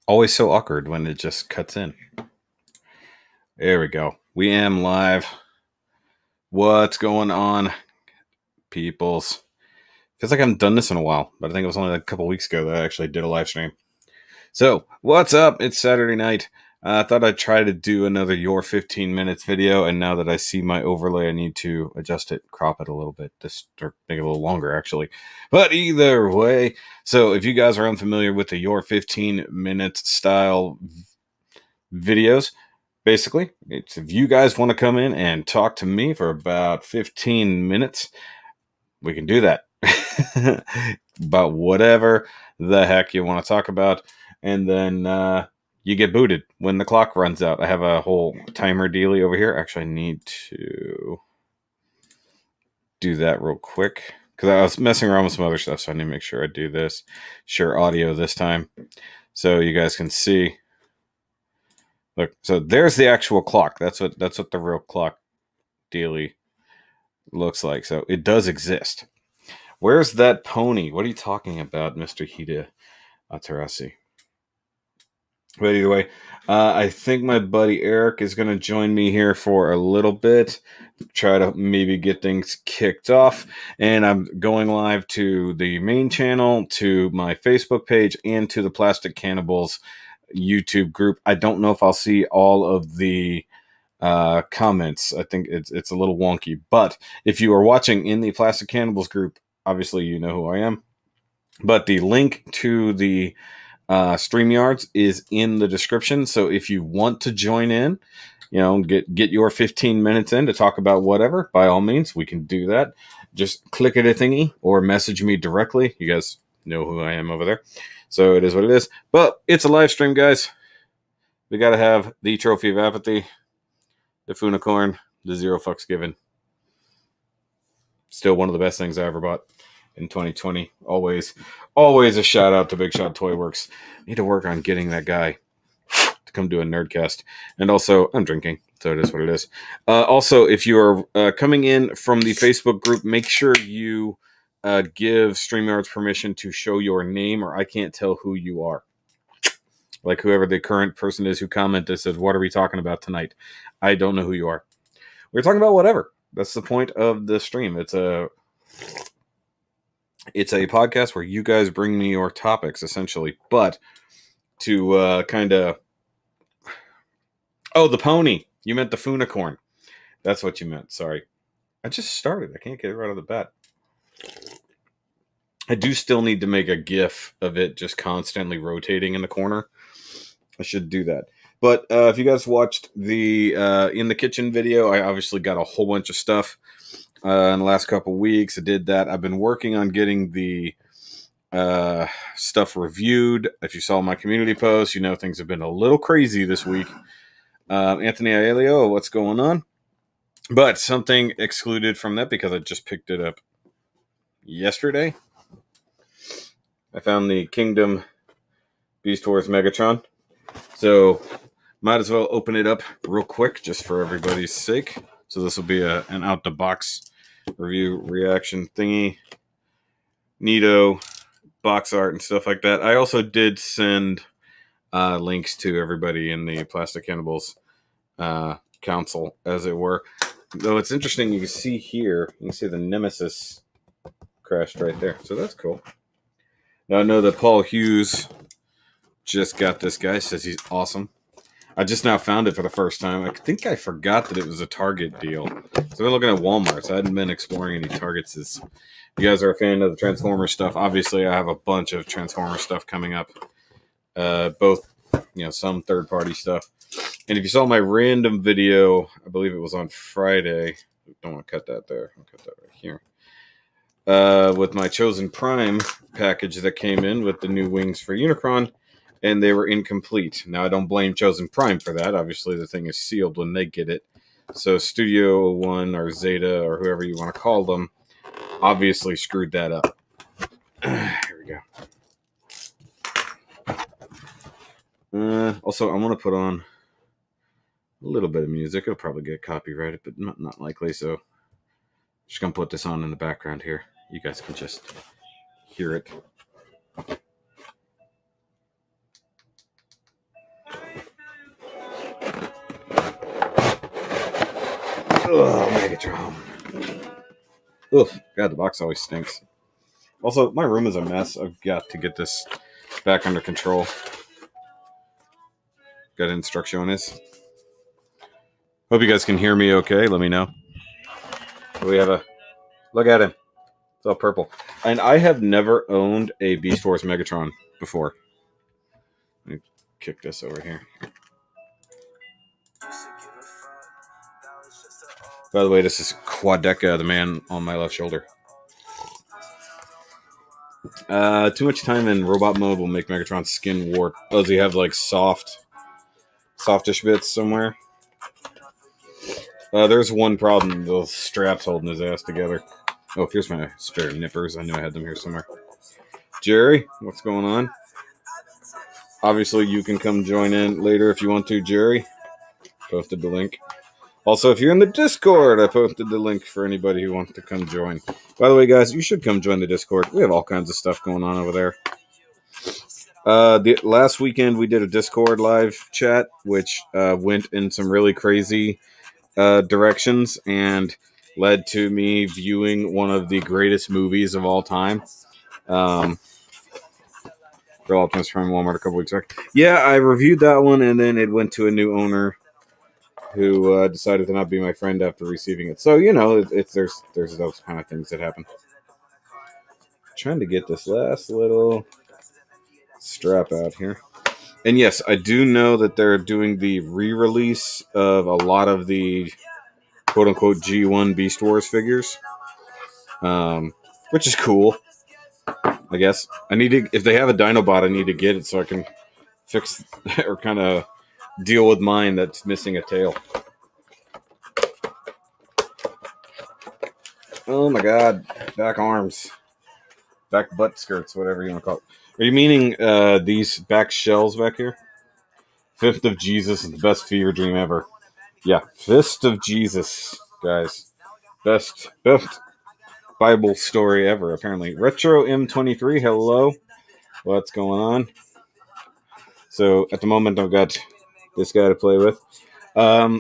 Always so awkward when it just cuts in. There we go. We am live. What's going on, peoples? Feels like I haven't done this in a while, but I think it was only like a couple weeks ago that I actually did a live stream. So, what's up? It's Saturday night. I thought I'd try to do another Your 15 Minutes video, and now that I see my overlay, I need to adjust it, crop it a little bit, or make it a little longer, actually. But either way, so if you guys are unfamiliar with the Your 15 Minutes style videos, basically, it's if you guys want to come in and talk to me for about 15 minutes, we can do that. About whatever the heck you want to talk about. And then you get booted when the clock runs out. I have a whole timer dealie over here. Actually, I need to do that real quick because I was messing around with some other stuff, so I need to make sure I do this. Share audio this time so you guys can see. Look, so there's the actual clock. That's what the real clock dealie looks like. So it does exist. Where's that pony? What are you talking about, Mr. Hida Atarasi? But either way, I think my buddy Eric is going to join me here for a little bit, try to maybe get things kicked off. And I'm going live to the main channel, to my Facebook page, and to the Plastic Cannibals YouTube group. I don't know if I'll see all of the comments. I think it's a little wonky. But if you are watching in the Plastic Cannibals group, obviously you know who I am. But the link to the StreamYards is in the description. So if you want to join in, get your 15 minutes in to talk about whatever, by all means, we can do that. Just click at a thingy or message me directly. You guys know who I am over there. So it is what it is. But it's a live stream, guys. We got to have the Trophy of Apathy, the Funicorn, the Zero Fucks Given. Still one of the best things I ever bought in 2020. Always a shout out to Big Shot Toy Works. Need to work on getting that guy to come do a Nerdcast. And also, I'm drinking, so it is what it is. Also, if you are coming in from the Facebook group, make sure you give StreamYards permission to show your name, or I can't tell who you are. Like whoever the current person is who commented says, "What are we talking about tonight?" I don't know who you are. We're talking about whatever. That's the point of the stream. It's a podcast where you guys bring me your topics, essentially. But to kind of... Oh, the pony. You meant the Funicorn. That's what you meant. Sorry. I just started. I can't get it right off the bat. I do still need to make a GIF of it just constantly rotating in the corner. I should do that. But if you guys watched the In the Kitchen video, I obviously got a whole bunch of stuff in the last couple weeks. I did that. I've been working on getting the stuff reviewed. If you saw my community post, you know things have been a little crazy this week. Anthony Aelio, what's going on? But something excluded from that because I just picked it up yesterday. I found the Kingdom Beast Wars Megatron. So might as well open it up real quick just for everybody's sake. So this will be an out-the-box review reaction thingy. Neato box art and stuff like that. I also did send links to everybody in the Plastic Cannibals council, as it were. Though it's interesting, you can see here, you can see the Nemesis crashed right there. So that's cool. Now I know that Paul Hughes just got this guy, says he's awesome. I just now found it for the first time. I think I forgot that it was a Target deal. So I've been looking at Walmart, so I hadn't been exploring any Targets. If you guys are a fan of the Transformers stuff, obviously I have a bunch of Transformers stuff coming up. Both, some third-party stuff. And if you saw my random video, I believe it was on Friday. Don't want to cut that there. I'll cut that right here. With my Chosen Prime package that came in with the new wings for Unicron, and they were incomplete. Now, I don't blame Chosen Prime for that. Obviously, the thing is sealed when they get it. So Studio One or Zeta or whoever you want to call them obviously screwed that up. Here we go. Also, I want to put on a little bit of music. It'll probably get copyrighted, but not likely. So just going to put this on in the background here. You guys can just hear it. Ugh, Megatron. Ugh, God, the box always stinks. Also, my room is a mess. I've got to get this back under control. Got instructions. Hope you guys can hear me okay. Let me know. We have a... Look at him. It's all purple. And I have never owned a Beast Wars Megatron before. Let me kick this over here. By the way, this is Quadeca, the man on my left shoulder. Too much time in robot mode will make Megatron's skin warp. Oh, does he have like softish bits somewhere? There's one problem. The straps holding his ass together. Oh, here's my spare nippers. I knew I had them here somewhere. Jerry, what's going on? Obviously, you can come join in later if you want to, Jerry. Posted the link. Also, if you're in the Discord, I posted the link for anybody who wants to come join. By the way, guys, you should come join the Discord. We have all kinds of stuff going on over there. The last weekend, we did a Discord live chat, which went in some really crazy directions and led to me viewing one of the greatest movies of all time. Girl Optimus Prime Walmart a couple weeks back. Yeah, I reviewed that one, and then it went to a new owner who decided to not be my friend after receiving it. So, you know, there's those kind of things that happen. Trying to get this last little strap out here. And yes, I do know that they're doing the re-release of a lot of the quote-unquote G1 Beast Wars figures, which is cool, I guess. I need to, if they have a Dinobot, I need to get it so I can fix or kind of deal with mine that's missing a tail. Oh my god, back arms. Back butt skirts, whatever you want to call it. Are you meaning these back shells back here? Fist of Jesus is the best fever dream ever. Yeah, Fist of Jesus, guys. Best Bible story ever, apparently. Retro M23, hello. What's going on? So, at the moment, I've got this guy to play with. At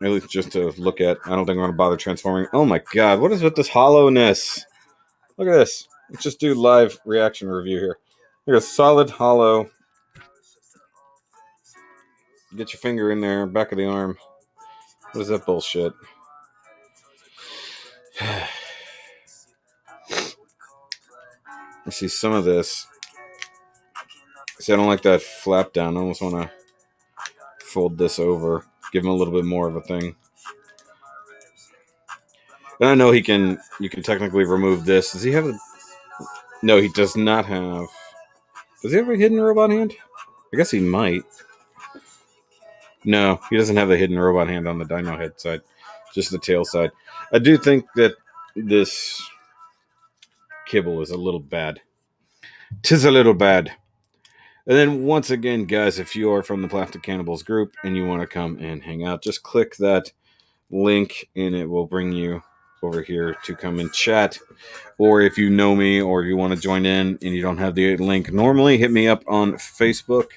least just to look at. I don't think I'm going to bother transforming. Oh my god, what is with this hollowness? Look at this. Let's just do live reaction review here. Look at a solid hollow. Get your finger in there, back of the arm. What is that bullshit? I see some of this. See, I don't like that flap down. I almost want to fold this over. Give him a little bit more of a thing. And I know you can technically remove this. Does he have a... No, he does not have... Does he have a hidden robot hand? I guess he might. No, he doesn't have a hidden robot hand on the dino head side. Just the tail side. I do think that this kibble is a little bad. 'Tis a little bad. And then once again, guys, if you are from the Plastic Cannibals group and you want to come and hang out, just click that link and it will bring you over here to come and chat. Or if you know me or you want to join in and you don't have the link normally, hit me up on Facebook,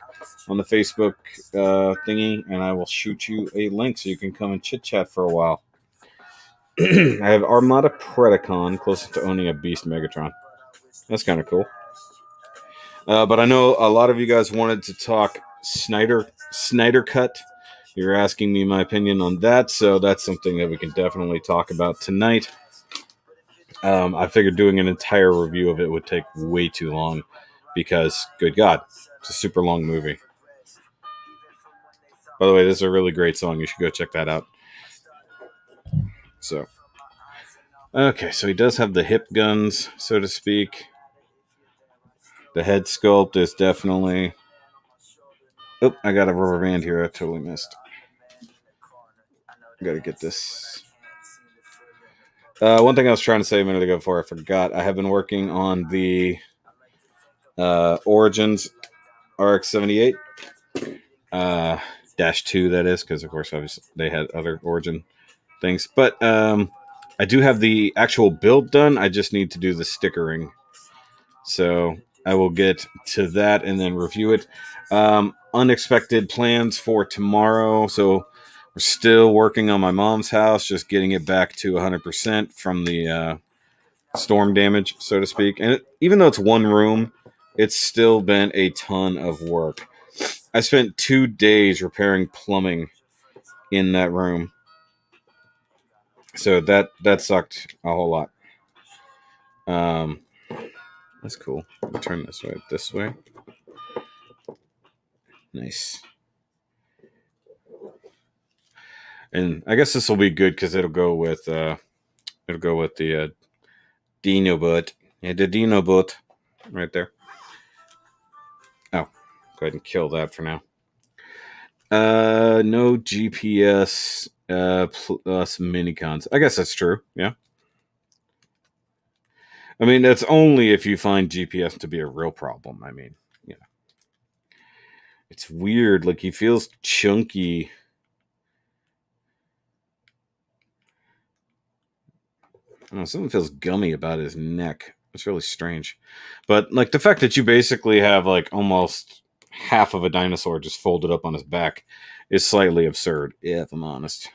on the Facebook thingy, and I will shoot you a link so you can come and chit-chat for a while. I have Armada Predacon, closest to owning a Beast Megatron. That's kind of cool. But I know a lot of you guys wanted to talk Snyder Cut. You're asking me my opinion on that, so that's something that we can definitely talk about tonight. I figured doing an entire review of it would take way too long because, good God, it's a super long movie. By the way, this is a really great song. You should go check that out. So, okay, so he does have the hip guns, so to speak. The head sculpt is definitely... Oh, I got a rubber band here. I totally missed. I gotta get this. One thing I was trying to say a minute ago before I forgot, I have been working on the Origins RX-78 -2, that is, because of course obviously they had other Origin things. But I do have the actual build done. I just need to do the stickering. So I will get to that and then review it. Unexpected plans for tomorrow. So we're Still working on my mom's house, just getting it back to 100% from the storm damage, so to speak. And even though it's one room, it's still been a ton of work. I spent 2 days repairing plumbing in that room, so that sucked a whole lot. That's cool. Let me turn this way. This way. Nice. And I guess this will be good because it'll go with the Dino Butt. Yeah, the Dino Butt right there. Oh, go ahead and kill that for now. No GPS plus minicons. I guess that's true. Yeah. I mean, that's only if you find GPS to be a real problem. I mean, yeah. It's weird. Like, he feels chunky. I don't know, something feels gummy about his neck. It's really strange. But, like, the fact that you basically have, like, almost half of a dinosaur just folded up on his back is slightly absurd, if I'm honest.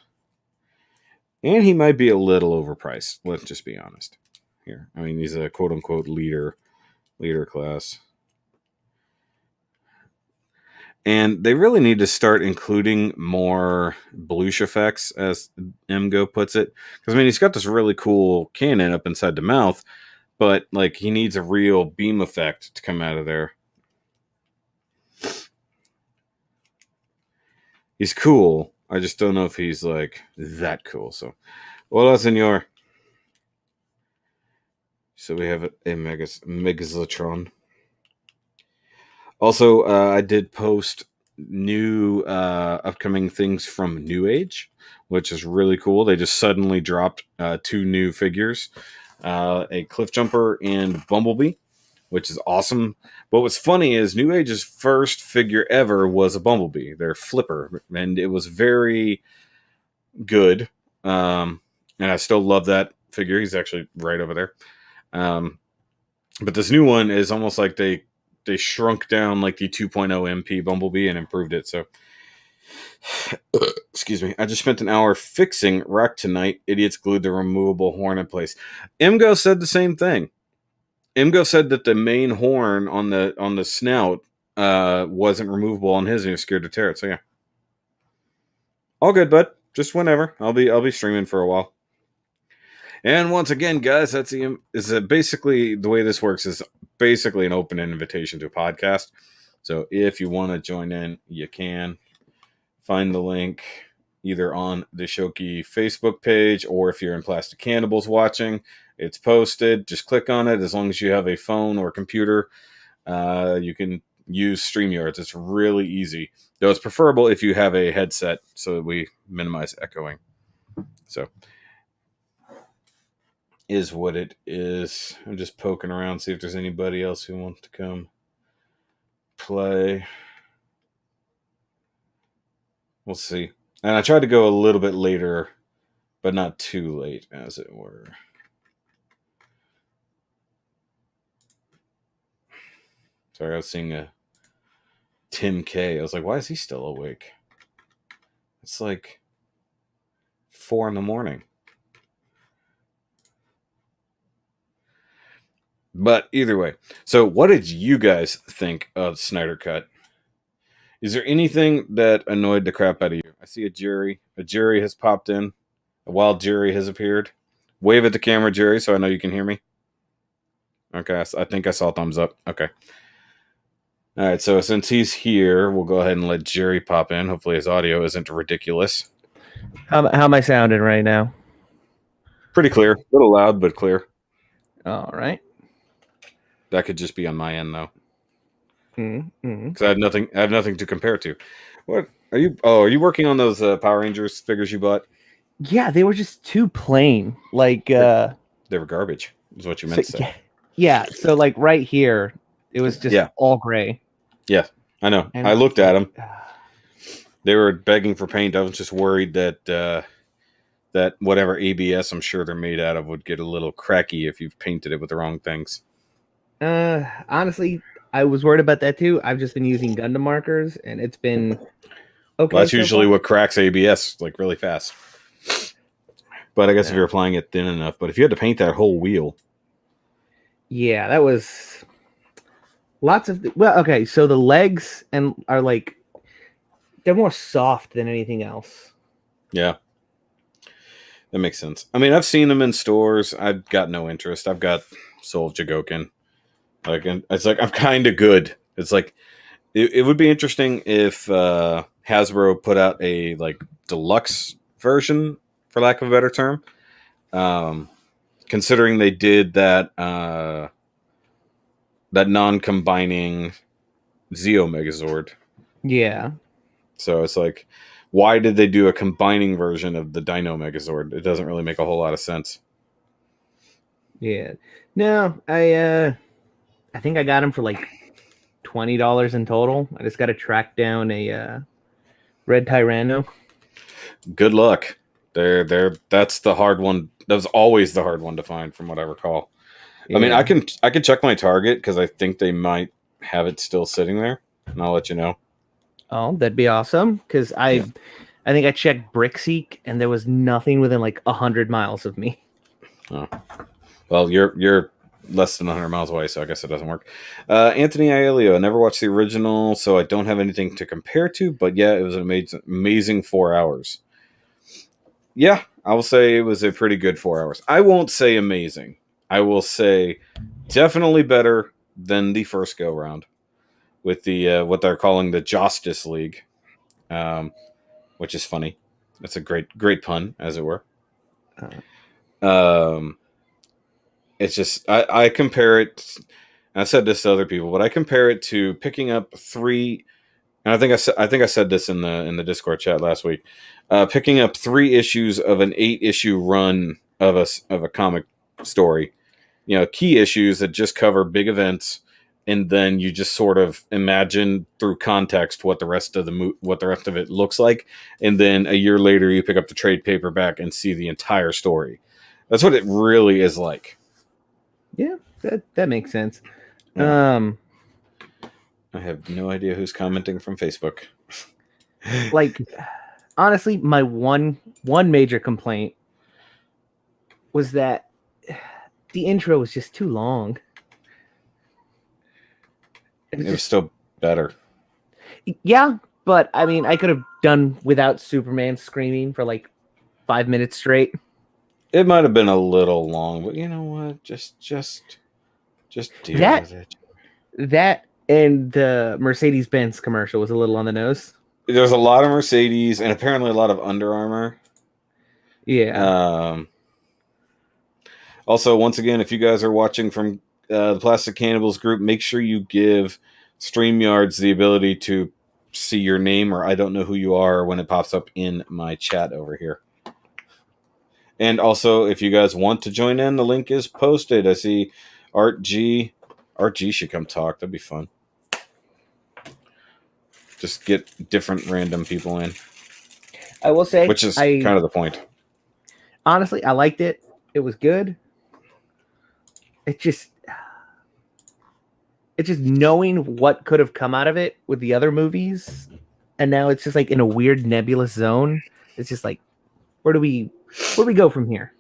And he might be a little overpriced. Let's just be honest. Here, I mean, he's a quote-unquote leader class. And they really need to start including more bluish effects, as MGO puts it. Because, I mean, he's got this really cool cannon up inside the mouth, but, like, he needs a real beam effect to come out of there. He's cool. I just don't know if he's, like, that cool. So, hola, senor. So we have a Megazotron. Also, I did post new upcoming things from New Age, which is really cool. They just suddenly dropped 2 new figures, a Cliff Jumper and Bumblebee, which is awesome. But what's funny is New Age's first figure ever was a Bumblebee, their flipper, and it was very good. And I still love that figure. He's actually right over there. But this new one is almost like they shrunk down like the 2.0 MP Bumblebee and improved it. So, excuse me. I just spent an hour fixing Rack Tonight. Idiots glued the removable horn in place. MGO said the same thing. MGO said that the main horn on the snout wasn't removable on his, and he was scared to tear it. So yeah, all good, bud. Just whenever. I'll be streaming for a while. And once again, guys, basically the way this works is basically an open invitation to a podcast. So if you want to join in, you can find the link either on the SHOKY Facebook page, or if you're in Plastic Cannibals watching, it's posted. Just click on it. As long as you have a phone or computer, you can use StreamYards. It's really easy. Though it's preferable if you have a headset so that we minimize echoing. So is what it is. I'm just poking around, see if there's anybody else who wants to come play. We'll see. And I tried to go a little bit later, but not too late, as it were. Sorry, I was seeing a Tim K. I was like, why is he still awake? It's like 4 a.m. But either way, so what did you guys think of Snyder Cut? Is there anything that annoyed the crap out of you? I see a Jerry. A Jerry has popped in. A wild Jerry has appeared. Wave at the camera, Jerry, so I know you can hear me. Okay, I think I saw a thumbs up. Okay. All right, so since he's here, we'll go ahead and let Jerry pop in. Hopefully his audio isn't ridiculous. How am I sounding right now? Pretty clear. A little loud, but clear. All right. That could just be on my end, though. Mm-hmm. Because I have nothing to compare to. What are you? Oh, are you working on those Power Rangers figures you bought? Yeah, they were just too plain. Like they were garbage. Is what you meant to say. Yeah. So like right here, it was just all gray. Yeah, I know. And I looked at them. They were begging for paint. I was just worried that that whatever ABS I'm sure they're made out of would get a little cracky if you've painted it with the wrong things. Honestly, I was worried about that too. I've just been using Gundam markers, and it's been Well, okay that's so usually far. what cracks ABS like really fast. But I guess if Yeah. you're applying it thin enough. But if you had to paint that whole wheel, Yeah, that was lots of well, okay, so the legs and are like they're more soft than anything else. yeah, that makes sense. I mean, I've seen them in stores. I've got no interest. I've got Soul of Jigokin. Like, and it's like I'm kind of good. It's like it would be interesting if Hasbro put out a like deluxe version, for lack of a better term. Um, Considering they did that non-combining Zeo Megazord, Yeah. so it's like, why did they do a combining version of the Dino Megazord? It doesn't really make a whole lot of sense. Yeah. No, I think I got him for like $20 in total. I just got to track down a red Tyranno. Good luck. That's the hard one. That was always the hard one to find, from what I recall. I mean, Yeah. I can check my Target because I think they might have it still sitting there, and I'll let you know. Oh, that'd be awesome. Because Yeah. I think I checked Brickseek and there was nothing within like 100 miles of me. Oh. Well, you're less than 100 miles away, so I guess it doesn't work. Anthony Aiello. I never watched the original, so I don't have anything to compare to. But yeah, it was an amazing 4 hours. Yeah, I will say it was a pretty good 4 hours. I won't say amazing. I will say definitely better than the first go round with the what they're calling the Justice League, um, which is funny. That's a great pun, as it were. Uh, Um, it's just I compare it. I've said this to other people, but I compare it to picking up three. And I think I said this in the Discord chat last week. Picking up 3 issues of an 8 issue run of a comic story. You know, key issues that just cover big events, and then you just sort of imagine through context what the rest of what the rest of it looks like, and then a year later you pick up the trade paperback and see the entire story. That's what it really is like. yeah, that makes sense. Yeah. Um, I have no idea who's commenting from Facebook. like honestly, my one major complaint was that the intro was just too long. It was It was just still better. yeah, but I mean, I could have done without Superman screaming for like 5 minutes straight. It might have been a little long, but you know what? Just deal That with it. that and the Mercedes Benz commercial was a little on the nose. There's a lot of Mercedes and apparently a lot of Under Armour. Yeah. Um, Also, once again, if you guys are watching from the Plastic Cannibals group, make sure you give StreamYards the ability to see your name, or I don't know who you are when it pops up in my chat over here. And also, if you guys want to join in, the link is posted. I see Art G. Art G should come talk. That'd be fun. Just get different random people in, I will say which is I kind of the point. honestly I liked it. It was good. It just it's just knowing what could have come out of it with the other movies, and now it's just like in a weird nebulous zone. It's just like where do we go from here?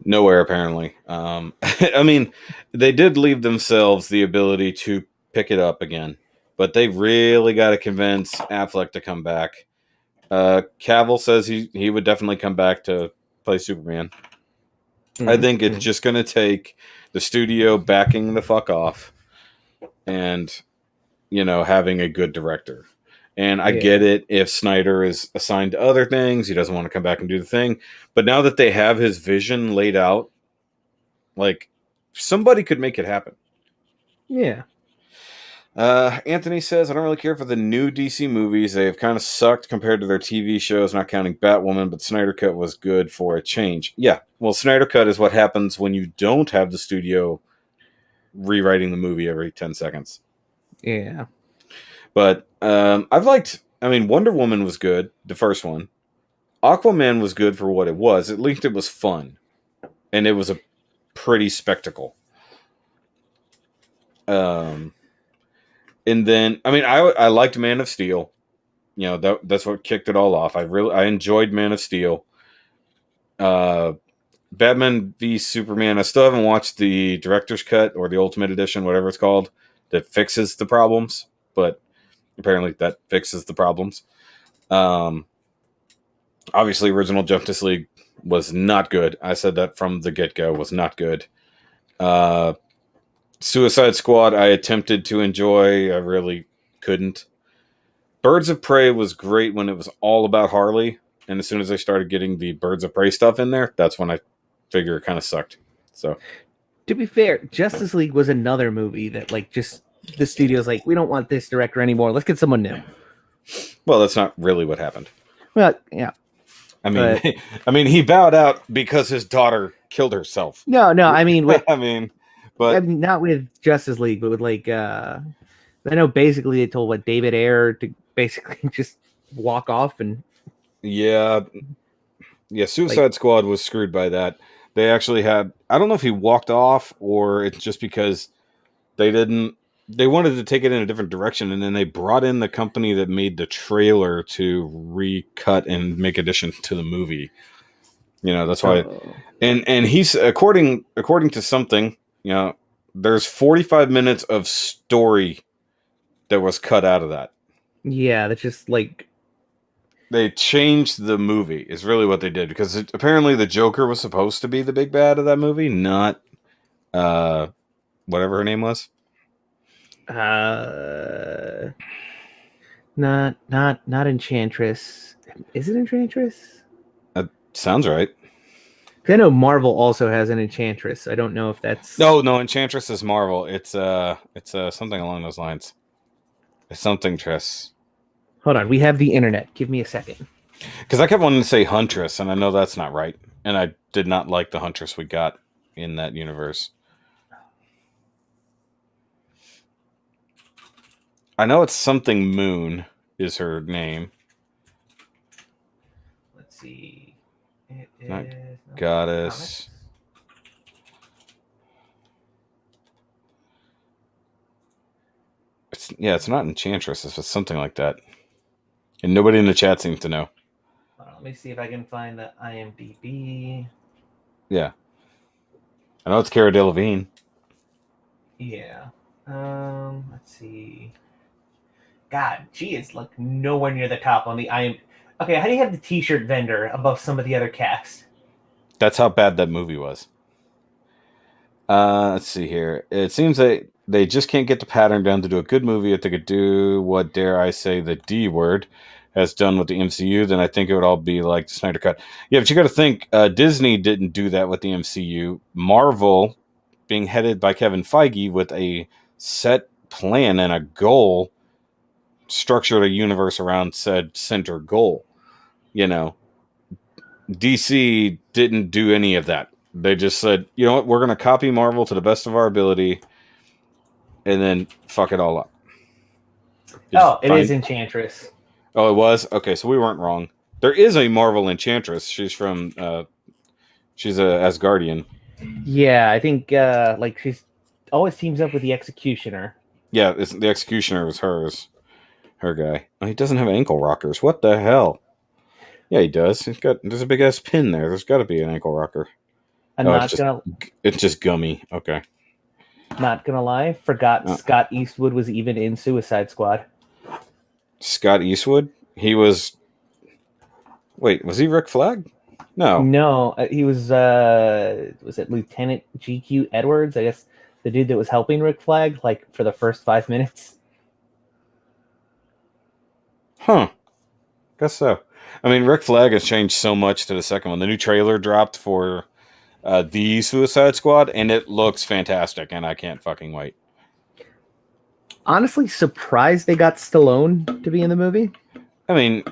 Nowhere, apparently. I mean, they did leave themselves the ability to pick it up again, but they really got to convince Affleck to come back. Cavill says he would definitely come back to play Superman. I think it's Mm-hmm. just going to take the studio backing the fuck off and, you know, having a good director. And I get Yeah. it if Snyder is assigned to other things, he doesn't want to come back and do the thing. But now that they have his vision laid out, like, somebody could make it happen. Yeah. Anthony says, I don't really care for the new DC movies. They have kind of sucked compared to their TV shows, not counting Batwoman, but Snyder Cut was good for a change. Yeah, well, Snyder Cut is what happens when you don't have the studio rewriting the movie every 10 seconds. Yeah. But I mean, Wonder Woman was good, the first one. Aquaman was good for what it was. At least it was fun. And it was a pretty spectacle. And then, I mean, I liked Man of Steel. that's what kicked it all off. I enjoyed Man of Steel. Uh, Batman v Superman. I still haven't watched the director's cut or the Ultimate Edition, whatever it's called, that fixes the problems. But apparently, that fixes the problems. Um, Obviously, original Justice League was not good. I said that from the get go. Was not good. Uh, Suicide Squad. I attempted to enjoy. I really couldn't. Birds of Prey was great when it was all about Harley, and as soon as I started getting the Birds of Prey stuff in there, that's when I figure it kind of sucked. So, To be fair, Justice League was another movie that like just the studio's like, we don't want this director anymore. Let's get someone new. well, that's not really what happened. Well, yeah. I mean, I mean, he bowed out because his daughter killed herself. No. I mean, I mean, but not with Justice League, but with like, I know basically they told David Ayer to basically just walk off and yeah, Suicide Squad was screwed by that. They actually had. I don't know if he walked off or it's just because they didn't. They wanted to take it in a different direction, and then they brought in the company that made the trailer to recut and make additions to the movie. That's why. And he's according to something. There's 45 minutes of story that was cut out of that. Yeah, that's just like they changed the movie. Is really what they did because apparently the Joker was supposed to be the big bad of that movie, not whatever her name was. Not Enchantress. Is it Enchantress? That sounds right. I know Marvel also has an Enchantress. I don't know if that's no Enchantress is Marvel. It's something along those lines. It's something Tress. Hold on, we have the internet. Give me a second. Because I kept wanting to say Huntress, and I know that's not right. And I did not like the Huntress we got in that universe. I know it's something Moon is her name. Let's see. It not is Goddess. It's not Enchantress. It's something like that. And nobody in the chat seems to know. Let me see if I can find the IMDb. Yeah. I know it's Cara Delevingne. Yeah. Let's see. God, she is like nowhere near the top on the IMDb. Okay, how do you have the t-shirt vendor above some of the other cast? That's how bad that movie was. Let's see here. It seems that they just can't get the pattern down to do a good movie. If they could do what, dare I say, the D word has done with the MCU, then I think it would all be like the Snyder Cut. Yeah, but you got to think, Disney didn't do that with the MCU. Marvel, being headed by Kevin Feige with a set plan and a goal, structured a universe around said center goal. DC didn't do any of that. They just said, you know what, we're going to copy Marvel to the best of our ability and then fuck it all up. It is Enchantress. Oh, it was? Okay, so we weren't wrong. There is a Marvel Enchantress. She's from, she's a Asgardian. Yeah, I think, she's always teams up with the Executioner. Yeah, the Executioner was her guy. Oh, he doesn't have ankle rockers. What the hell? Yeah, he does. There's a big ass pin there. There's got to be an ankle rocker. It's just gummy. Okay. Not gonna lie, forgot Scott Eastwood was even in Suicide Squad. Scott Eastwood? He was. Wait, was he Rick Flag? No, he was. Was it Lieutenant GQ Edwards? I guess the dude that was helping Rick Flag, like for the first 5 minutes. Huh. Guess so. I mean, Rick Flag has changed so much to the second one. The new trailer dropped for the Suicide Squad, and it looks fantastic, and I can't fucking wait. Honestly, surprised they got Stallone to be in the movie. I mean,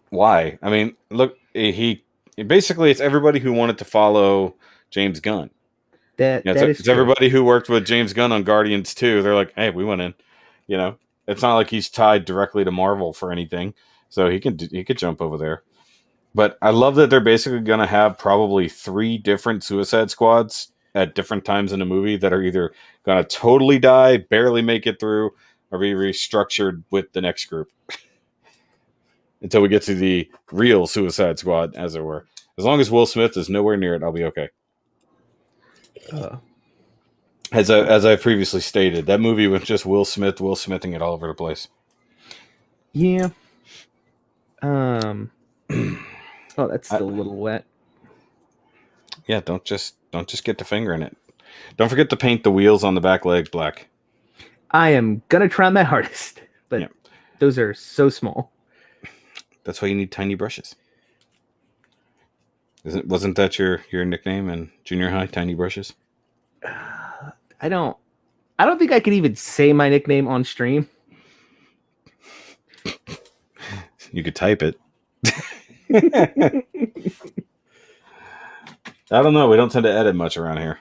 why? I mean, look, basically it's everybody who wanted to follow James Gunn. It's everybody who worked with James Gunn on Guardians 2. They're like, hey, we went in. It's not like he's tied directly to Marvel for anything. So he could jump over there. But I love that they're basically going to have probably 3 different Suicide Squads at different times in the movie that are either going to totally die, barely make it through, or be restructured with the next group. until we get to the real Suicide Squad, as it were. As long as Will Smith is nowhere near it, I'll be okay. As I previously stated, that movie was just Will Smithing it all over the place. Yeah. Oh, that's still a little wet. Yeah, don't just get the finger in it. Don't forget to paint the wheels on the back leg black. I am gonna try my hardest, but those are so small. That's why you need tiny brushes. Wasn't that your nickname in junior high? Tiny brushes. I don't think I could even say my nickname on stream. You could type it. I don't know. We don't tend to edit much around here.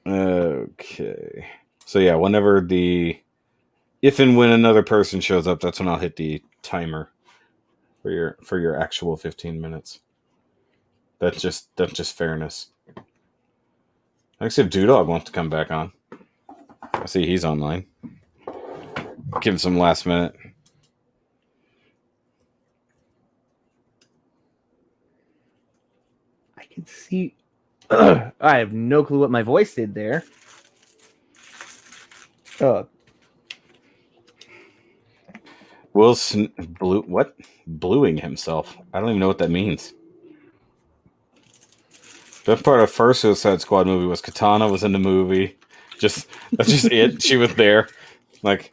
Okay. So yeah, if and when another person shows up, that's when I'll hit the timer for your actual 15 minutes. That's just fairness. I see if Doodog wants to come back on. I see he's online. Give him some last minute. I can see. I have no clue what my voice did there. Bluing himself. I don't even know what that means. That part of the first Suicide Squad movie was Katana was in the movie. That's just it. She was there. Like,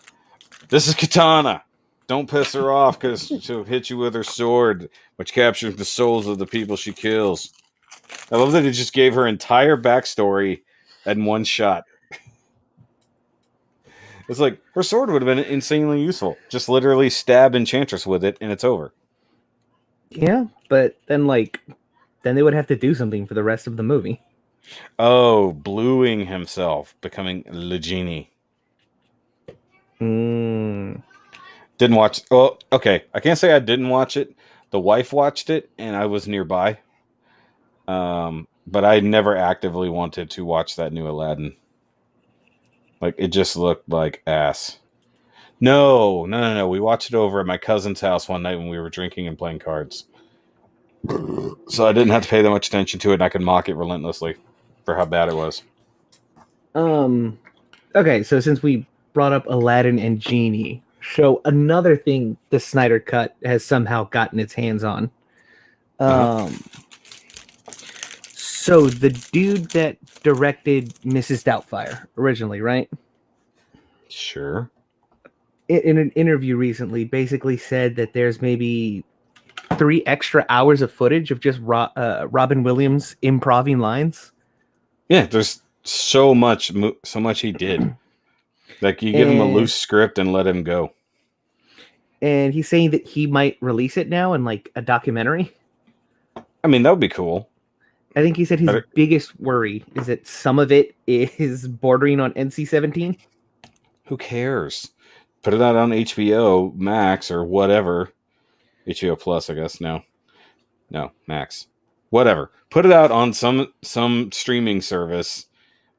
this is Katana. Don't piss her off because she'll hit you with her sword, which captures the souls of the people she kills. I love that it just gave her entire backstory in one shot. It's like, her sword would have been insanely useful. Just literally stab Enchantress with it, and it's over. Yeah, but then they would have to do something for the rest of the movie. Oh, bluing himself, becoming Le Genie. Didn't watch. Oh, okay. I can't say I didn't watch it. The wife watched it, and I was nearby. But I never actively wanted to watch that new Aladdin. Like, it just looked like ass. No. We watched it over at my cousin's house one night when we were drinking and playing cards. So I didn't have to pay that much attention to it, and I could mock it relentlessly for how bad it was. Okay, so since we brought up Aladdin and Genie, show another thing the Snyder Cut has somehow gotten its hands on. So the dude that directed Mrs. Doubtfire originally, right? Sure. In an interview recently, basically said that there's maybe 3 extra hours of footage of just Robin Williams improving lines. Yeah, there's so much he did. Like, you give him a loose script and let him go. And he's saying that he might release it now in like a documentary. I mean, that would be cool. I think he said his biggest worry is that some of it is bordering on NC-17. Who cares? Put it out on HBO Max or whatever. HBO Plus, I guess. No, Max. Whatever. Put it out on some streaming service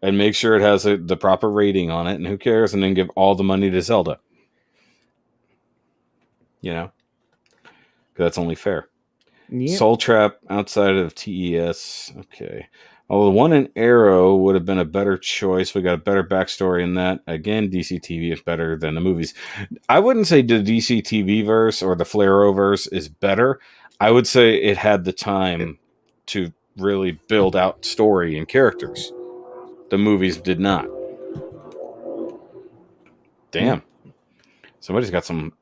and make sure it has the proper rating on it, and who cares? And then give all the money to Zelda. You know? Because that's only fair. Yep. Soul Trap outside of TES. Okay. Although the one in Arrow would have been a better choice. We got a better backstory in that. Again, DC TV is better than the movies. I wouldn't say the DC TV verse or the Flareoverse is better. I would say it had the time to really build out story and characters. The movies did not. Damn. Somebody's got some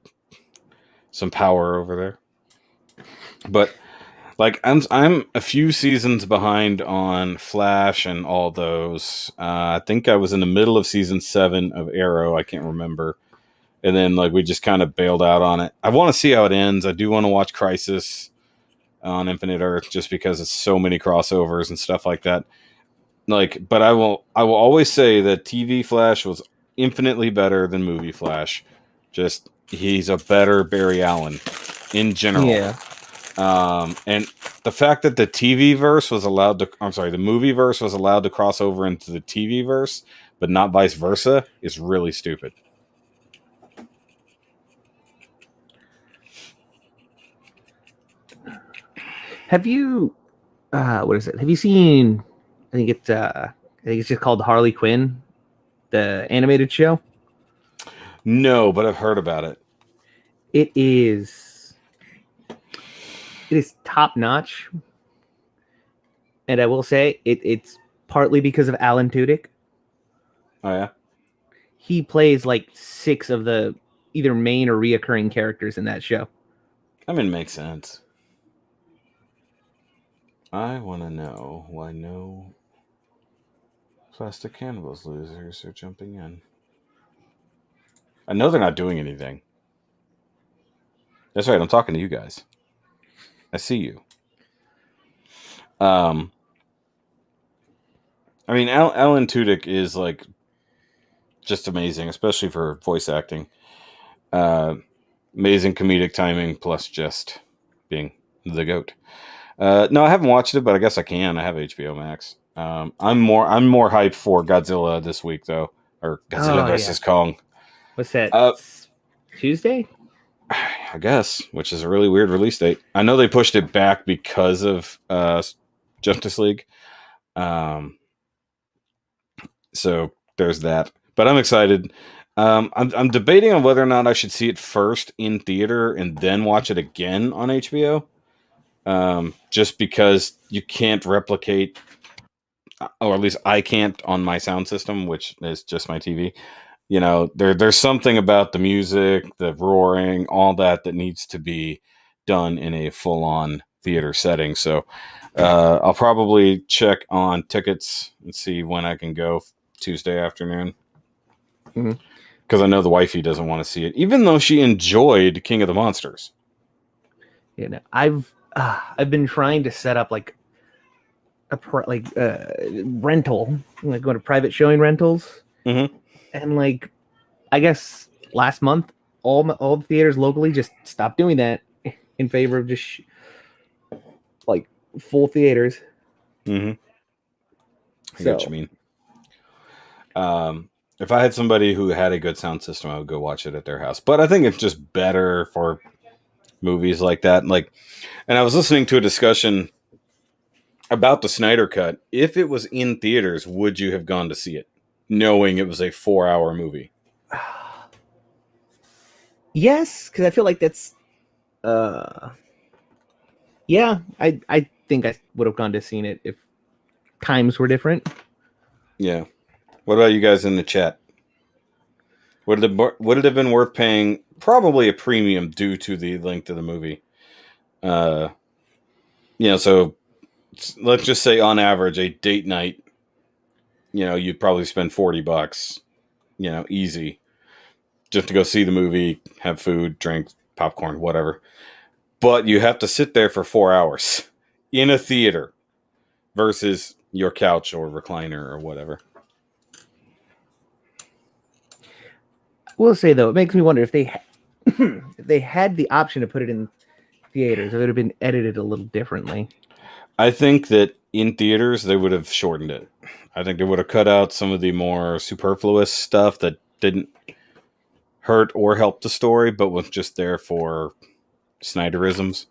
power over there. But like, I'm a few seasons behind on Flash and all those. I think I was in the middle of season 7 of Arrow. I can't remember. And then like we just kind of bailed out on it. I want to see how it ends. I do want to watch Crisis on Infinite Earth just because it's so many crossovers and stuff like that. Like, but I will always say that TV Flash was infinitely better than movie Flash. Just, he's a better Barry Allen in general. Yeah. And the fact that the movie verse was allowed to cross over into the TV verse, but not vice versa, is really stupid. Have you what is it? Have you seen I think it's just called Harley Quinn, the animated show? No, but I've heard about it. It is it is top notch, and I will say it's partly because of Alan Tudyk. Oh yeah, He plays like six of the either main or reoccurring characters in that show. I mean, it makes sense. I want to know why no plastic cannibals losers are jumping in. I know they're not doing anything. That's right. I'm talking to you guys. I see you. Um, I mean, Alan Tudyk is like just amazing, especially for voice acting. Uh, Amazing comedic timing, plus just being the goat. No, I haven't watched it, but I guess I can. I have HBO Max. I'm more hyped for Godzilla this week though, or Godzilla Oh yeah. versus Kong. What's that? Uh, Tuesday? I guess, which is a really weird release date. I know they pushed it back because of Justice League. Um, so there's that. But I'm excited. I'm debating on whether or not I should see it first in theater and then watch it again on HBO. Just because you can't replicate, or at least I can't on my sound system, which is just my TV. You know, there's something about the music, the roaring, all that needs to be done in a full on theater setting. So I'll probably check on tickets and see when I can go Tuesday afternoon. Mhm. Because I know the wifey doesn't want to see it, even though she enjoyed King of the Monsters. You know, I've been trying to set up like rental, like going to private showing rentals, Mm-hmm. and like I guess last month all the theaters locally just stopped doing that in favor of just like full theaters. Mm-hmm. I get what you So mean. If I had somebody who had a good sound system, I would go watch it at their house. But I think it's just better for movies like that. Like, and I was listening to a discussion about the Snyder Cut. If it was in theaters, would you have gone to see it, knowing it was a 4-hour movie? yes, because I feel like that's uh yeah, I think I would have gone to seen it if times were different. Yeah. What about you guys in the chat? Would it have been worth paying probably a premium due to the length of the movie? Uh, so let's just say on average a date night, you'd probably spend $40, easy, just to go see the movie, have food, drink, popcorn, whatever. But you have to sit there for 4 hours in a theater versus your couch or recliner or whatever. I will say though, it makes me wonder if they if they had the option to put it in theaters, it would have been edited a little differently. I think that in theaters they would have shortened it. I think they would have cut out some of the more superfluous stuff that didn't hurt or help the story, but was just there for Snyderisms.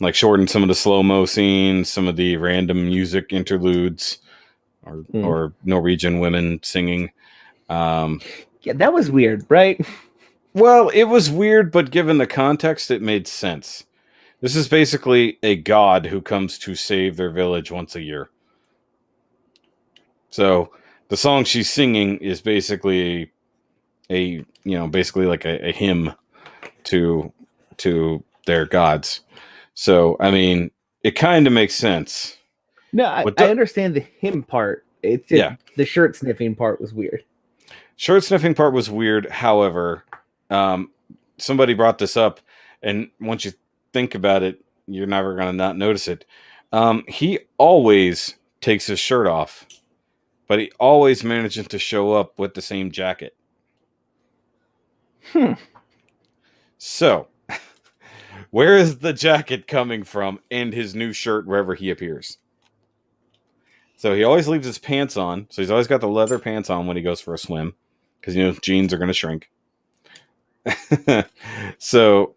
Like shorten some of the slow mo scenes, some of the random music interludes, or Norwegian women singing. Yeah, that was weird, right? Well, it was weird, but given the context, it made sense. This is basically a god who comes to save their village once a year. So the song she's singing is basically basically like a hymn to their gods. So I mean, it kind of makes sense. No, I understand the him part. It's just Yeah, the shirt sniffing part was weird. shirt sniffing part was weird. However, somebody brought this up, and once you think about it, you're never gonna not notice it. He always takes his shirt off, but he always manages to show up with the same jacket. So, where is the jacket coming from and his new shirt wherever he appears? So he always leaves his pants on. So he's always got the leather pants on when he goes for a swim, because jeans are going to shrink. So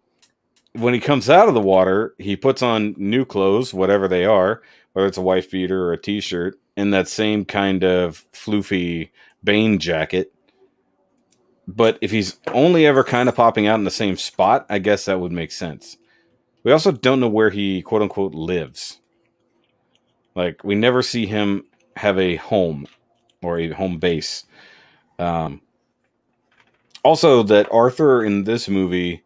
when he comes out of the water, he puts on new clothes, whatever they are, whether it's a wife beater or a t-shirt, and that same kind of floofy Bane jacket. But if he's only ever kind of popping out in the same spot, I guess that would make sense. We also don't know where he quote unquote lives. Like, we never see him have a home or a home base. Um, Also, that Arthur in this movie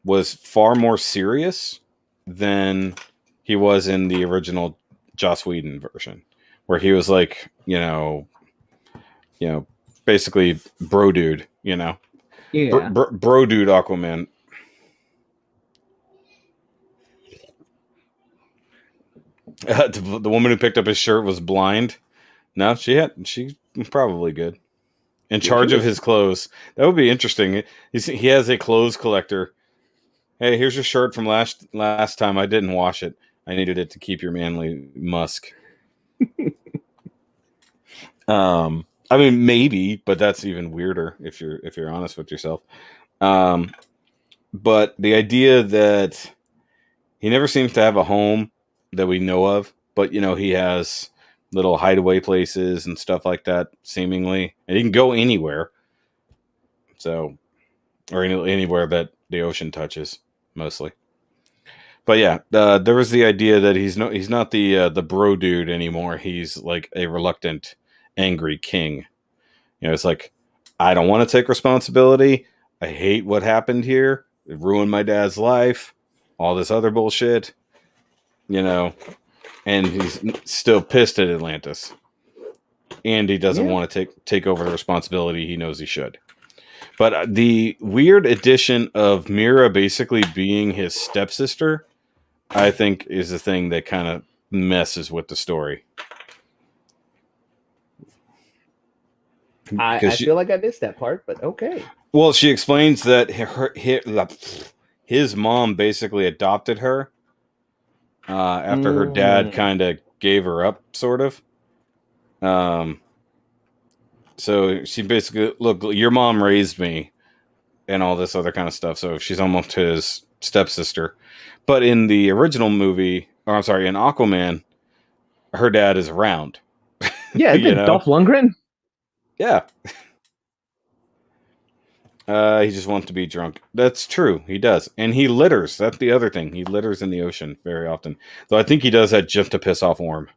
was far more serious than he was in the original Joss Whedon version, where he was like, basically bro dude, Yeah. bro dude Aquaman. The woman who picked up his shirt was blind. No, she's probably good. In Yeah, she charge of was. his clothes. That would be interesting. He has a clothes collector. Hey, here's your shirt from last time. I didn't wash it. I needed it to keep your manly musk. I mean, maybe, but that's even weirder if you're honest with yourself. Um, but the idea that he never seems to have a home that we know of, but he has little hideaway places and stuff like that, seemingly, and he can go anywhere. So, or anywhere that the ocean touches, mostly. But yeah, there was the idea that he's not the bro dude anymore. He's like a reluctant, angry king. It's like, I don't want to take responsibility. I hate what happened here. It ruined my dad's life. All this other bullshit. And he's still pissed at Atlantis. And he doesn't Yeah. want to take over the responsibility he knows he should. But the weird addition of Mira basically being his stepsister, I think, is the thing that kind of messes with the story. I feel like I missed that part, but okay. Well, she explains that his mom basically adopted her after her dad kind of gave her up, sort of. So she basically, look, your mom raised me and all this other kind of stuff. So she's almost his stepsister. But in the original movie, or I'm sorry, in Aquaman, her dad is around. Yeah, isn't Dolph Lundgren? Yeah. He just wants to be drunk. That's true. He does. And he litters. That's the other thing. He litters in the ocean very often. Though I think he does that just to piss off Orm.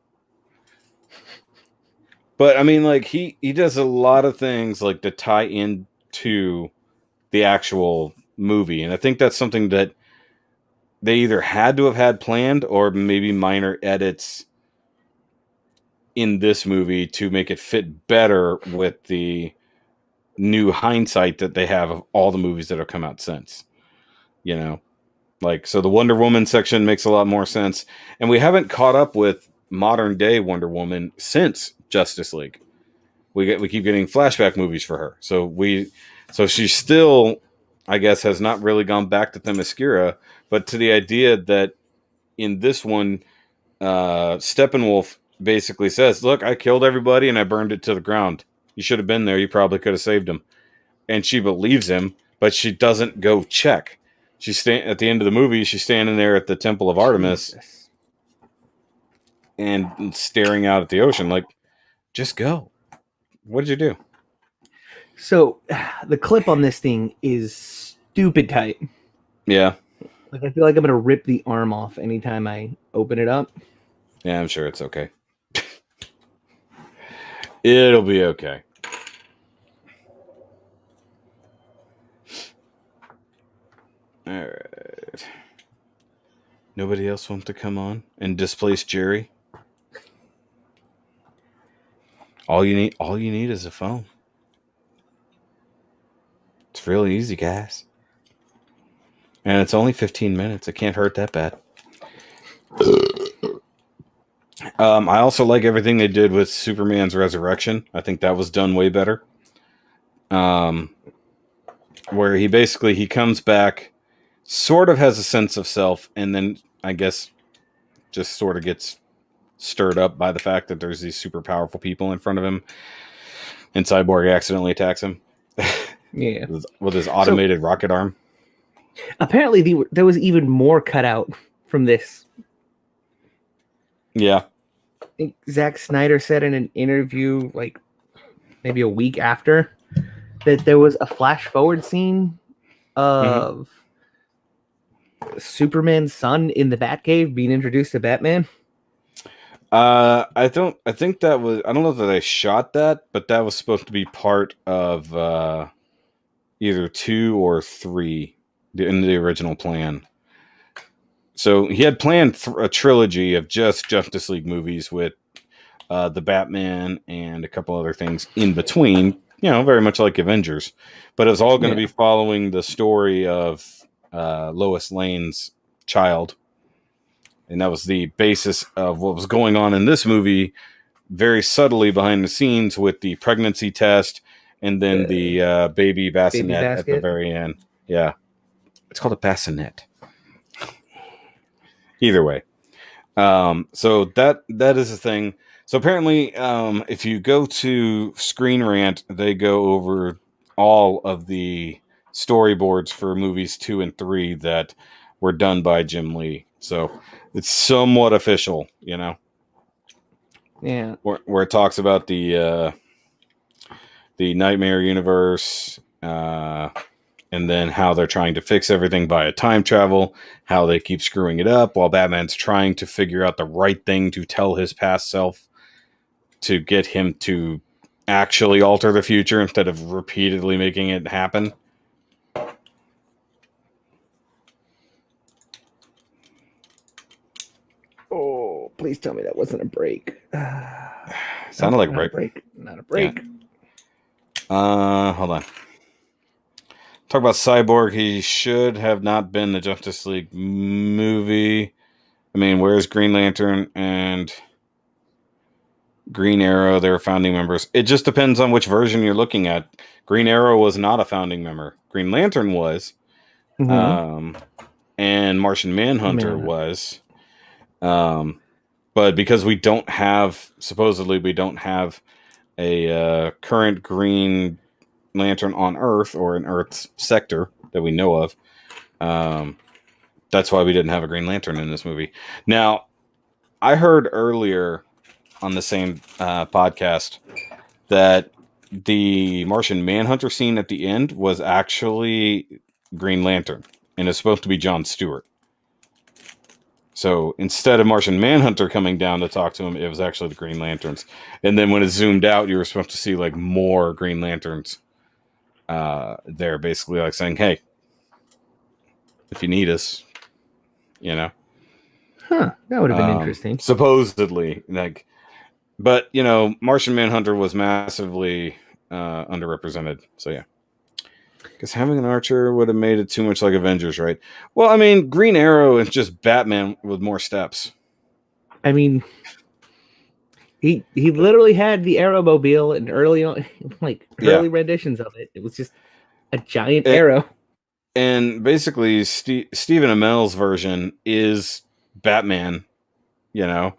But I mean, like, he does a lot of things like to tie into the actual movie. And I think that's something that they either had to have had planned or maybe minor edits in this movie to make it fit better with the new hindsight that they have of all the movies that have come out since. Like, so the Wonder Woman section makes a lot more sense. And we haven't caught up with modern day Wonder Woman since Justice League. We keep getting flashback movies for her. So she still, I guess, has not really gone back to Themyscira, but to the idea that in this one, Steppenwolf basically says, look, I killed everybody and I burned it to the ground. You should have been there. You probably could have saved him. And she believes him, but she doesn't go check. At the end of the movie, she's standing there at the Temple of Artemis. Jesus. And staring out at the ocean like, just go. What did you do? So the clip on this thing is stupid tight. Yeah. Like, I feel like I'm gonna rip the arm off anytime I open it up. Yeah, I'm sure it's okay. It'll be okay. All right. Nobody else wants to come on and displace Jerry? All you need is a phone. It's really easy, guys. And it's only 15 minutes. It can't hurt that bad. I also like everything they did with Superman's resurrection. I think that was done way better. Where he comes back, sort of has a sense of self, and then I guess just sort of gets stirred up by the fact that there's these super powerful people in front of him, and Cyborg accidentally attacks him. Yeah. with his automated rocket arm. Apparently, there was even more cut out from this. Yeah. I think Zack Snyder said in an interview, like maybe a week after, that there was a flash forward scene Hmm. of Superman's son in the Batcave being introduced to Batman. I don't. I think that was. I don't know that they shot that, but that was supposed to be part of either 2 or 3 in the original plan. So he had planned a trilogy of just Justice League movies with the Batman and a couple other things in between. You know, very much like Avengers, but it's all going to Yeah. be following the story of Lois Lane's child, and that was the basis of what was going on in this movie, very subtly behind the scenes with the pregnancy test and then the baby Baby bassinet at the basket. very end. Yeah, it's called a bassinet. Either way, so that is a thing. So apparently, if you go to Screen Rant, they go over all of the storyboards for movies 2 and 3 that were done by Jim Lee. So it's somewhat official, you know, Yeah. where it talks about the Nightmare Universe, and then how they're trying to fix everything via time travel, how they keep screwing it up while Batman's trying to figure out the right thing to tell his past self to get him to actually alter the future instead of repeatedly making it happen. Oh, please tell me that wasn't a break. Sounded like a not break. a break. Not a Yeah. break. Hold on. Talk about Cyborg. He should have not been the Justice League movie. I mean, where's Green Lantern and Green Arrow? They're founding members. It just depends on which version you're looking at. Green Arrow was not a founding member. Green Lantern was. Mm-hmm. Um, and Martian Manhunter Man. was. But because supposedly we don't have a current Green Lantern on Earth or an Earth's sector that we know of, that's why we didn't have a Green Lantern in this movie. Now, I heard earlier on the same podcast that the Martian Manhunter scene at the end was actually Green Lantern, and it's supposed to be John Stewart. So instead of Martian Manhunter coming down to talk to him, it was actually the Green Lanterns. And then when it zoomed out, you were supposed to see like more Green Lanterns there, basically like saying, "Hey, if you need us, you know." Huh. That would have been interesting. Supposedly, like, but you know, Martian Manhunter was massively underrepresented. So yeah. Because having an archer would have made it too much like Avengers, right? Well, I mean, Green Arrow is just Batman with more steps. I mean, he literally had the Aeromobile in early on, like Yeah. early renditions of it. It was just a giant It, arrow. and basically, Stephen Amell's version is Batman. You know,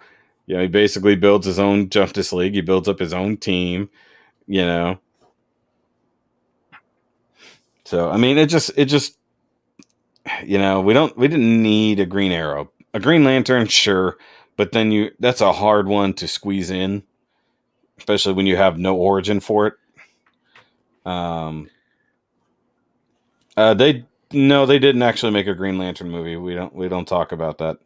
he basically builds his own Justice League. He builds up his own team. You know, so I mean, it just we didn't need a Green Arrow, a Green Lantern, sure, but then that's a hard one to squeeze in, especially when you have no origin for it. They no, they didn't actually make a Green Lantern movie. We don't talk about that.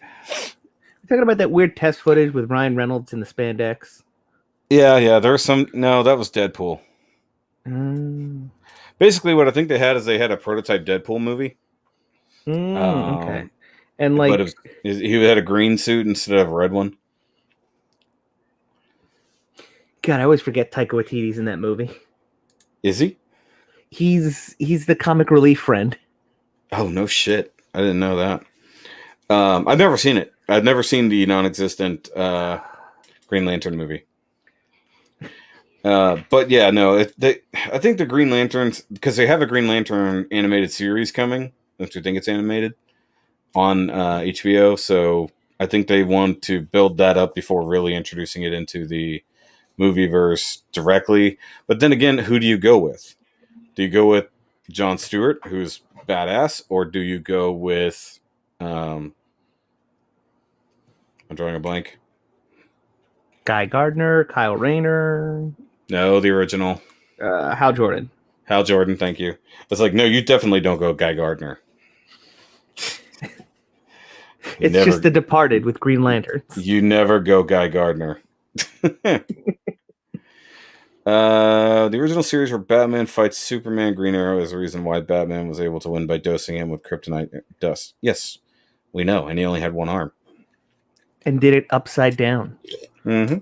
We're talking about that weird test footage with Ryan Reynolds in the spandex. Yeah. There's some. No, that was Deadpool. Basically, what I think they had a prototype Deadpool movie. Okay. And But like, he had a green suit instead of a red one. God, I always forget Taika Waititi's in that movie. Is he? He's the comic relief friend. Oh no shit! I didn't know that. I've never seen it. I've never seen the non-existent Green Lantern movie. But yeah, no. I think the Green Lanterns, because they have a Green Lantern animated series coming. Don't you think it's animated on HBO? So I think they want to build that up before really introducing it into the movie verse directly. But then again, who do you go with? Do you go with Jon Stewart, who's badass, or do you go with I'm drawing a blank. Guy Gardner, Kyle Rayner, No, the original. Hal Jordan. Hal Jordan, thank you. It's like, no, you definitely don't go Guy Gardner. It's just The Departed with Green Lanterns. You never go Guy Gardner. The original series where Batman fights Superman, Green Arrow is the reason why Batman was able to win by dosing him with kryptonite dust. Yes, we know, and he only had one arm. And did it upside down. Mm-hmm.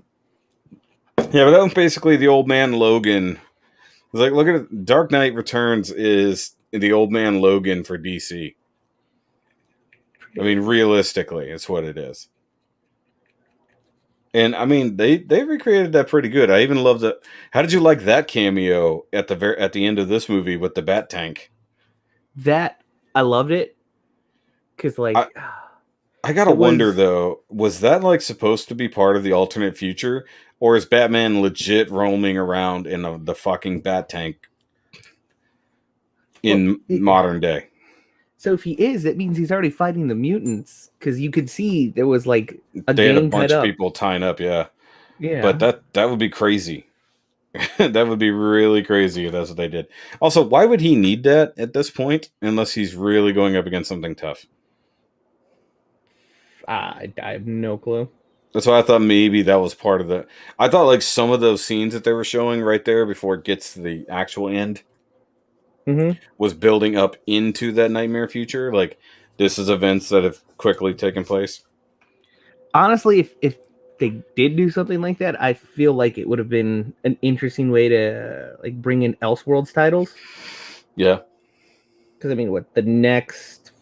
Yeah, but that was basically the old man Logan. It's like, look at it. Dark Knight Returns is the old man Logan for DC. I mean, realistically, it's what it is. And I mean, they recreated that pretty good. I even loved it. How did you like that cameo at the end of this movie with the Bat Tank? That I loved it because I gotta wonder though, was that like supposed to be part of the alternate future, or is Batman legit roaming around in the fucking Bat Tank in modern day? So if he is, that means he's already fighting the mutants, because you could see there was like they had a bunch of people tying up, yeah. But that would be crazy. That would be really crazy if that's what they did. Also, why would he need that at this point unless he's really going up against something tough? I have no clue. That's why I thought maybe that was part of the... I thought like some of those scenes that they were showing right there before it gets to the actual end was building up into that nightmare future. Like, this is events that have quickly taken place. Honestly, if they did do something like that, I feel like it would have been an interesting way to like bring in Elseworlds titles. Yeah. Because I mean, what the next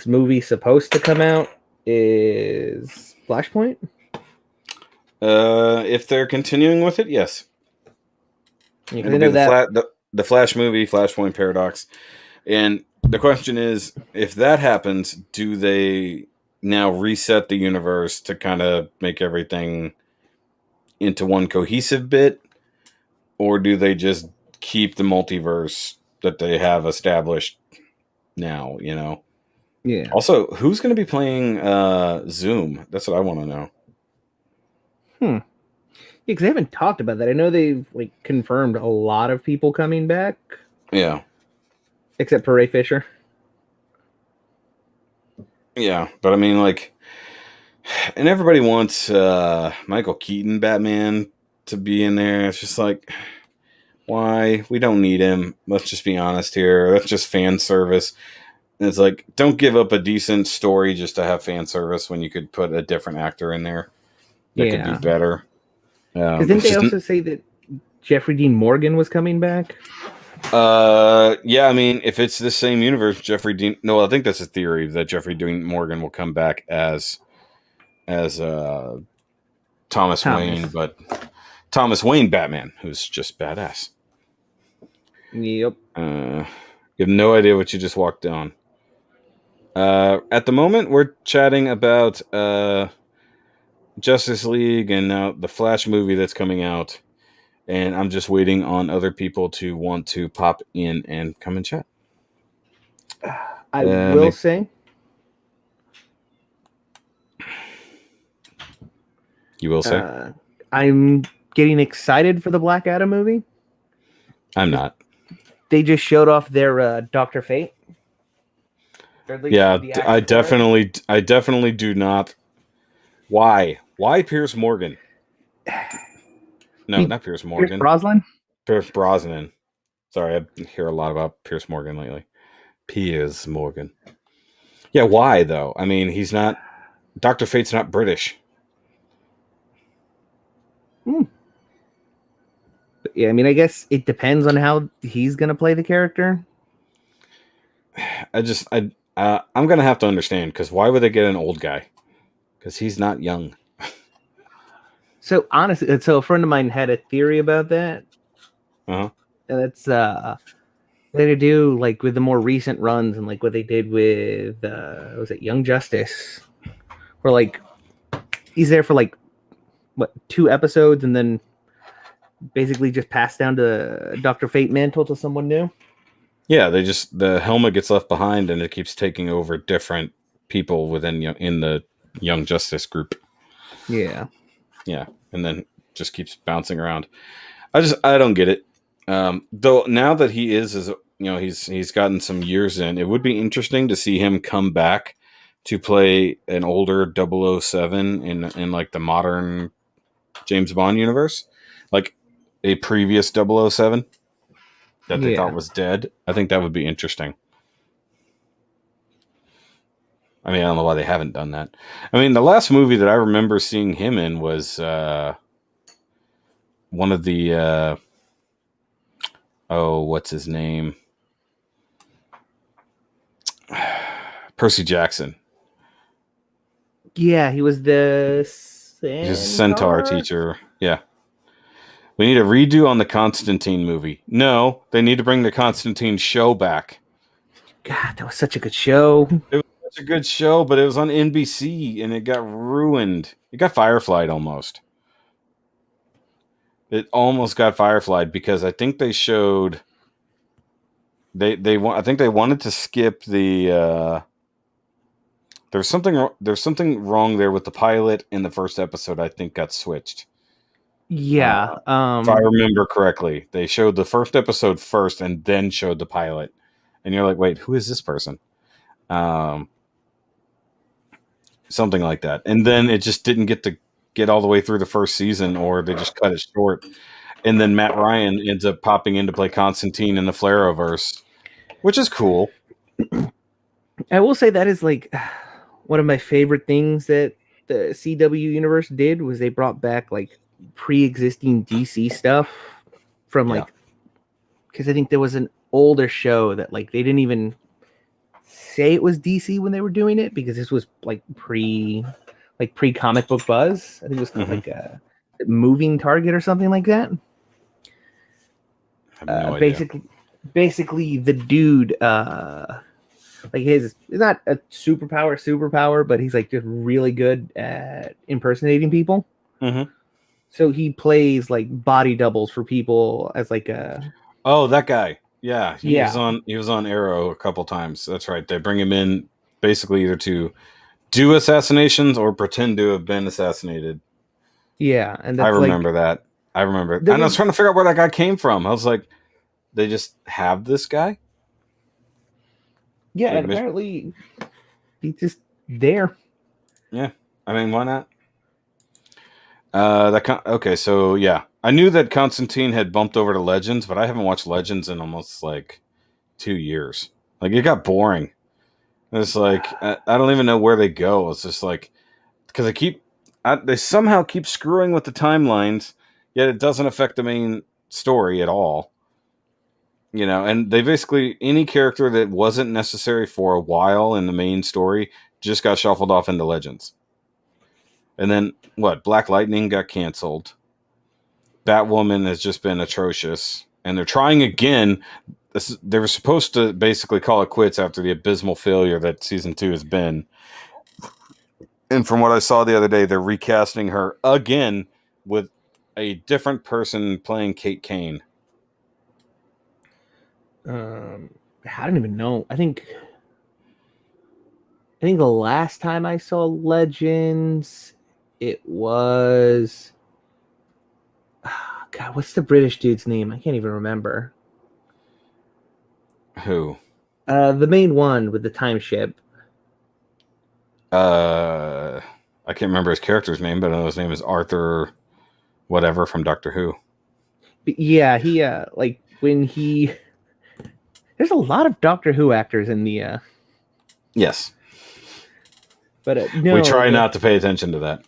movie supposed to come out is Flashpoint. If they're continuing with it, yes. Yeah, it'll be the Flash movie, Flashpoint Paradox. And the question is, if that happens, do they now reset the universe to kind of make everything into one cohesive bit? Or do they just keep the multiverse that they have established now, you know? Yeah. Also, who's going to be playing Zoom? That's what I want to know. Yeah, because they haven't talked about that. I know they've like confirmed a lot of people coming back. Yeah. Except for Ray Fisher. Yeah, but I mean, like, and everybody wants Michael Keaton Batman to be in there. It's just like, why? We don't need him. Let's just be honest here. That's just fan service. And it's like, don't give up a decent story just to have fan service when you could put a different actor in there that could be better. Because didn't they also say that Jeffrey Dean Morgan was coming back? Yeah, I mean, if it's the same universe, Jeffrey Dean... No, I think that's a theory, that Jeffrey Dean Morgan will come back as Thomas Wayne, but Thomas Wayne Batman, who's just badass. Yep. You have no idea what you just walked on. At the moment, we're chatting about Justice League and now the Flash movie that's coming out. And I'm just waiting on other people to want to pop in and come and chat. I will say. You will say? I'm getting excited for the Black Adam movie. I'm not. They just showed off their Dr. Fate. Yeah, I definitely do not. Why? Why Pierce Morgan? No, not Pierce Morgan. Pierce Brosnan? Pierce Brosnan. Sorry, I hear a lot about Pierce Morgan lately. Piers Morgan. Yeah, why though? I mean, he's not... Dr. Fate's not British. Yeah, I mean, I guess it depends on how he's going to play the character. I'm going to have to understand, because why would they get an old guy? Because he's not young. So honestly, a friend of mine had a theory about that. And that's they do like with the more recent runs and like what they did with was it Young Justice, where like he's there for like 2 episodes and then basically just passed down to Dr. Fate mantle to someone new. Yeah, the helmet gets left behind and it keeps taking over different people within in the Young Justice group. Yeah. Yeah, and then just keeps bouncing around. I don't get it. Though now that he is he's gotten some years in, it would be interesting to see him come back to play an older 007 in like the modern James Bond universe, like a previous 007 that they thought Yeah. was dead. I think that would be interesting. I mean, I don't know why they haven't done that. I mean, the last movie that I remember seeing him in was one of the what's his name? Percy Jackson. Yeah, he was the He's a centaur centaur. teacher. Yeah. We need a redo on the Constantine movie. No, they need to bring the Constantine show back. God, that was such a good show. It was such a good show, but it was on NBC and it got ruined. It got fireflied almost. It almost got fireflied because I think they showed I think they wanted to skip the there's something wrong there with the pilot in the first episode. I think got switched. Yeah. If I remember correctly, they showed the first episode first and then showed the pilot, and you're like, wait, who is this person? Something like that, and then it just didn't get all the way through the first season, or they just cut it short. And then Matt Ryan ends up popping in to play Constantine in the Flareverse, which is cool. I will say that is like one of my favorite things that the CW universe did was they brought back like pre-existing DC stuff from like because I think there was an older show that like they didn't even say it was DC when they were doing it because this was like pre comic book buzz. I think it was called like a moving target or something like that. I have no idea. Basically the dude like his is not a superpower, but he's like just really good at impersonating people. Mm-hmm. So he plays like body doubles for people as like a that guy. Yeah, he was on Arrow a couple times. That's right. They bring him in basically either to do assassinations or pretend to have been assassinated. Yeah, and I that's remember that. I remember. And I was trying to figure out where that guy came from. I was like, they just have this guy? Yeah, like, and apparently he's just there. Yeah, I mean, why not? Okay, so yeah, I knew that Constantine had bumped over to Legends, but I haven't watched Legends in almost like 2 years. Like it got boring. It's like I don't even know where they go. It's just like because they somehow keep screwing with the timelines, yet it doesn't affect the main story at all. And they basically any character that wasn't necessary for a while in the main story just got shuffled off into Legends. And then what? Black Lightning got canceled. Batwoman has just been atrocious, and they're trying again. They were supposed to basically call it quits after the abysmal failure that season 2 has been. And from what I saw the other day, they're recasting her again with a different person playing Kate Kane. I don't even know. I think the last time I saw Legends, it was God. What's the British dude's name? I can't even remember. Who? The main one with the time ship. I can't remember his character's name, but I know his name is Arthur, whatever from Doctor Who. Yeah, he like when he. There's a lot of Doctor Who actors in the. Yes. But no, we try not to pay attention to that.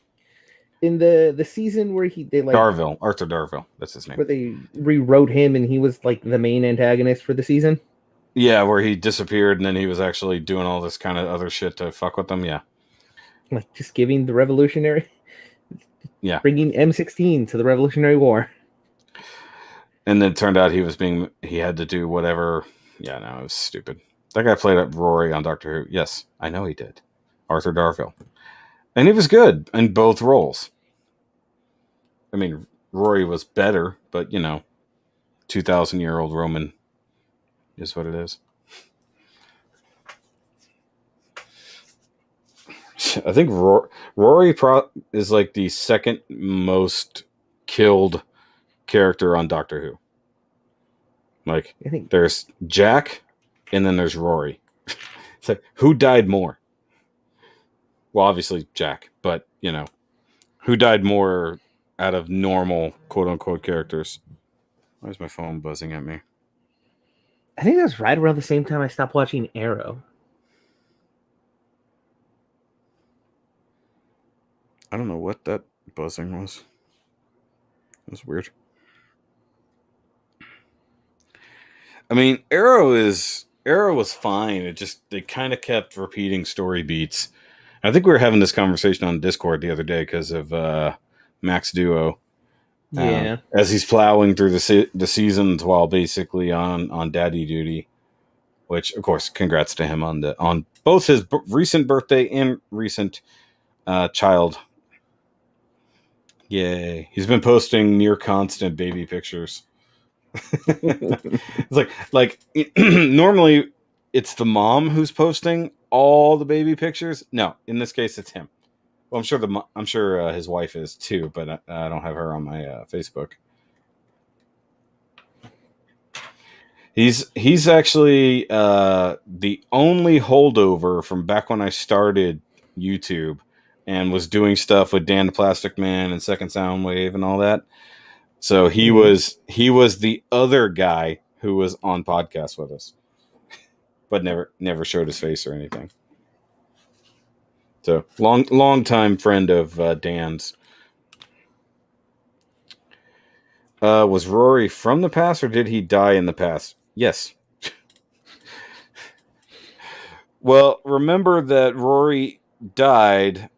In the season where they like Arthur Darvill, that's his name. Where they rewrote him and he was like the main antagonist for the season. Yeah, where he disappeared and then he was actually doing all this kind of other shit to fuck with them. Yeah, like just giving the revolutionary. Yeah, bringing M16 to the Revolutionary War. And then it turned out he had to do whatever. Yeah, no, it was stupid. That guy played up Rory on Doctor Who. Yes, I know he did. Arthur Darvill. And he was good in both roles. I mean, Rory was better, but 2,000-year-old Roman is what it is. I think Rory is like the second most killed character on Doctor Who. Like, I think there's Jack, and then there's Rory. It's like, who died more? Well, obviously Jack, but who died more out of normal quote unquote characters? Why is my phone buzzing at me? that was right around the same time I stopped watching Arrow. I don't know what that buzzing was. It was weird. I mean, Arrow was fine. It just they kind of kept repeating story beats. I think we were having this conversation on Discord the other day because of Max Duo. Yeah. As he's plowing through the seasons while basically on daddy duty, which of course, congrats to him on both his recent birthday and recent child. Yay! He's been posting near constant baby pictures. It's like normally it's the mom who's posting all the baby pictures. No, in this case it's him. Well, I'm sure his wife is too, but I don't have her on my Facebook. He's actually the only holdover from back when I started YouTube and was doing stuff with Dan the Plastic Man and Second Soundwave and all that. So he was the other guy who was on podcasts with us, but never showed his face or anything. So long time friend of Dan's. Was Rory from the past or did he die in the past? Yes. Well, remember that Rory died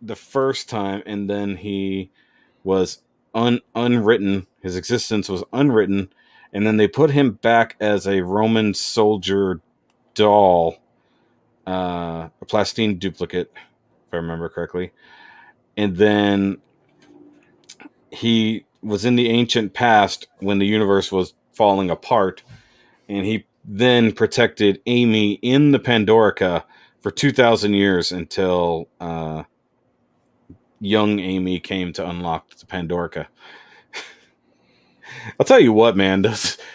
the first time, and then he was unwritten. His existence was unwritten, and then they put him back as a Roman soldier doll, a plastine duplicate, if I remember correctly. And then he was in the ancient past when the universe was falling apart, and he then protected Amy in the Pandorica for 2,000 years until young Amy came to unlock the Pandorica. I'll tell you what, man,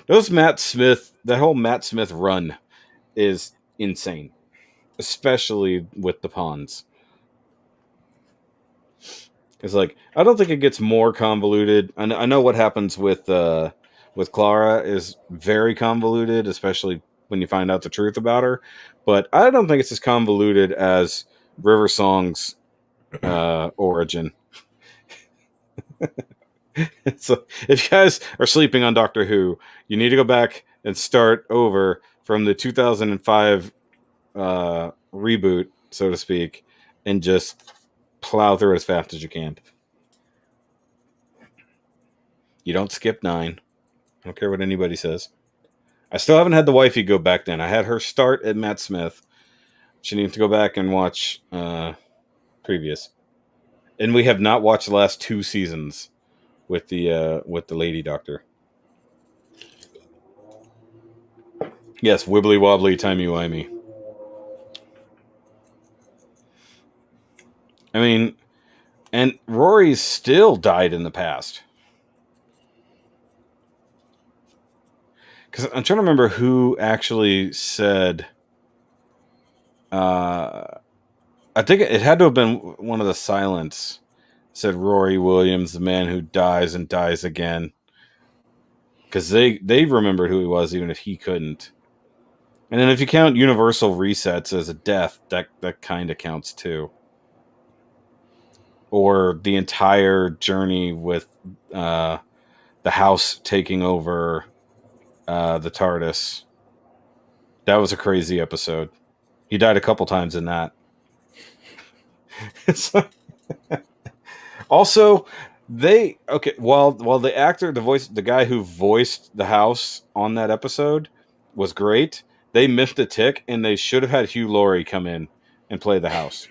those Matt Smith, that whole Matt Smith run is insane, especially with the pawns. It's like I don't think it gets more convoluted. I know what happens with Clara is very convoluted, especially when you find out the truth about her. But I don't think it's as convoluted as River Song's origin. So if you guys are sleeping on Doctor Who, you need to go back and start over from the 2005 reboot, so to speak, and just plow through as fast as you can. You don't skip 9. I don't care what anybody says. I still haven't had the wifey go back then. I had her start at Matt Smith. She needs to go back and watch previous. And we have not watched the last 2 seasons with the Lady Doctor. Yes, wibbly wobbly, timey wimey. I mean, and Rory's still died in the past. Because I'm trying to remember who actually said. I think it had to have been one of the Silents. Said Rory Williams, the man who dies and dies again. Because they remembered who he was, even if he couldn't. And then if you count universal resets as a death, that kind of counts too. Or the entire journey with the house taking over the TARDIS. That was a crazy episode. He died a couple times in that. Also, while the actor, the guy who voiced the house on that episode was great, they missed a tick, and they should have had Hugh Laurie come in and play the house.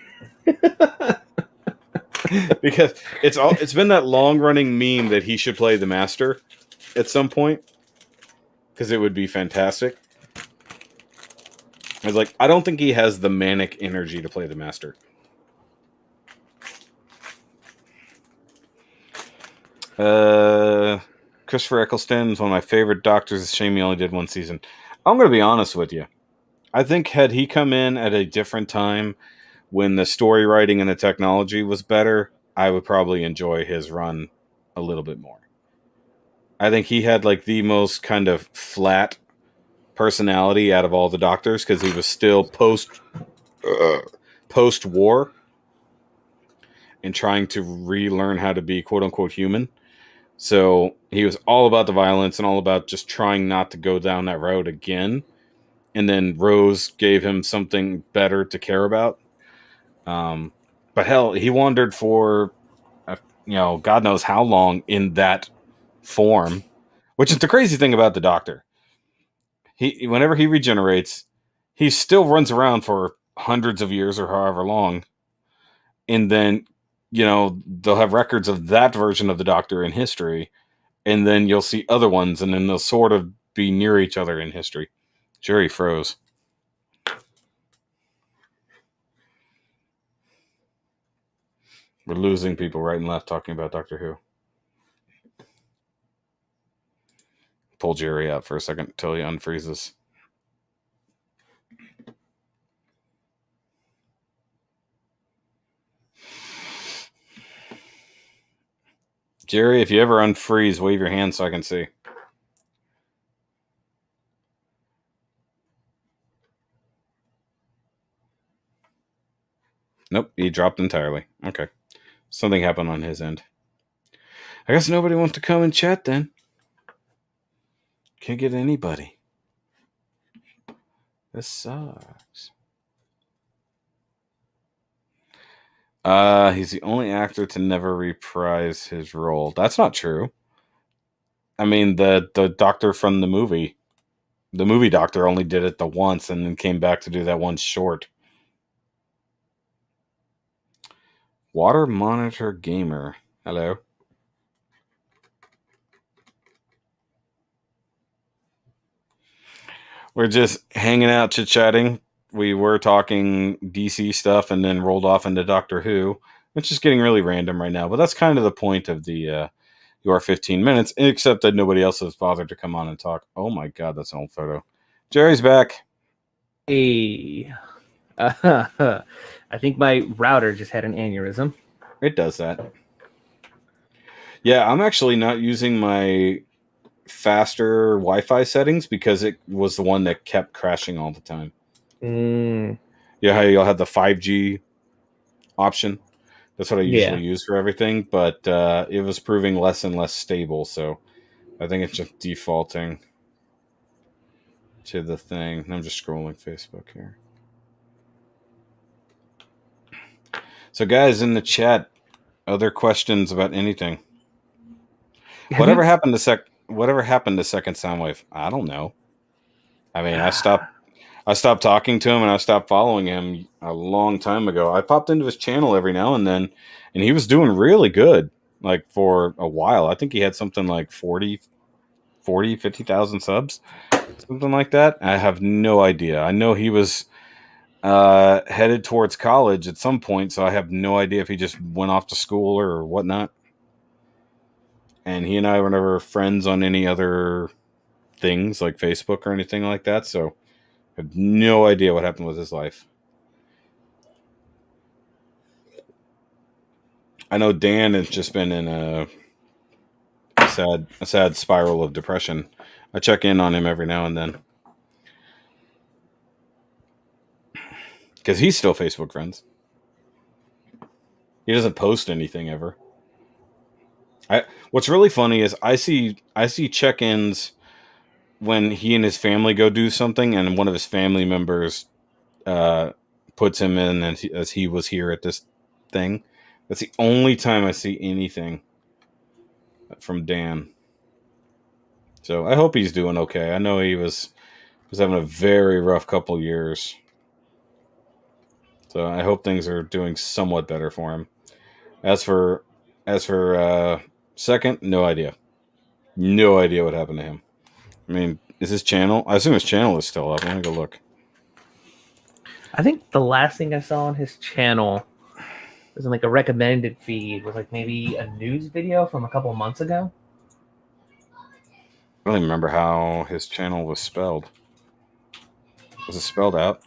because it's been that long running meme that he should play the Master at some point because it would be fantastic. I was like, I don't think he has the manic energy to play the Master. Christopher Eccleston is one of my favorite Doctors. It's a shame he only did one season. I'm going to be honest with you. I think had he come in at a different time when the story writing and the technology was better, I would probably enjoy his run a little bit more. I think he had like the most kind of flat personality out of all the Doctors because he was still post war and trying to relearn how to be quote unquote human. So he was all about the violence and all about just trying not to go down that road again. And then Rose gave him something better to care about. But hell, he wandered for, God knows how long in that form, which is the crazy thing about the Doctor. Whenever he regenerates, he still runs around for hundreds of years or however long. And then, they'll have records of that version of the Doctor in history. And then you'll see other ones, and then they'll sort of be near each other in history. Jerry froze. We're losing people right and left talking about Doctor Who. Pull Jerry out for a second until he unfreezes. Jerry, if you ever unfreeze, wave your hand so I can see. Nope, he dropped entirely. Okay. Something happened on his end. I guess nobody wants to come and chat then. Can't get anybody. This sucks. He's the only actor to never reprise his role. That's not true. I mean, the Doctor from the movie Doctor only did it the once and then came back to do that one short. Water Monitor Gamer. Hello. We're just hanging out, chit-chatting. We were talking DC stuff and then rolled off into Doctor Who. It's just getting really random right now, but that's kind of the point of the your 15 minutes, except that nobody else has bothered to come on and talk. Oh my god, that's an old photo. Jerry's back. Hey. I think my router just had an aneurysm. It does that. Yeah, I'm actually not using my faster Wi-Fi settings because it was the one that kept crashing all the time. Yeah, how you'll have the 5G option. That's what I usually use for everything, but it was proving less and less stable, so I think it's just defaulting to the thing. I'm just scrolling Facebook here. So, guys, in the chat, other questions about anything? Whatever happened to Second Soundwave? I don't know. I mean, I stopped talking to him and I stopped following him a long time ago. I popped into his channel every now and then, and he was doing really good, like for a while. I think he had something like 50,000 subs, something like that. I have no idea. I know he was headed towards college at some point, so I have no idea if he just went off to school or whatnot. And he and I were never friends on any other things like Facebook or anything like that, so I have no idea what happened with his life. I know Dan has just been in a sad spiral of depression. I check in on him every now and then because he's still Facebook friends. He doesn't post anything ever. What's really funny is I see check-ins when he and his family go do something, and one of his family members puts him in as he was here at this thing. That's the only time I see anything from Dan. So I hope he's doing okay. I know he was having a very rough couple years. So I hope things are doing somewhat better for him. As for second, no idea. No idea what happened to him. I mean, is his channel? I assume his channel is still up. Let me go look. I think the last thing I saw on his channel was in like a recommended feed was like maybe a news video from a couple months ago. I don't even remember how his channel was spelled. Was it spelled out?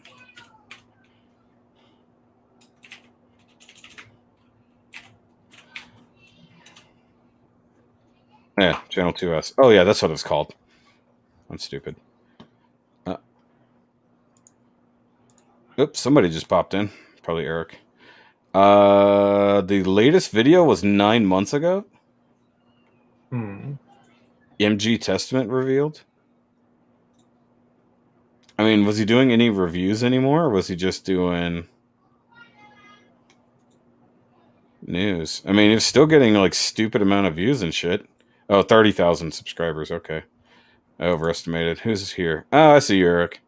Yeah, channel 2S. Oh yeah, that's what it's called. I'm stupid. Uh, oops, somebody just popped in. Probably Eric. The latest video was 9 months ago. Hmm. MG Testament revealed. I mean, was he doing any reviews anymore, or was he just doing news? I mean, he was still getting like stupid amount of views and shit. Oh, 30,000 subscribers. Okay. I overestimated. Who's here? Oh, I see you, Eric.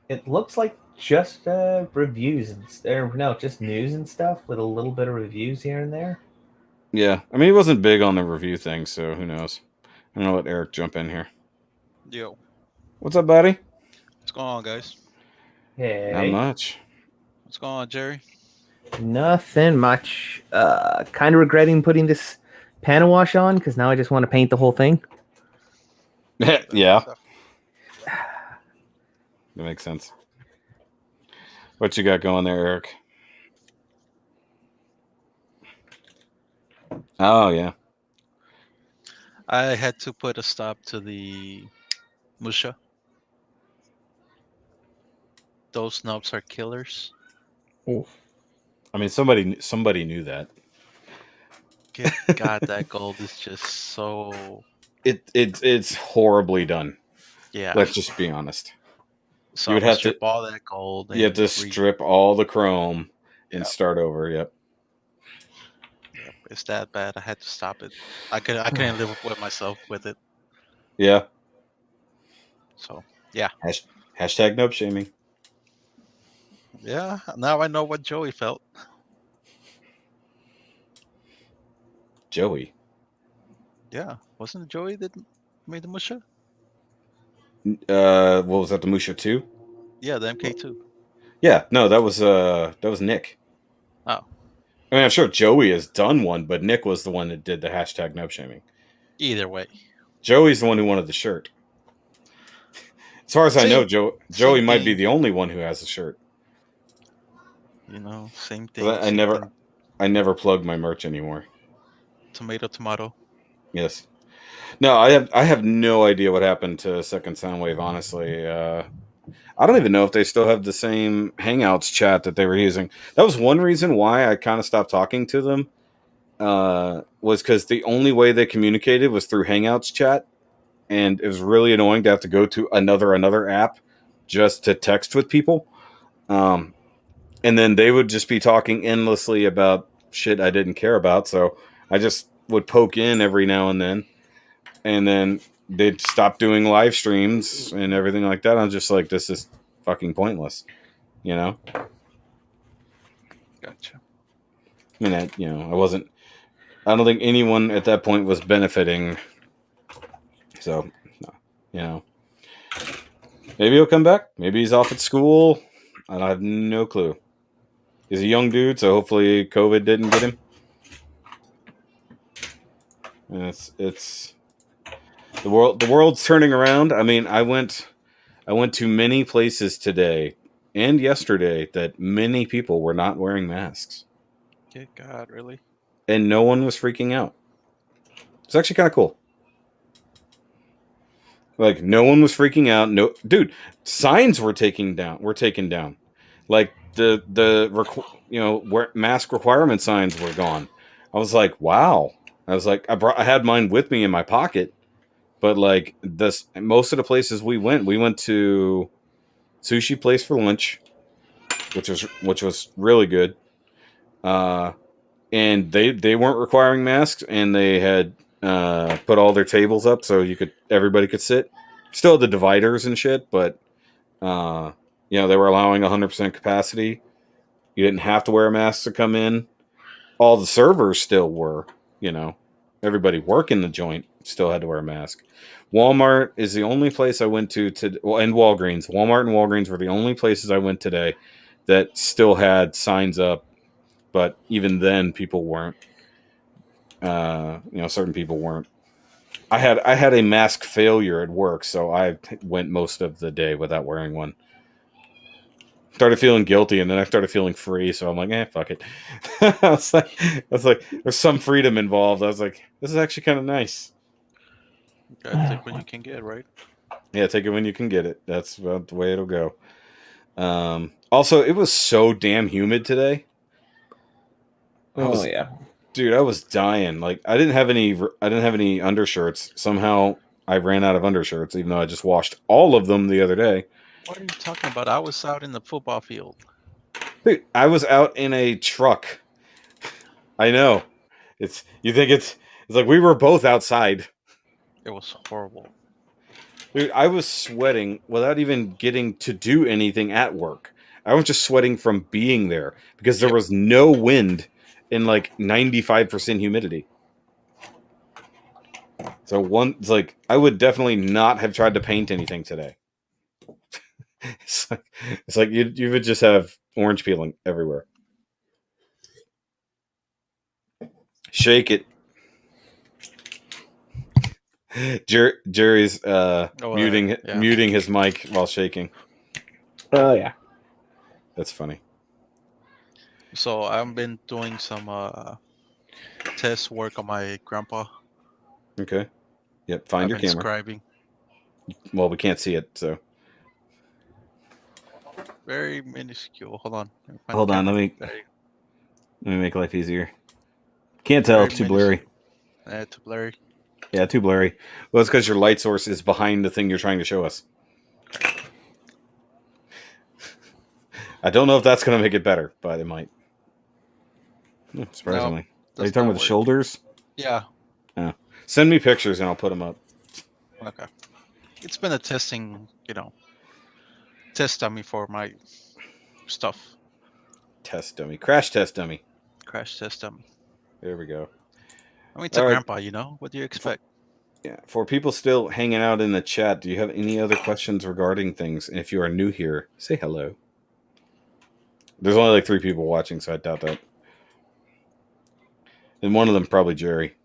It looks like just reviews and no, just news and stuff with a little bit of reviews here and there. Yeah. I mean, he wasn't big on the review thing, so who knows? I'm going to let Eric jump in here. Yo, What's up, buddy? what's going on, guys? Not Hey, much. What's going on, Jerry? nothing much. Kind of regretting putting this panel wash on because now I just want to paint the whole thing. Yeah. That makes sense. What you got going there, Eric? Oh, yeah. I had to put a stop to the Musha. Those snubs are killers. I mean, somebody knew that. God, that gold is just so. It's horribly done. Yeah. Let's just be honest. So You I'm would gonna have strip to. all that gold. You have to strip all the chrome and Yeah. start over. Yep. Yep. It's that bad. I had to stop it. I couldn't live with myself with it. Yeah. So yeah. Hashtag nope shaming. Yeah. Now I know what Joey felt. Joey. Yeah. Wasn't it Joey that made the Musha? What was that? The Musha 2? Yeah, the MK2. Yeah. No, that was Nick. Oh. I mean, I'm sure Joey has done one, but Nick was the one that did the hashtag nope shaming. Either way. Joey's the one who wanted the shirt. As far as I know, Same Joey might be thing. the only one who has a shirt. Same 'Cause thing. I Same never thing. I never plug my merch anymore. Tomato. Yes. No, I have no idea what happened to Second Soundwave. Honestly, I don't even know if they still have the same Hangouts chat that they were using. That was one reason why I kind of stopped talking to them. Was because the only way they communicated was through Hangouts chat, and it was really annoying to have to go to another app just to text with people. Um, and then they would just be talking endlessly about shit I didn't care about. So I just would poke in every now and then they'd stop doing live streams and everything like that. I'm just like, this is fucking pointless, you know. Gotcha. I mean, I wasn't. I don't think anyone at that point was benefiting. So, you know, maybe he'll come back. Maybe he's off at school. I have no clue. He's a young dude, so hopefully COVID didn't get him. And it's the world's turning around. I mean, I went to many places today and yesterday that many people were not wearing masks, Good God, really? and no one was freaking out. It's actually kind of cool. Like no one was freaking out. No, dude, signs were taken down. Like where mask requirement signs were gone. I was like, wow. I was like, I had mine with me in my pocket, but like this, most of the places we went to sushi place for lunch, which was really good. And they weren't requiring masks, and they had put all their tables up so everybody could sit. Still had the dividers and shit, but they were allowing 100% capacity. You didn't have to wear a mask to come in. all the servers still were. Everybody working the joint still had to wear a mask. Walmart is the only place I went to, and Walgreens. Walmart and Walgreens were the only places I went today that still had signs up, but even then, people weren't. Certain people weren't. I had a mask failure at work, so I went most of the day without wearing one. Started feeling guilty, and then I started feeling free. So I'm like, fuck it. I was like, there's some freedom involved. I was like, this is actually kind of nice. You gotta take what you can get, right? Yeah, take it when you can get it. That's about the way it'll go. Also, it was so damn humid today. Yeah. Dude, I was dying. Like, I didn't have any undershirts. Somehow I ran out of undershirts, even though I just washed all of them the other day. What are you talking about? I was out in the football field. Dude, I was out in a truck. I know. You think it's like we were both outside. It was horrible. Dude, I was sweating without even getting to do anything at work. I was just sweating from being there because there was no wind and like 95% humidity. So it's like I would definitely not have tried to paint anything today. It's like you would just have orange peeling everywhere. Shake it. Jerry's muting his mic while shaking. Oh yeah. That's funny. So I've been doing some test work on my grandpa. Okay. Yep. Find your camera. Describing. Well, we can't see it, so. Very minuscule. Hold on. Hold on. Let me make life easier. Can't tell. Too blurry. Too blurry. Yeah, too blurry. Well, it's because your light source is behind the thing you're trying to show us. I don't know if that's going to make it better, but it might. Surprisingly. Are you talking about the shoulders? Yeah. Oh. Send me pictures and I'll put them up. Okay. It's been a testing, test dummy for my stuff. Test dummy. Crash test dummy. Crash test dummy. There we go. I mean, it's a grandpa, What do you expect? Yeah. For people still hanging out in the chat, do you have any other questions regarding things? And if you are new here, say hello. There's only like 3 people watching, so I doubt that. And one of them probably Jerry.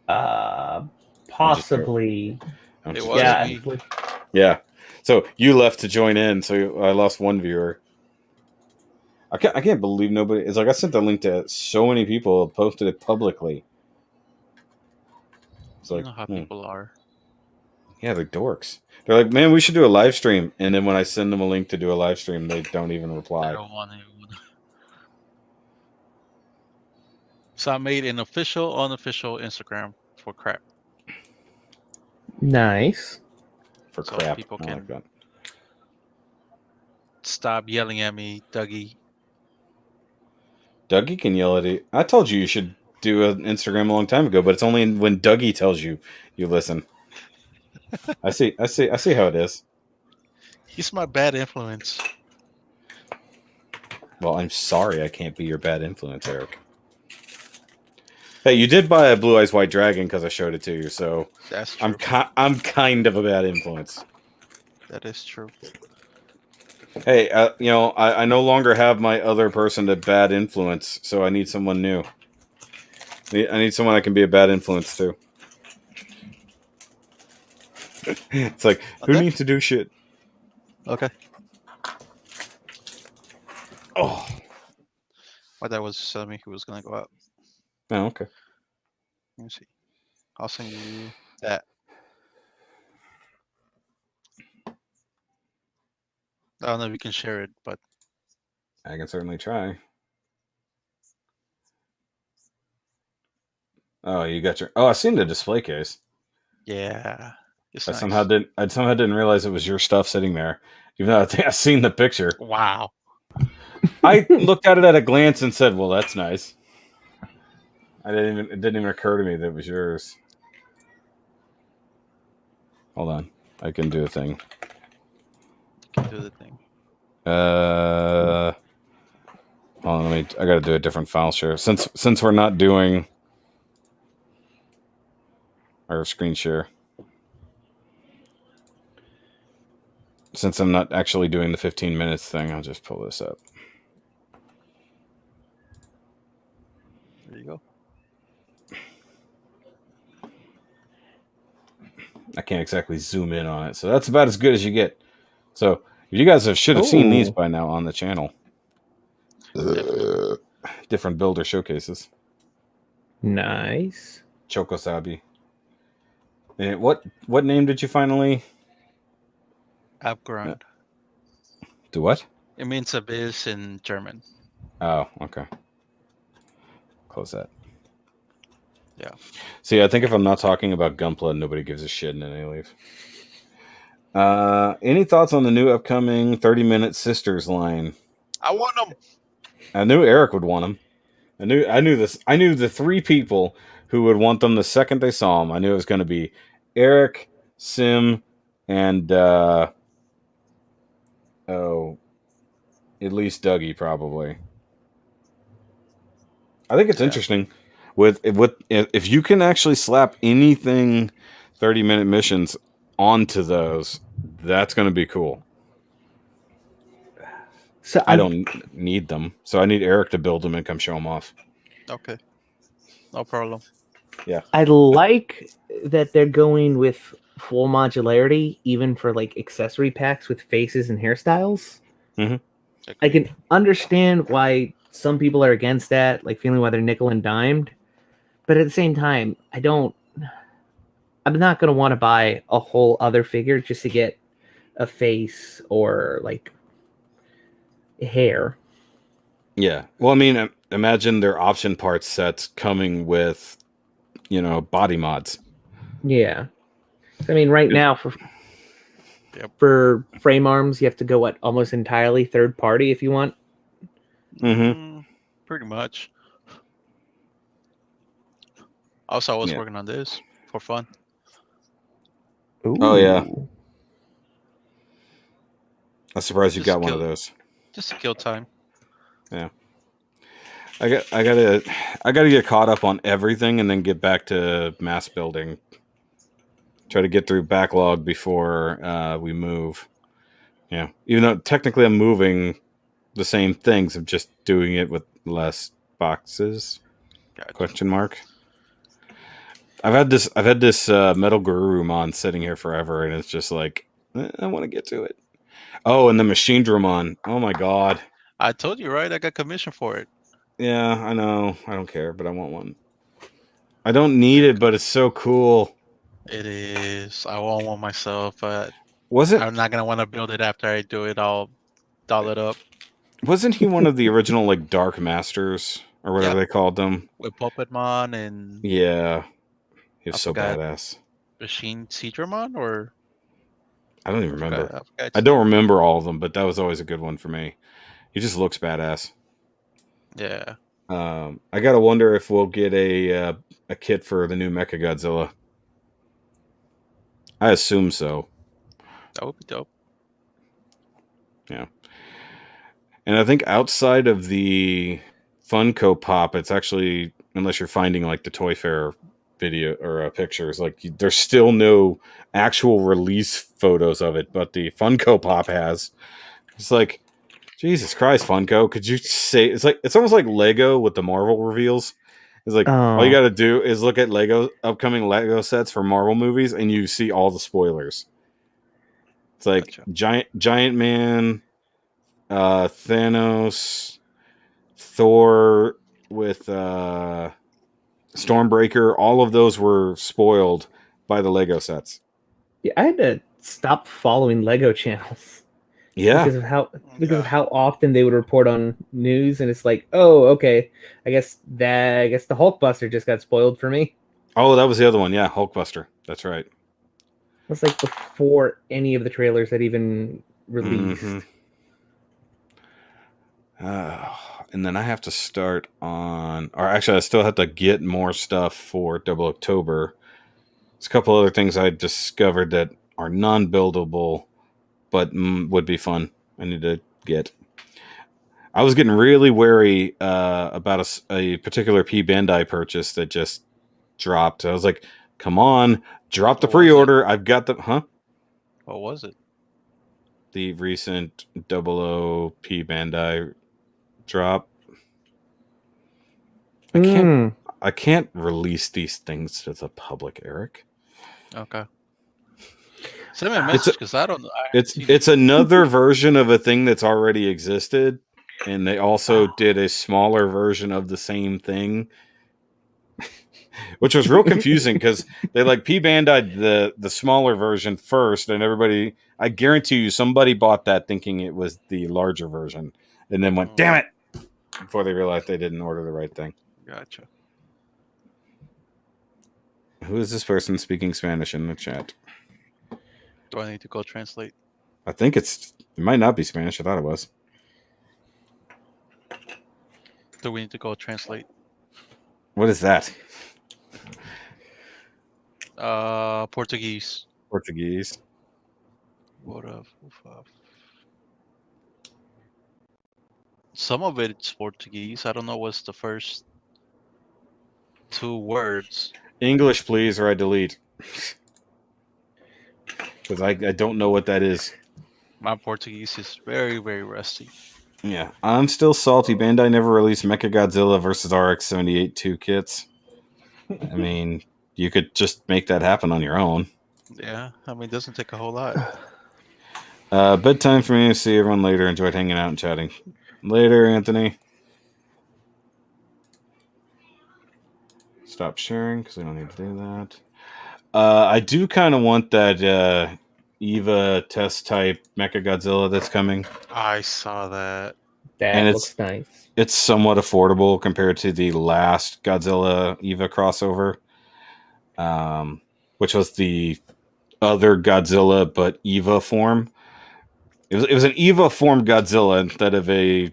Possibly. It was me. Yeah. So you left to join in, so I lost one viewer. I can't believe nobody. It's like I sent the link to so many people, posted it publicly. It's like, you know how people are. Yeah, they're dorks. They're like, man, we should do a live stream. And then when I send them a link to do a live stream, they don't even reply. I don't want anyone. So I made an official, unofficial Instagram for crap. Nice. For crap. People can stop yelling at me, Dougie. Dougie can yell at you. I told you should do an Instagram a long time ago, but it's only when Dougie tells you listen. I see how it is. He's my bad influence. Well, I'm sorry I can't be your bad influence, Eric. Hey, you did buy a Blue Eyes White Dragon because I showed it to you, so that's true. I'm kind of a bad influence. That is true. Hey, I no longer have my other person to bad influence, so I need someone new. I need someone I can be a bad influence to. It's like, who needs to do shit? Okay. Oh. My dad was telling me he was going to go out. Oh, okay. Let me see. I'll send you that. I don't know if you can share it, but I can certainly try. Oh, you got your. Oh, I seen the display case. Yeah, I somehow didn't realize it was your stuff sitting there, even though I think I seen the picture. Wow. I looked at it at a glance and said, "Well, that's nice." It didn't even occur to me that it was yours. Hold on, I can do a thing. You can do the thing. Hold on, I got to do a different file share since we're not doing our screen share. Since I'm not actually doing the 15 minutes thing, I'll just pull this up. There you go. I can't exactly zoom in on it, so that's about as good as you get. So you guys should have seen these by now on the channel. Definitely. Different builder showcases. Nice. Chokosabi. And what name did you finally Abgrund. do? What? It means abyss in German. Oh, okay. Close that. Yeah. See, I think if I'm not talking about Gunpla, nobody gives a shit and then they leave. Any thoughts on the new upcoming 30-minute Sisters line? I want them. I knew Eric would want them. I knew this. I knew the 3 people who would want them the second they saw them. I knew it was going to be Eric, Sim, and at least Dougie probably. I think it's interesting with if you can actually slap anything 30-minute missions onto those, that's going to be cool. So I don't need them, so I need Eric to build them and come show them off. Okay. No problem. Yeah. I like that they're going with full modularity, even for like accessory packs with faces and hairstyles. Mm-hmm. I can understand why some people are against that, like feeling why they're nickel and dimed. But at the same time, I'm not going to want to buy a whole other figure just to get a face or like hair. Yeah. Well, I mean, imagine their option parts sets coming with, body mods. Yeah. I mean, right now for frame arms, you have to go almost entirely third party if you want. Pretty much. Also, I was working on this for fun. Ooh. Oh yeah. I'm surprised you got one of those. Just to kill time. Yeah. I gotta get caught up on everything and then get back to mass building. Try to get through backlog before we move. Yeah. Even though technically I'm moving the same things, I'm just doing it with less boxes. Gotcha. Question mark. I've had this Metal Guru mon sitting here forever, and it's just like I want to get to it. Oh, and the Machine Dramon. Oh my god. I told you, right? I got commission for it. Yeah, I know. I don't care, but I want one. I don't need it, but it's so cool. It is. I want one myself, but was it? I'm not gonna want to build it after I do it. I'll doll it up. Wasn't he one of the original like Dark Masters or whatever they called them? With Puppetmon and yeah, he was so badass. Machine Seedramon or I don't even remember. I don't remember all of them, but that was always a good one for me. He just looks badass. Yeah. I gotta wonder if we'll get a kit for the new Mechagodzilla. I assume so. That would be dope. Yeah. And I think outside of the Funko Pop, it's actually, unless you're finding like the Toy Fair video or pictures, like there's still no actual release photos of it, but the Funko Pop has. It's like, Jesus Christ, Funko, could you say it's almost like Lego with the Marvel reveals. It's like all you got to do is look at upcoming Lego sets for Marvel movies, and you see all the spoilers. It's like Giant Man, Thanos, Thor with Stormbreaker. All of those were spoiled by the Lego sets. Yeah, I had to stop following Lego channels. Yeah, because of how often they would report on news, and it's like, oh, okay, I guess the Hulkbuster just got spoiled for me. Oh, that was the other one. Yeah, Hulkbuster. That's right. That's like before any of the trailers had even released. Mm-hmm. And then I have to start on, or actually, I still have to get more stuff for Double October. There's a couple other things I discovered that are non-buildable, but would be fun. I need to get. I was getting really wary about a particular P Bandai purchase that just dropped. I was like, come on, drop the What was it? pre-order. I've got the What was it? the recent 00 P Bandai drop. I can't release these things to the public, Eric. Okay. Send me a message because I don't know. It's another version of a thing that's already existed, and they also did a smaller version of the same thing, which was real confusing because they like P Bandai the smaller version first, and everybody, I guarantee you, somebody bought that thinking it was the larger version, and then went, "Damn it!" before they realized they didn't order the right thing. Gotcha. Who is this person speaking Spanish in the chat? Do I need to go translate? I think it might not be Spanish. I thought it was. Do we need to go translate? What is that? Portuguese. Portuguese. What of? Some of it's Portuguese. I don't know what's the first 2 words. English, please, or I delete. Because I don't know what that is. My Portuguese is very, very rusty. Yeah, I'm still salty. Bandai never released Mechagodzilla vs. RX-78 2 kits. I mean, you could just make that happen on your own. Yeah, I mean, it doesn't take a whole lot. Bedtime for me. See everyone later. Enjoyed hanging out and chatting. Later, Anthony. Stop sharing because we don't need to do that. I do kind of want that EVA test type Mechagodzilla that's coming. I saw that. That looks nice. It's somewhat affordable compared to the last Godzilla EVA crossover, which was the other Godzilla but EVA form. It was an EVA form Godzilla instead of a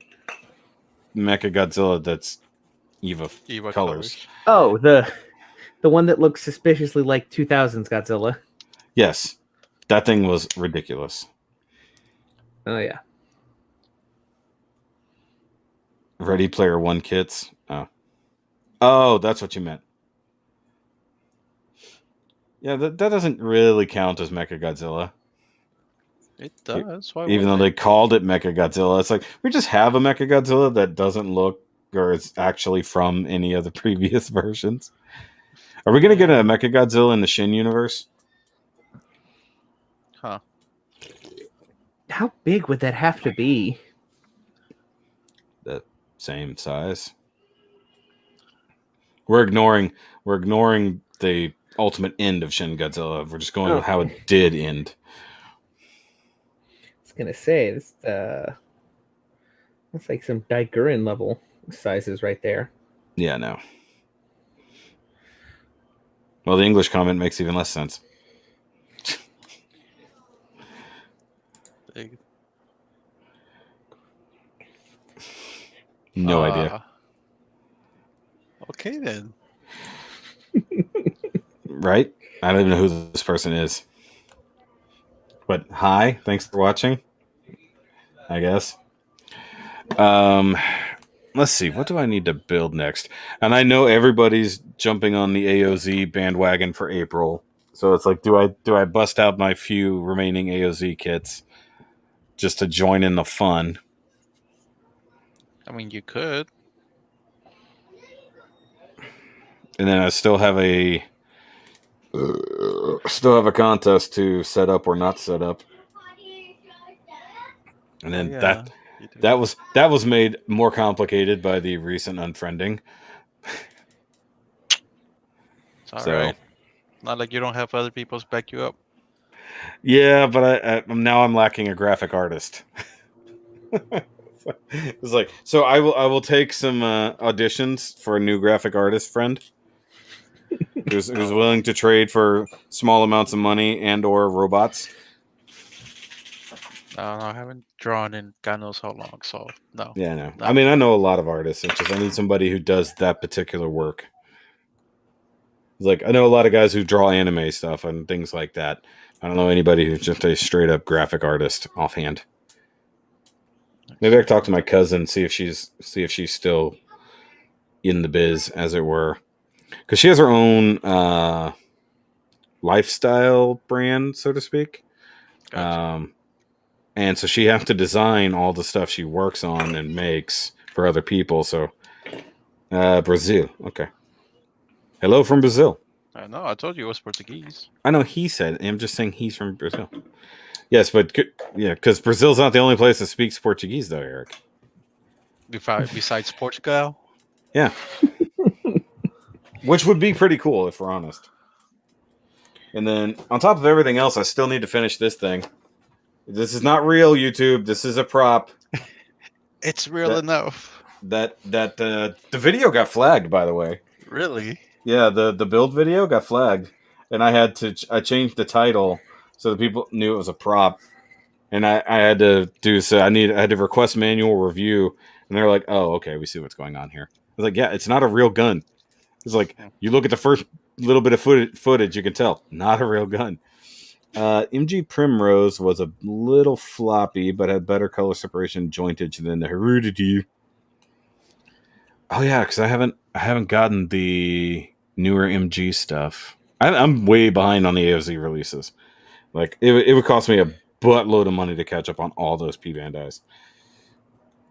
Mechagodzilla that's EVA colors. Oh, the one that looks suspiciously like 2000s Godzilla. Yes, that thing was ridiculous. Oh yeah. Ready Player One kits. Oh, that's what you meant. Yeah, that doesn't really count as Mechagodzilla. It does. Why Even though they called it Mechagodzilla, it's like we just have a Mechagodzilla that doesn't look or is actually from any of the previous versions. Are we going to get a Mechagodzilla in the Shin universe? Huh. How big would that have to be? The same size. We're ignoring the ultimate end of Shin Godzilla. We're just going with how it did end. I was gonna say this. That's like some Daiguren level sizes right there. Yeah, no. Well, the English comment makes even less sense. No idea. Okay, then. Right? I don't even know who this person is. But hi, thanks for watching. I guess. Let's see. What do I need to build next? And I know everybody's jumping on the AOZ bandwagon for April. So it's like, do I bust out my few remaining AOZ kits just to join in the fun? I mean, you could. And then I still have a contest to set up or not set up. And then that was made more complicated by the recent unfriending. It's all right. Not like you don't have other people to back you up. Yeah, but now I'm lacking a graphic artist. It's like, so I will take some auditions for a new graphic artist friend who's willing to trade for small amounts of money and or robots. No, I haven't drawn in God knows how long, so no. Yeah, no. I mean, I know a lot of artists. It's just I need somebody who does that particular work. Like, I know a lot of guys who draw anime stuff and things like that. I don't know anybody who's just a straight up graphic artist offhand. Maybe I can talk to my cousin, see if she's still in the biz, as it were, because she has her own lifestyle brand, so to speak. Gotcha. And so she has to design all the stuff she works on and makes for other people. So Brazil, okay. Hello from Brazil. I know. I told you it was Portuguese. I know he said. I'm just saying he's from Brazil. Yes, but yeah, because Brazil's not the only place that speaks Portuguese, though, Eric. Besides Portugal. Yeah, which would be pretty cool if we're honest. And then on top of everything else, I still need to finish this thing. This is not real, YouTube. This is a prop. It's real That- enough. The video got flagged, by the way. Really? Yeah, the build video got flagged, and I changed the title so that people knew it was a prop. And I had to I had to request manual review, and they're like, "Oh, okay, we see what's going on here." I was like, "Yeah, it's not a real gun." It's like you look at the first little bit of footage, you can tell not a real gun. MG Primrose was a little floppy, but had better color separation jointage than the Heredity. Oh yeah, because I haven't gotten the newer MG stuff. I'm way behind on the AOZ releases. Like it would cost me a buttload of money to catch up on all those P Bandais.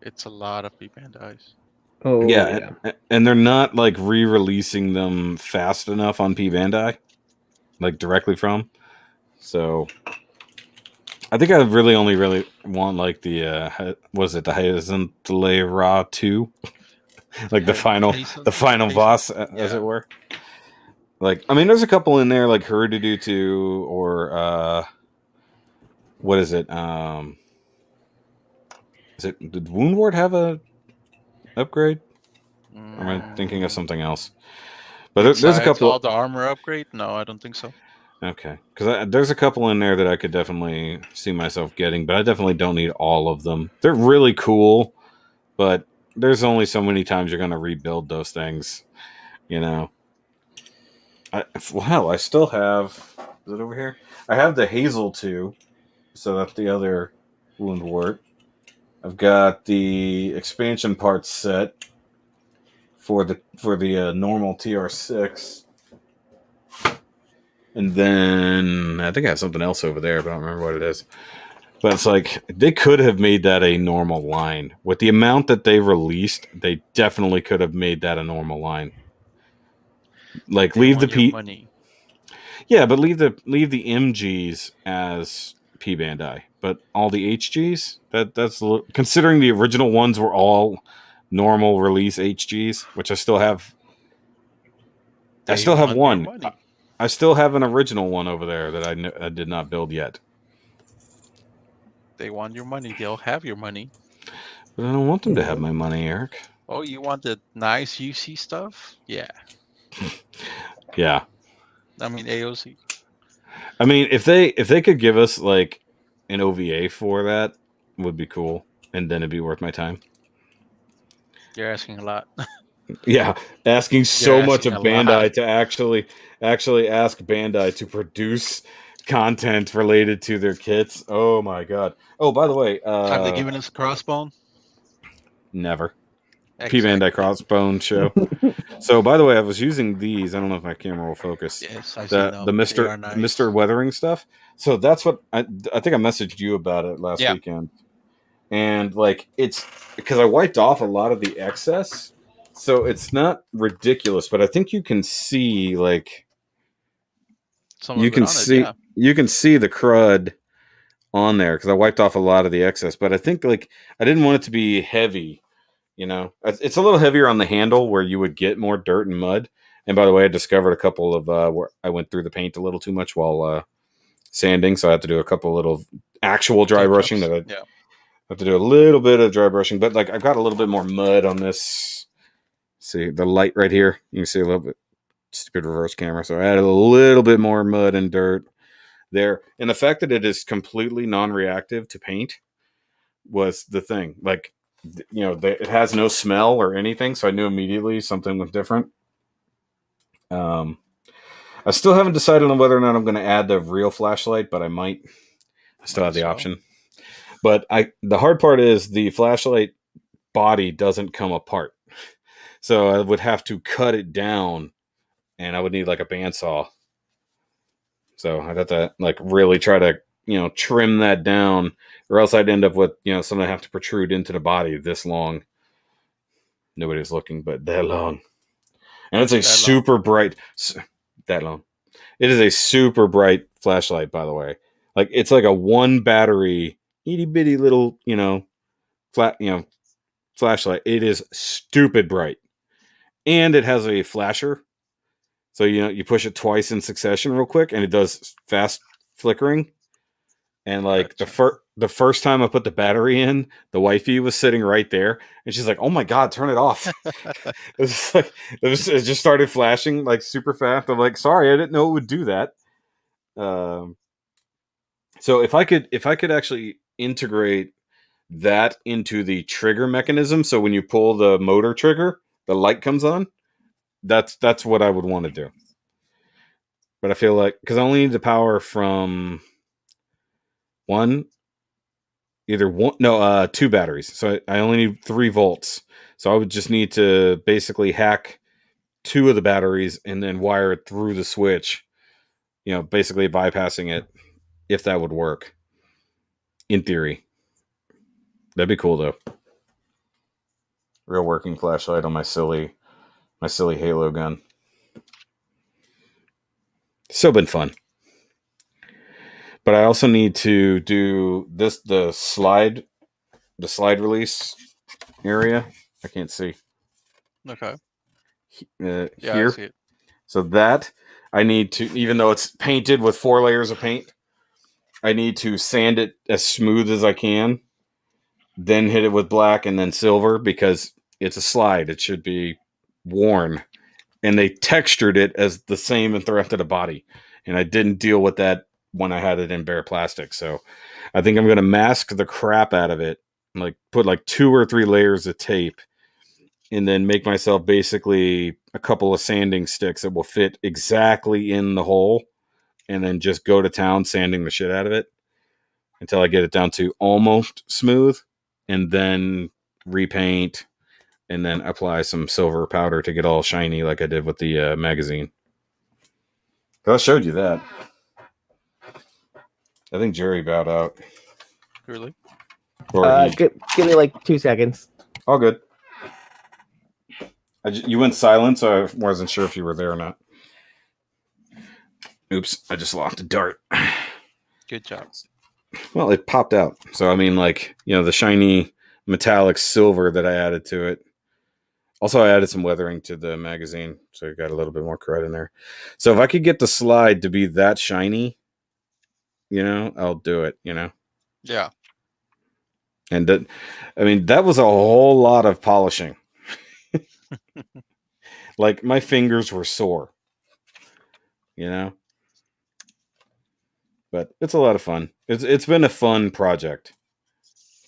It's a lot of P-Bandais. Oh Yeah, and they're not like re-releasing them fast enough on P Bandai, like directly from. So I think I really want like the was it the Hazen Delay Raw 2? Like the final boss, as it were. Like, I mean, there's a couple in there like Heredity 2 or what is it? Did Wound Ward have a upgrade? Or am I thinking of something else? But there's a couple. All the armor upgrade? No, I don't think so. Okay, because there's a couple in there that I could definitely see myself getting, but I definitely don't need all of them. They're really cool, but there's only so many times you're going to rebuild those things, you know. I still have. Is it over here? I have the Hazel 2, so that's the other Wound Wart. I've got the expansion parts set for the normal TR6. And then I think I have something else over there, but I don't remember what it is. But it's like they could have made that a normal line. With the amount that they released, they definitely could have made that a normal line. Like They leave want the your money. Yeah, but leave the MGs as P Bandai, but all the HGs, that's considering the original ones were all normal release HGs, which I still have. I still have one. I still have an original one over there that I did not build yet. They want your money. They'll have your money. But I don't want them to have my money, Eric. Oh, you want the nice UC stuff? Yeah. Yeah. I mean AOC. I mean, if they could give us like an OVA for that, would be cool, and then it'd be worth my time. You're asking a lot. Yeah, asking so much of Bandai to actually ask Bandai to produce content related to their kits. Oh my god. Oh, by the way, have they given us a crossbone? Never. Exactly. P Bandai Crossbone show. So, by the way, I was using these. I don't know if my camera will focus. Yes, I see them. The Mr. Weathering stuff. So that's what I think I messaged you about it last weekend. And like it's because I wiped off a lot of the excess. So it's not ridiculous, but I think you can see like you can see the crud on there because I wiped off a lot of the excess. But I think like I didn't want it to be heavy, you know. It's a little heavier on the handle where you would get more dirt and mud. And by the way, I discovered a couple of where I went through the paint a little too much while sanding, so I had to do a couple little actual dry brushing that I have to do a little bit of dry brushing. But like I've got a little bit more mud on this. See the light right here? You can see a little bit. Stupid reverse camera. So I added a little bit more mud and dirt there. And the fact that it is completely non-reactive to paint was the thing. Like, you know, it has no smell or anything. So I knew immediately something was different. I still haven't decided on whether or not I'm going to add the real flashlight, but I might. I still have the option. But the hard part is the flashlight body doesn't come apart. So I would have to cut it down, and I would need like a bandsaw. So I'd have to like really try to, trim that down, or else I'd end up with, something I have to protrude into the body this long. Nobody's looking, but that long. And it's a super bright, that long. It is a super bright flashlight, by the way. Like it's like a one battery, itty bitty little, flashlight. It is stupid bright. And it has a flasher. So, you push it twice in succession real quick and it does fast flickering. And like the first time I put the battery in, the wifey was sitting right there and she's like, "Oh my God, turn it off." It just started flashing like super fast. I'm like, "Sorry, I didn't know it would do that." So if I could actually integrate that into the trigger mechanism, so when you pull the motor trigger, the light comes on, that's what I would want to do. But I feel like, because I only need the power from two batteries. So I only need 3 volts. So I would just need to basically hack 2 of the batteries and then wire it through the switch, basically bypassing it, if that would work. In theory. That'd be cool though. Real working flashlight on my silly Halo gun. So been fun. But I also need to do the slide release area. I can't see. Okay. Yeah, here. I see it. So that I need to, even though it's painted with 4 layers of paint, I need to sand it as smooth as I can, then hit it with black and then silver, because it's a slide. It should be worn. And they textured it as the same throughout the body. And I didn't deal with that when I had it in bare plastic. So I think I'm going to mask the crap out of it, like put like 2 or 3 layers of tape, and then make myself basically a couple of sanding sticks that will fit exactly in the hole, and then just go to town sanding the shit out of it until I get it down to almost smooth, and then repaint, and then apply some silver powder to get all shiny like I did with the magazine. I showed you that. I think Jerry bowed out. Really? Or give me like 2 seconds. All good. You went silent, so I wasn't sure if you were there or not. Oops, I just locked a dart. Good job. Well, it popped out. So, I mean, like, the shiny metallic silver that I added to it. Also, I added some weathering to the magazine, so you got a little bit more credit in there. So if I could get the slide to be that shiny, I'll do it, Yeah. And that was a whole lot of polishing. Like, my fingers were sore, But it's a lot of fun. It's been a fun project,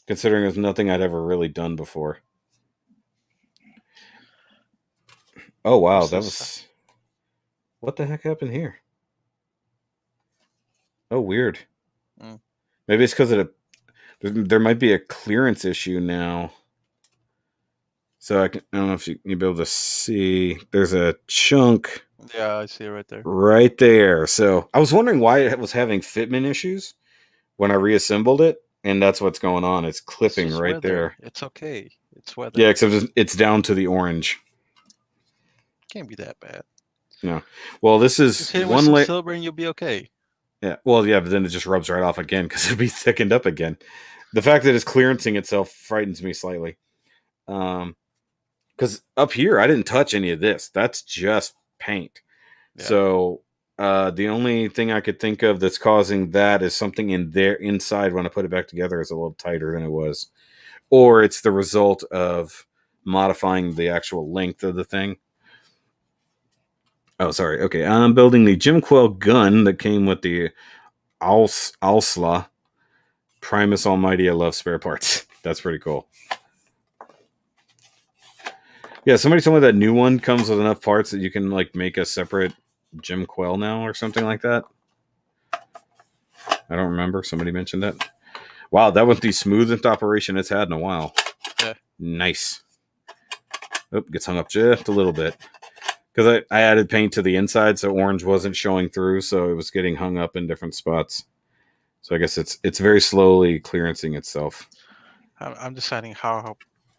considering it's nothing I'd ever really done before. Oh, wow. That was... What the heck happened here? Oh, weird. Maybe it's because there might be a clearance issue now. So I don't know if you'll be able to see. There's a chunk. Yeah, I see it right there. Right there. So I was wondering why it was having fitment issues when I reassembled it, and that's what's going on. It's clipping right weather. there. It's okay. It's weather. Yeah, except it's down to the orange. Can't be that bad. No. Well, this is just hit it with some silver and you'll be okay. Yeah. Well, yeah, but then it just rubs right off again because it'll be thickened up again. The fact that it's clearancing itself frightens me slightly. Because up here, I didn't touch any of this. That's just paint. Yeah. So the only thing I could think of that's causing that is something in there inside when I put it back together is a little tighter than it was. Or it's the result of modifying the actual length of the thing. Oh, sorry. Okay, I'm building the Jim Quell gun that came with the Alsla. Primus Almighty, I love spare parts. That's pretty cool. Yeah, somebody told me that new one comes with enough parts that you can like make a separate Jim Quell now or something like that. I don't remember. Somebody mentioned that. Wow, that was the smoothest operation it's had in a while. Yeah. Nice. Oop, gets hung up just a little bit. Because I added paint to the inside, so orange wasn't showing through, so it was getting hung up in different spots. So I guess it's very slowly clearancing itself. I'm deciding how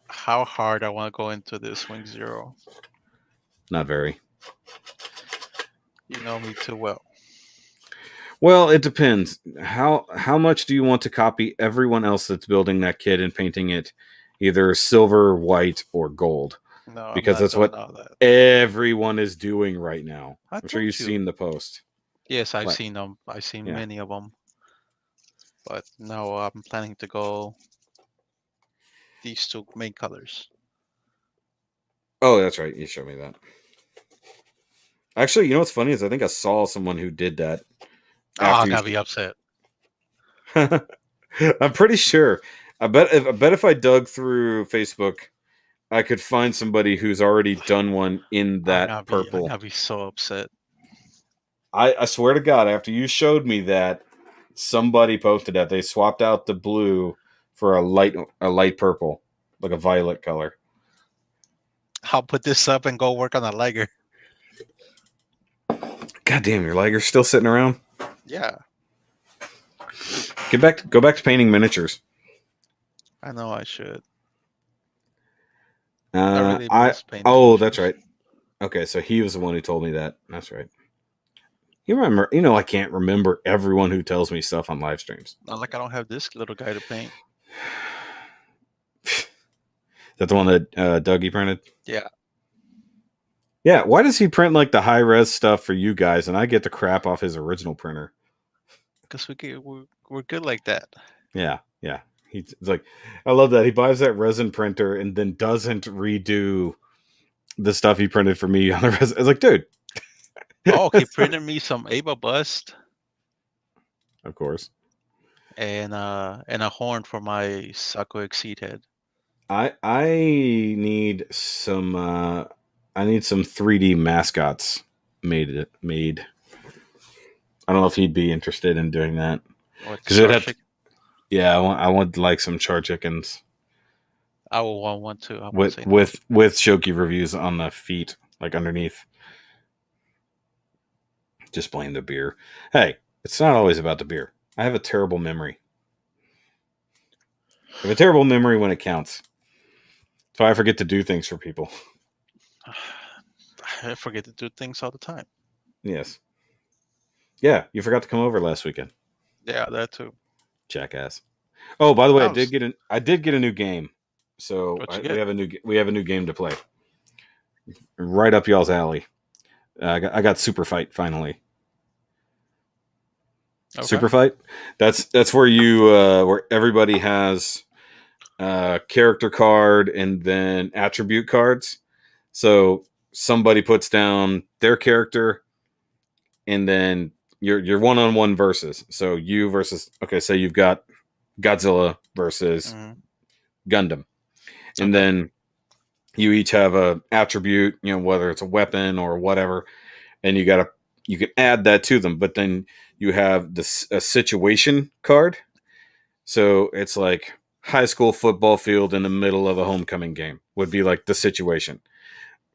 hard I want to go into this Wing Zero. Not very. You know me too well. Well, it depends. How much do you want to copy everyone else that's building that kit and painting it either silver, white, or gold? No, Because I'm not that's what doing all that. everyone is doing right now. I'm sure told you've you. seen the post. Yes, I've What? seen them. I've seen Yeah. many of them. But now I'm planning to go these two main colors. Oh, that's right. You showed me that. Actually, you know what's funny is I think I saw someone who did that. Oh, I'm After gonna be upset. I'm pretty sure. I bet if I dug through Facebook, I could find somebody who's already done one in that I'm purple. gonna be so upset. I swear to God, after you showed me that, somebody posted that they swapped out the blue for a light purple, like a violet color. I'll put this up and go work on a Liger. God damn, your Liger's still sitting around. Yeah, Go back to painting miniatures. I know I should. I really miss painting. Oh, miniatures. that's right. Okay, so he was the one who told me that. That's right. You remember? You know, I can't remember everyone who tells me stuff on live streams. Not like I don't have this little guy to paint. Is that the one that Dougie printed? Yeah. Yeah. Why does he print like the high res stuff for you guys, and I get the crap off his original printer? Because we're good like that. Yeah, yeah. He's like, I love that he buys that resin printer and then doesn't redo the stuff he printed for me on the resin. I was like, dude. Oh, he printed me some Ava Bust. Of course. And a horn for my Sako Exceed head. I need some 3D mascots made. I don't know if he'd be interested in doing that. Because yeah, I want like some char chickens. I will want one too. With Shoky reviews on the feet, like underneath. Just blame the beer. Hey, it's not always about the beer. I have a terrible memory. I have a terrible memory when it counts. So I forget to do things for people. I forget to do things all the time. Yes. Yeah, you forgot to come over last weekend. Yeah, that too. Jackass. Oh, by the way, I did get a new game. So we have a new game to play. Right up y'all's alley. I got Super Fight finally. Okay. Super Fight. That's where you where everybody has character card and then attribute cards. So somebody puts down their character, and then you're one-on-one versus. So you versus say you've got Godzilla versus Gundam, and then you each have a attribute, whether it's a weapon or whatever, and you can add that to them. But then you have a situation card. So it's like high school football field in the middle of a homecoming game would be like the situation.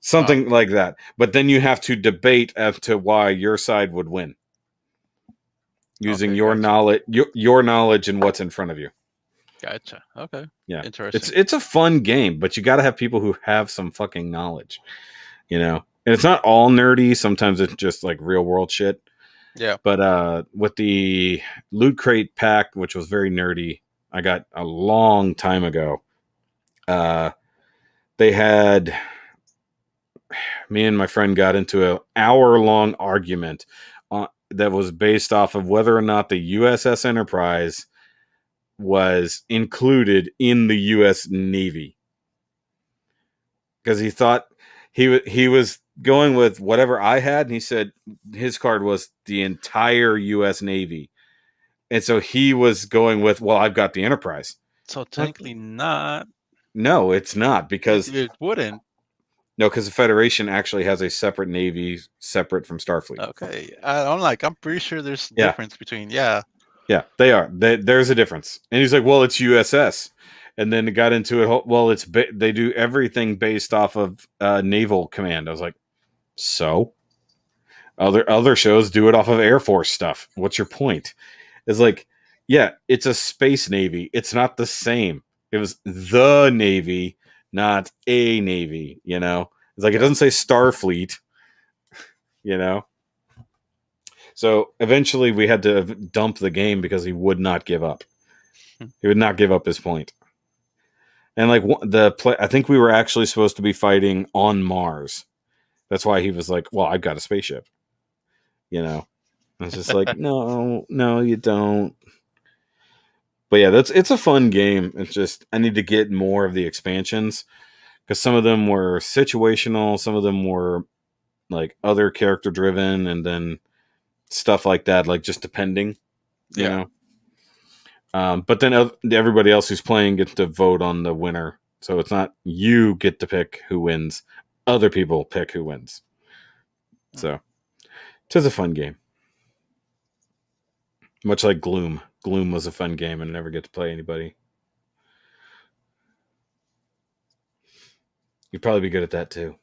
Something like that. But then you have to debate as to why your side would win. Using your knowledge and what's in front of you. Gotcha. Okay. Yeah. Interesting. It's a fun game, but you got to have people who have some fucking knowledge, And it's not all nerdy. Sometimes it's just like real world shit. Yeah. But with the Loot Crate pack, which was very nerdy, I got a long time ago. They had me and my friend got into an hour-long argument that was based off of whether or not the USS Enterprise was included in the U.S. Navy, because he thought he was going with whatever I had, and he said his card was the entire U.S. Navy, and so he was going with, well, I've got the Enterprise. So technically not. No, it's not, because it wouldn't. No, because the Federation actually has a separate Navy, separate from Starfleet. Okay, I'm pretty sure there's a difference between Yeah, they are. There's a difference. And he's like, well, it's USS. And then it got into it. Well, they do everything based off of naval command. I was like, so other shows do it off of Air Force stuff. What's your point? It's like, yeah, it's a space navy. It's not the same. It was the Navy, not a Navy. You know, it's like it doesn't say Starfleet. You know. So eventually, we had to dump the game because he would not give up. He would not give up his point. And like I think we were actually supposed to be fighting on Mars. That's why he was like, "Well, I've got a spaceship." You know, I was just like, "No, no, you don't." But yeah, it's a fun game. It's just I need to get more of the expansions because some of them were situational, some of them were like other character driven, and then stuff like that, like just depending, you know. But then everybody else who's playing gets to vote on the winner. So it's not you get to pick who wins. Other people pick who wins. So it is a fun game. Much like Gloom. Gloom was a fun game and I never get to play anybody. You'd probably be good at that too.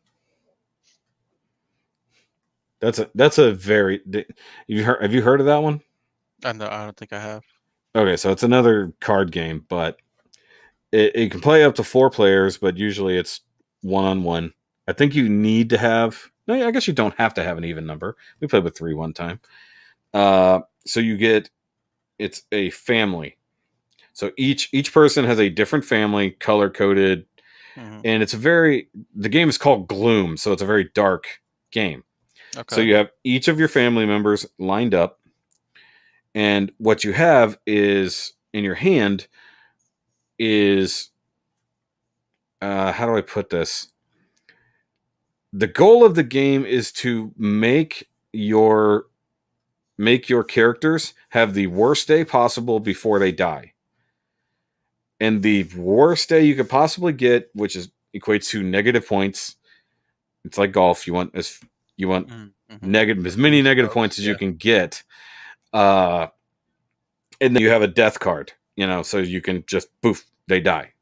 That's a very have you heard of that one? I don't think I have. Okay, so it's another card game, but it can play up to 4 players, but usually it's 1-on-1. I think you need to have. No, I guess you don't have to have an even number. We played with 3 one time. So you get it's a family. So each person has a different family, color coded, and the game is called Gloom, so it's a very dark game. Okay. So you have each of your family members lined up, and what you have is in your hand is how do I put this? The goal of the game is to make your characters have the worst day possible before they die. And the worst day you could possibly get, which equates to negative points. It's like golf. You want as many negative points as you can get. And then you have a death card, so you can just poof, they die,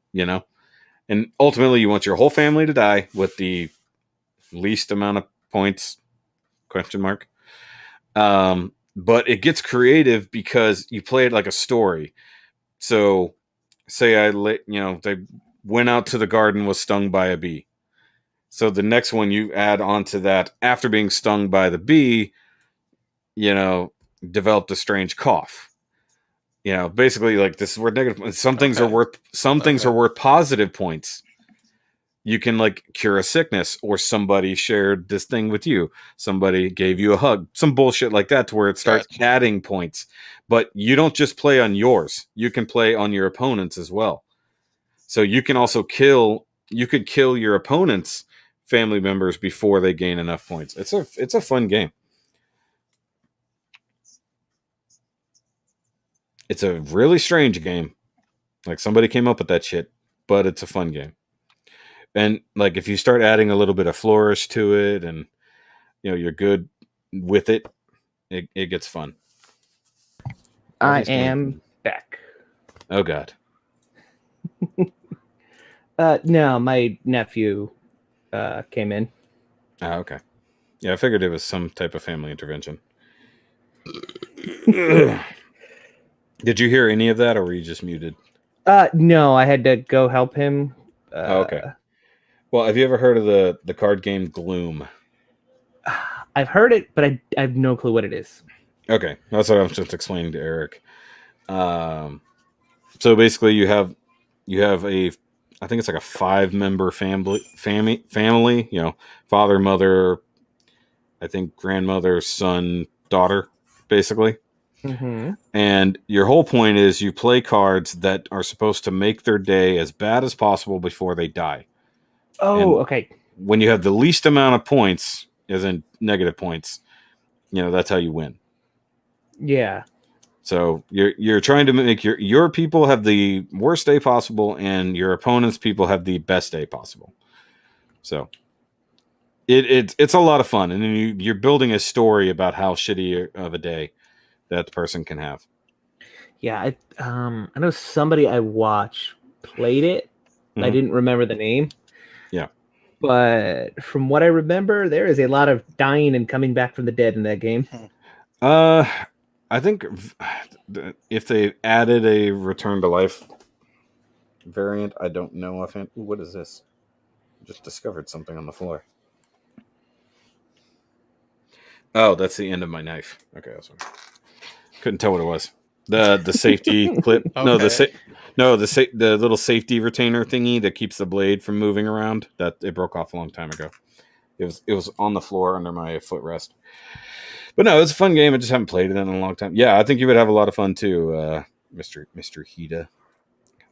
And ultimately you want your whole family to die with the least amount of points, ? But it gets creative because you play it like a story. So say they went out to the garden, was stung by a bee. So the next one you add on to that after being stung by the bee, developed a strange cough. Basically like this is where negative. Some things are worth positive points. You can like cure a sickness, or somebody shared this thing with you. Somebody gave you a hug, some bullshit like that, to where it starts adding points. But you don't just play on yours. You can play on your opponents as well. So you can also kill your opponent's family members before they gain enough points. It's a fun game. It's a really strange game. Like somebody came up with that shit, but it's a fun game. And like if you start adding a little bit of flourish to it, and you're good with it, it gets fun. I am back. Oh god. No, my nephew came in. Oh, okay. Yeah, I figured it was some type of family intervention. Did you hear any of that, or were you just muted? No, I had to go help him. Okay. Well, have you ever heard of the card game Gloom? I've heard it, but I have no clue what it is. Okay, that's what I was just explaining to Eric. So basically, you have I think it's like a 5-member family. Father, mother, I think grandmother, son, daughter, basically. Mm-hmm. And your whole point is you play cards that are supposed to make their day as bad as possible before they die. Oh, okay. When you have the least amount of points, as in negative points, that's how you win. Yeah. So you're trying to make your people have the worst day possible, and your opponent's people have the best day possible. So it's a lot of fun, and then you're building a story about how shitty of a day that person can have. Yeah, I know somebody I watched played it. I Mhm. didn't remember the name. Yeah. But from what I remember, there is a lot of dying and coming back from the dead in that game. I think if they added a return to life variant, I don't know offhand. Ooh, what is this? Just discovered something on the floor. Oh, that's the end of my knife. Okay, that's one. Couldn't tell what it was. The safety clip. No, Okay. the little safety retainer thingy that keeps the blade from moving around. That it broke off a long time ago. It was on the floor under my footrest. But no, it's a fun game. I just haven't played it in a long time. Yeah, I think you would have a lot of fun too, Mr. Hida.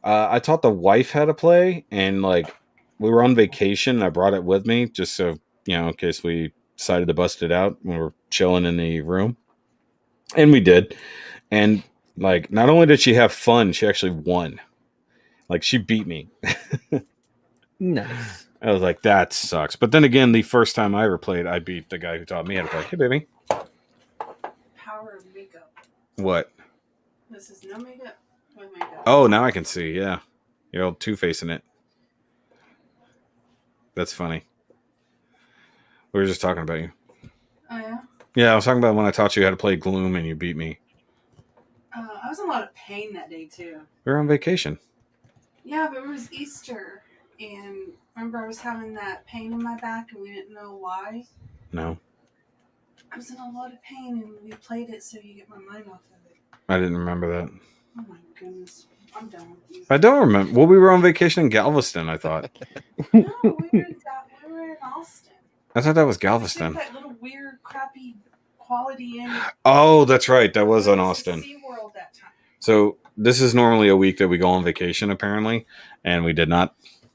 I taught the wife how to play, and like we were on vacation. And I brought it with me just so in case we decided to bust it out when we were chilling in the room, and we did. And like, not only did she have fun, she actually won. Like, she beat me. Nice. I was like, that sucks. But then again, the first time I ever played, I beat the guy who taught me how to play. Hey, baby. Power of makeup. What? This is no makeup with makeup. Oh, now I can see. Yeah, you're all two-facing it. That's funny. We were just talking about you. Oh yeah. Yeah, I was talking about when I taught you how to play Gloom and you beat me. I was in a lot of pain that day too. We were on vacation. Yeah, but it was Easter, and remember I was having that pain in my back, and we didn't know why. No, I was in a lot of pain, and we played it so you get my mind off of it. I didn't remember that. Oh my goodness, I'm done with you. I don't remember. Well, we were on vacation in Galveston, I thought. No, we were in Austin. I thought that was They took Galveston. that little weird, crappy quality in. Oh, that's right. That was on It Austin. SeaWorld that time. So this is normally a week that we go on vacation, apparently, and we did not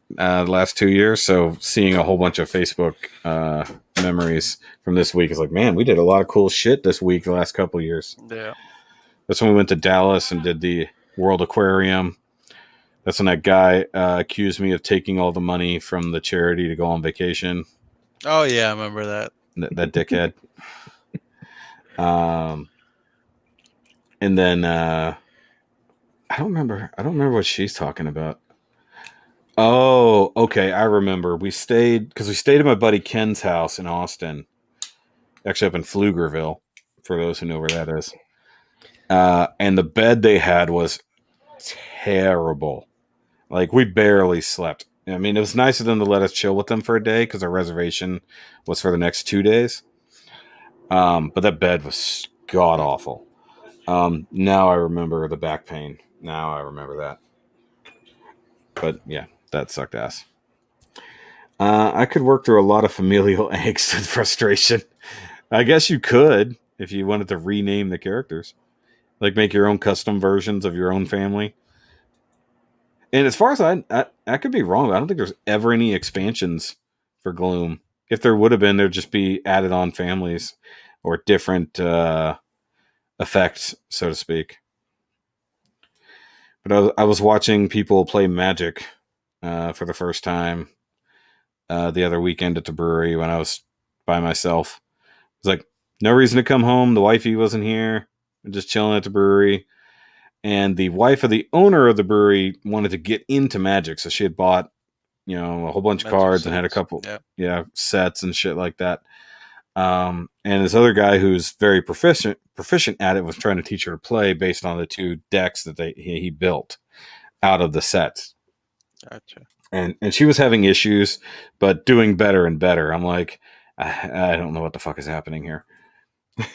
the last 2 years. So seeing a whole bunch of Facebook memories from this week is like, man, we did a lot of cool shit this week the last couple of years. Yeah. That's when we went to Dallas and did the World Aquarium. That's when that guy accused me of taking all the money from the charity to go on vacation. Oh yeah, I remember that. That dickhead. And then I don't remember what she's talking about. Oh, okay, I remember. We stayed at my buddy Ken's house in Austin, actually up in Pflugerville, for those who know where that is. And the bed they had was terrible. Like, we barely slept. I mean, it was nice of them to let us chill with them for a day because our reservation was for the next 2 days. But that bed was god awful. Now I remember the back pain. Now I remember that. But yeah, that sucked ass. I could work through a lot of familial angst and frustration. I guess you could if you wanted to rename the characters, like make your own custom versions of your own family. And as far as I could be wrong, I don't think there's ever any expansions for Gloom. If there would have been, there'd just be added on families or different effects, so to speak. But I was watching people play Magic for the first time the other weekend at the brewery when I was by myself. It was like, no reason to come home. The wifey wasn't here. I'm just chilling at the brewery. And the wife of the owner of the brewery wanted to get into Magic, so she had bought, a whole bunch of Magic cards and had a sets. couple, Yeah. sets and shit like that. And this other guy who's very proficient at it was trying to teach her to play based on the 2 decks that he built out of the sets. Gotcha. And she was having issues, but doing better and better. I'm like, I don't know what the fuck is happening here.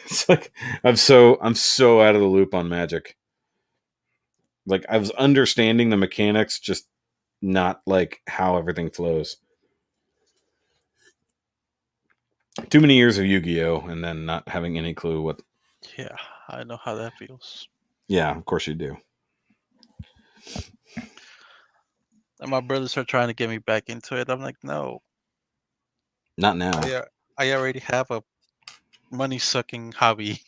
It's like I'm so out of the loop on Magic. Like, I was understanding the mechanics, just not like how everything flows. Too many years of Yu-Gi-Oh! And then not having any clue what. Yeah, I know how that feels. Yeah, of course you do. And my brothers are trying to get me back into it. I'm like, no. Not now. I already have a money-sucking hobby.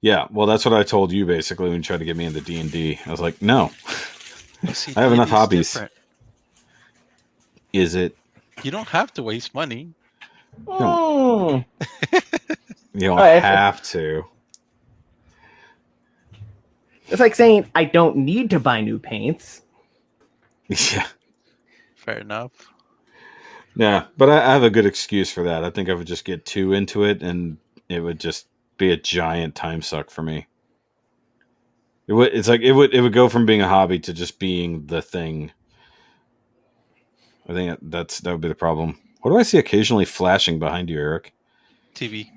Yeah, well, that's what I told you basically when you tried to get me into D&D. I was like, no. See, I have enough D&D is hobbies. different. Is it? You don't have to waste money. You don't Oh, have to. It's like saying I don't need to buy new paints. Yeah. Fair enough. Yeah, but I have a good excuse for that. I think I would just get too into it, and it would just be a giant time suck for me. It would go from being a hobby to just being the thing. I think that would be the problem. What do I see occasionally flashing behind you, Eric? TV.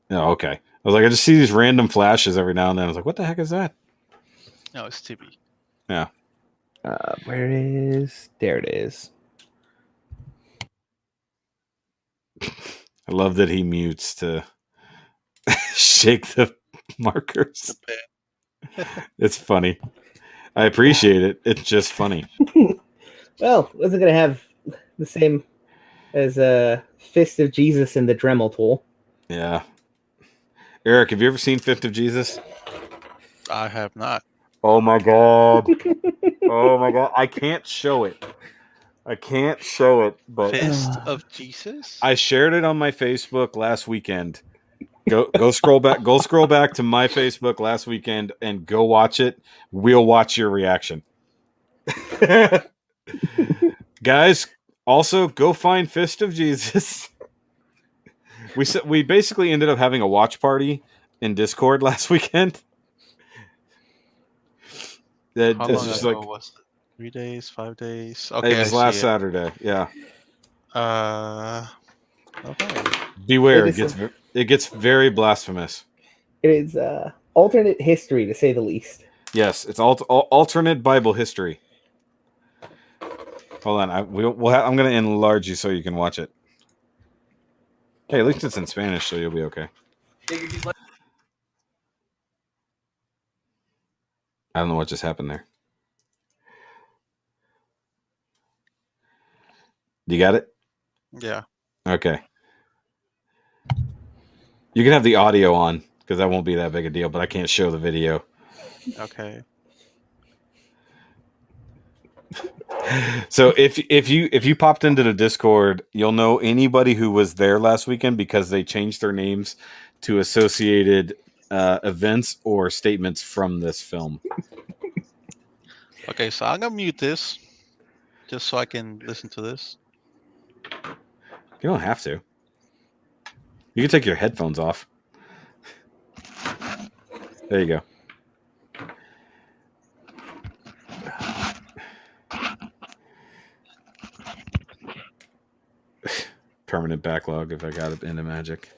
Oh, okay. I was like, I just see these random flashes every now and then. I was like, what the heck is that? No, it's TV. Yeah. Where is? There it is. I love that he mutes to shake the markers. It's funny. I appreciate it. It's just funny. Well, wasn't gonna have the same as Fist of Jesus and the Dremel tool. Yeah. Eric, have you ever seen Fifth of Jesus? I have not. Oh my god. Oh my god. I can't show it. But Fist of Jesus? I shared it on my Facebook last weekend. Go scroll back. Go scroll back to my Facebook last weekend and go watch it. We'll watch your reaction. Guys, also go find Fist of Jesus. We basically ended up having a watch party in Discord last weekend. How long just ago like was it? 3 days, 5 days? it Okay, was I last see Saturday. Yeah. Okay. Beware, It it gets very blasphemous. It is alternate history, to say the least. Yes, it's alternate Bible history. Hold on, I'm going to enlarge you so you can watch it. Hey, at least it's in Spanish, so you'll be okay. I don't know what just happened there. You got it? Yeah. Okay. You can have the audio on because that won't be that big a deal, but I can't show the video. Okay. So if you popped into the Discord, you'll know anybody who was there last weekend because they changed their names to associated events or statements from this film. Okay, so I'm gonna mute this just so I can listen to this. You don't have to. You can take your headphones off. There you go. Permanent backlog if I got it into Magic.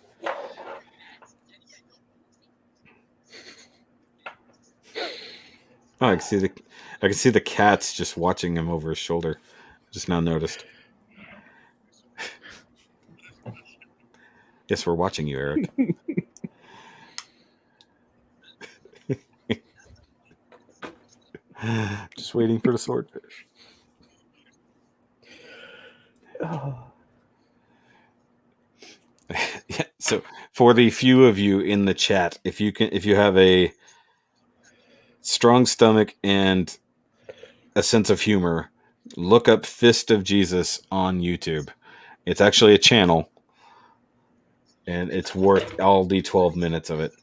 Oh, I can see the cats just watching him over his shoulder. Just now noticed. Yes, we're watching you, Eric. Just waiting for the swordfish. Oh. Yeah, so for the few of you in the chat, if you have a strong stomach and a sense of humor, look up Fist of Jesus on YouTube. It's actually a channel, and it's worth all the 12 minutes of it.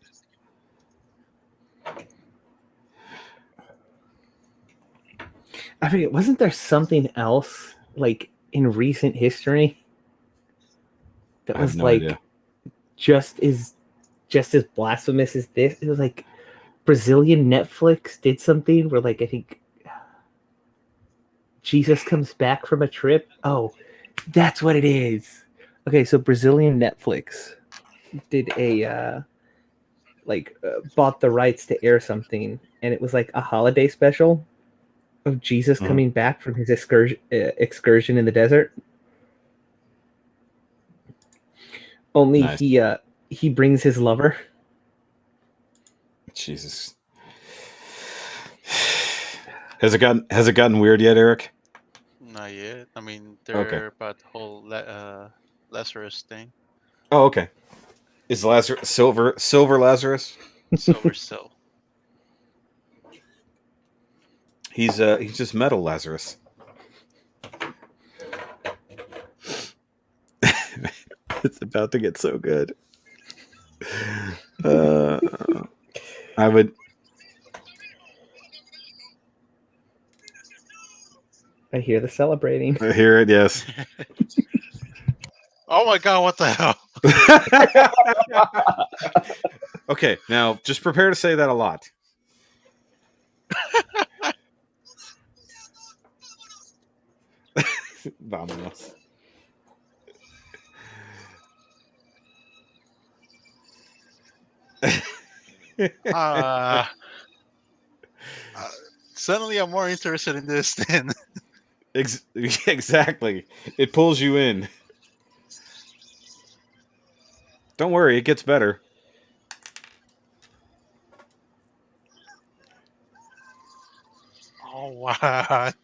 I forget, wasn't there something else like in recent history that I have was no like idea. just as blasphemous as this? It was like Brazilian Netflix did something where, like, I think Jesus comes back from a trip. Oh, that's what it is. Okay, so Brazilian Netflix did a bought the rights to air something, and it was like a holiday special of Jesus coming back from his excursion in the desert. Only Nice. he brings his lover. Jesus. Has it gotten weird yet, Eric? Not yet. I mean, they're Okay. about the whole Lazarus thing. Oh, okay. Is Lazarus silver Lazarus? Silver still. He's just metal Lazarus. It's about to get so good. I would I hear the celebrating. I hear it, yes. Oh my god, what the hell? Okay, now just prepare to say that a lot. Vámonos. Uh, suddenly I'm more interested in this than. Exactly. It pulls you in. Don't worry, it gets better. Oh, what?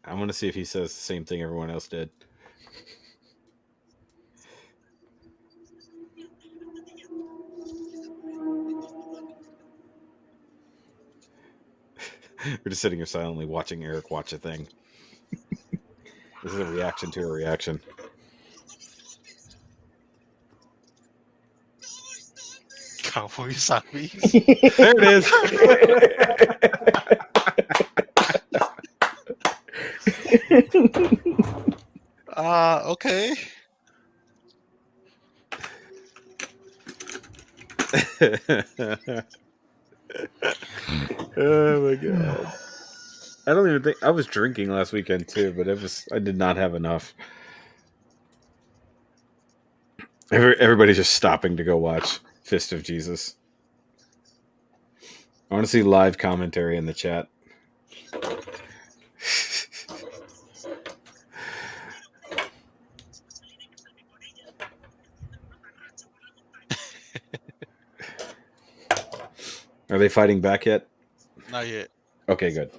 I'm gonna see if he says the same thing everyone else did. We're just sitting here silently watching Eric watch a thing. This is a reaction to a reaction. Cowboy zombies? There it is. Okay. Oh my god. I don't even think I was drinking last weekend too, but I did not have enough. Everybody's just stopping to go watch Fist of Jesus. I want to see live commentary in the chat. Are they fighting back yet? Not yet. Okay, good.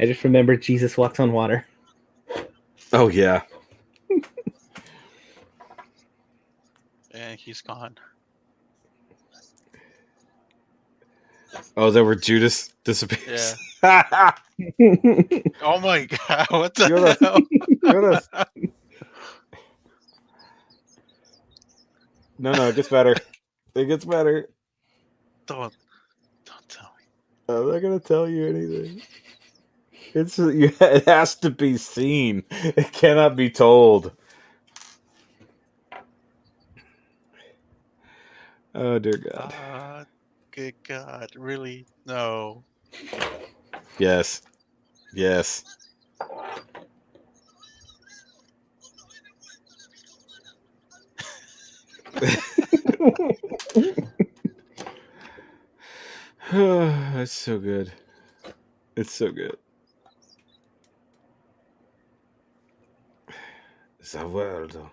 I just remember Jesus walks on water. Oh yeah. And he's gone. Oh, that where Judas disappears. Yeah. Oh my god, what the Judas. hell? Judas. No, it gets better. It gets better. Don't tell me. I'm not gonna tell you anything. It has to be seen. It cannot be told. Oh dear God. Good God, really? No. Yes. Yes. It's so good. It's so good. Zavaldo.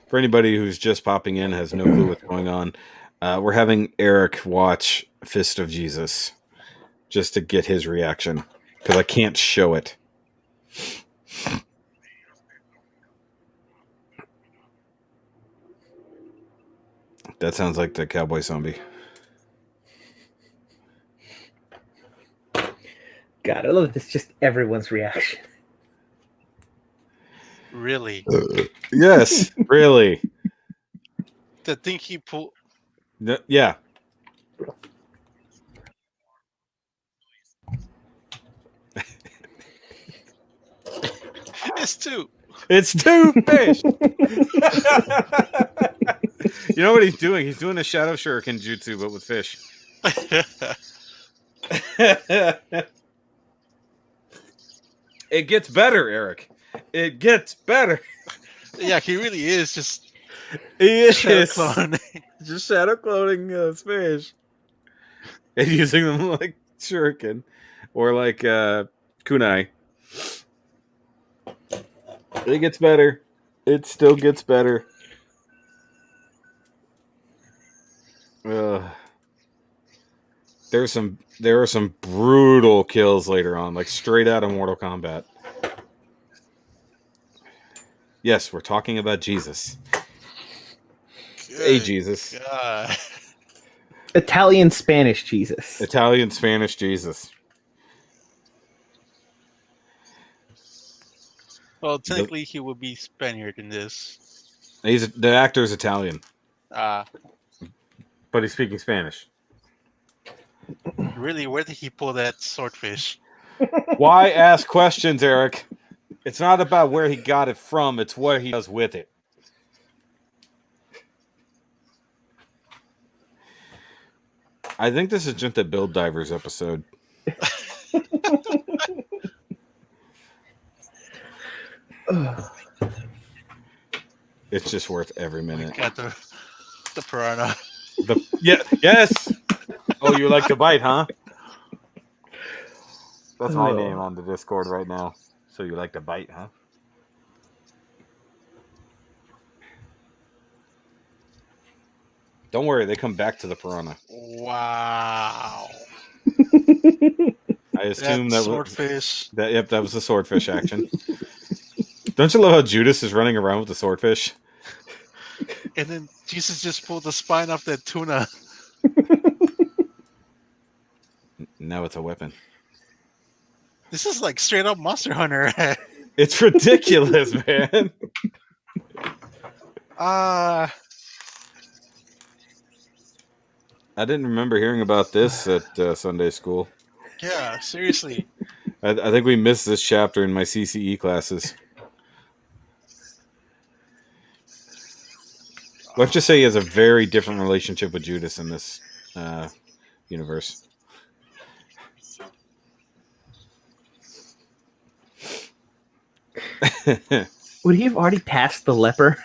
For anybody who's just popping in, has no clue what's going on, we're having Eric watch Fist of Jesus just to get his reaction because I can't show it. That sounds like the cowboy zombie. God, I love this. Just everyone's reaction. Really? Yes, really. The thing he pulled. Yeah. It's two. It's two fish. You know what he's doing? He's doing a shadow shuriken jutsu, but with fish. It gets better, Eric. It gets better. Yeah, he really is just He shadow is cloning. just shadow cloning fish and using them like shuriken or like kunai. It gets better. It still gets better. There are some brutal kills later on, like straight out of Mortal Kombat. Yes, we're talking about Jesus. Good Hey, Jesus. God. Italian Spanish Jesus. Italian Spanish Jesus. Well, technically, he would be Spaniard in this. The actor is Italian, Ah, but he's speaking Spanish. really? Where did he pull that swordfish? Why ask questions, Eric? It's not about where he got it from, it's what he does with it. I think this is just a Build Divers episode. It's just worth every minute. Got the piranha. Yes. Oh, you like to bite, huh? That's my name on the Discord right now. So you like to bite, huh? Don't worry, they come back to the piranha. Wow. I assume that swordfish. That was the swordfish action. Don't you love how Judas is running around with the swordfish? And then Jesus just pulled the spine off that tuna. Now it's a weapon. This is like straight up Monster Hunter. It's ridiculous, man. Ah. I didn't remember hearing about this at Sunday school. Yeah, seriously. I think we missed this chapter in my CCE classes. Let's just say he has a very different relationship with Judas in this universe. Would he have already passed the leper?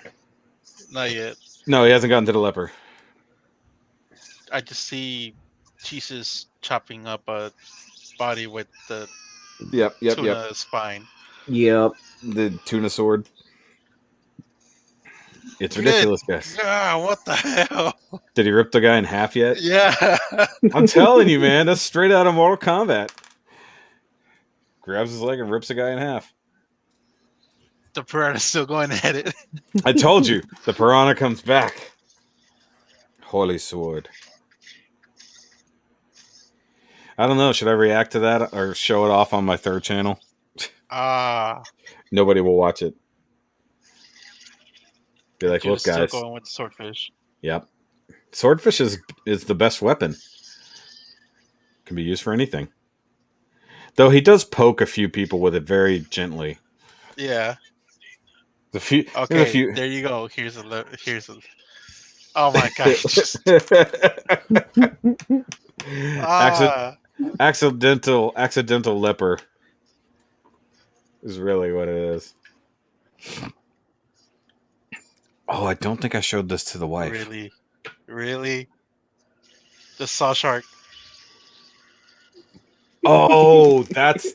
Not yet. No, he hasn't gotten to the leper. I just see Jesus chopping up a body with the tuna spine. Yep. The tuna sword. It's ridiculous, guys. Yeah, what the hell? Did he rip the guy in half yet? Yeah. I'm telling you, man, that's straight out of Mortal Kombat. Grabs his leg and rips the guy in half. The piranha's still going at it. I told you, the piranha comes back. Holy sword. I don't know. Should I react to that or show it off on my third channel? Nobody will watch it. Be like, look, guys. Still going with the swordfish. Yep. Swordfish is the best weapon. Can be used for anything. Though he does poke a few people with it very gently. Yeah. Okay. There you go. Here's a. Oh my gosh. Accidental leper is really what it is. Oh, I don't think I showed this to the wife. Really? The saw shark. Oh, that's.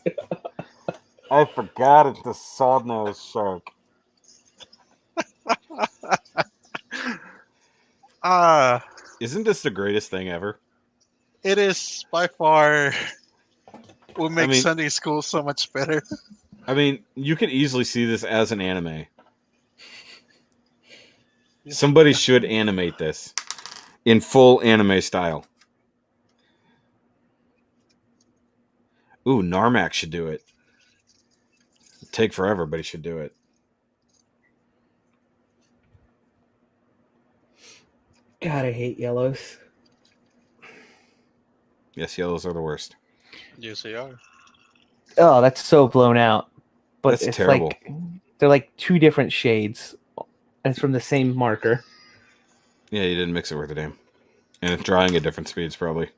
I forgot it's the sawed-nosed shark. Isn't this the greatest thing ever? It is by far. Would make Sunday school so much better. I mean, you could easily see this as an anime. Somebody should animate this in full anime style. Ooh, Narmak should do it. It'd take forever, but he should do it. God, I hate yellows. Yes, yellows are the worst. Yes, they are. Oh, that's so blown out. But That's it's terrible. like they're like two different shades. It's from the same marker. Yeah, you didn't mix it worth a damn. And it's drying at different speeds, probably.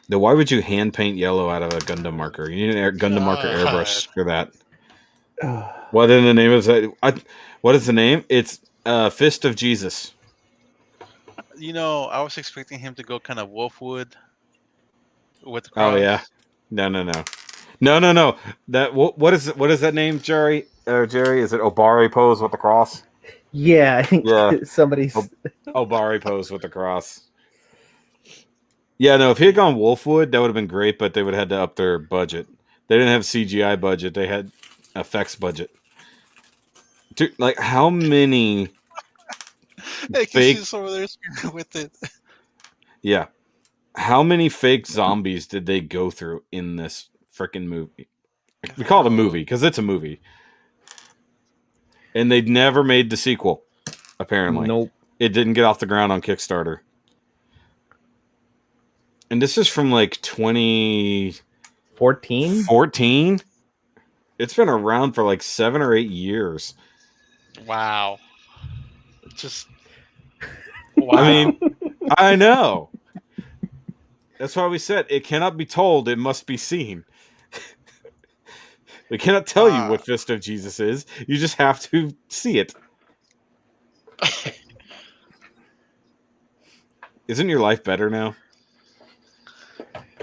Then why would you hand paint yellow out of a Gundam marker? You need an Gundam marker airbrush for that. What in the name of that? What is the name? It's Fist of Jesus. You know, I was expecting him to go kind of Wolfwood with the cross. Oh yeah, no. That what is that name, Jerry? Jerry, is it Obari pose with the cross? Yeah, I think somebody's Obari pose with the cross. Yeah, no. If he had gone Wolfwood, that would have been great, but they would have had to up their budget. They didn't have CGI budget; they had effects budget. Dude, like how many? Hey, she's over there screaming with it. Yeah. How many fake zombies did they go through in this freaking movie? We call it a movie because it's a movie. And they'd never made the sequel, apparently. Nope. It didn't get off the ground on Kickstarter. And this is from like 2014. 14? It's been around for like 7 or 8 years. Wow. Just wow. I mean, I know. That's why we said it cannot be told, it must be seen. We cannot tell you what Fist of Jesus is. You just have to see it. Isn't your life better now?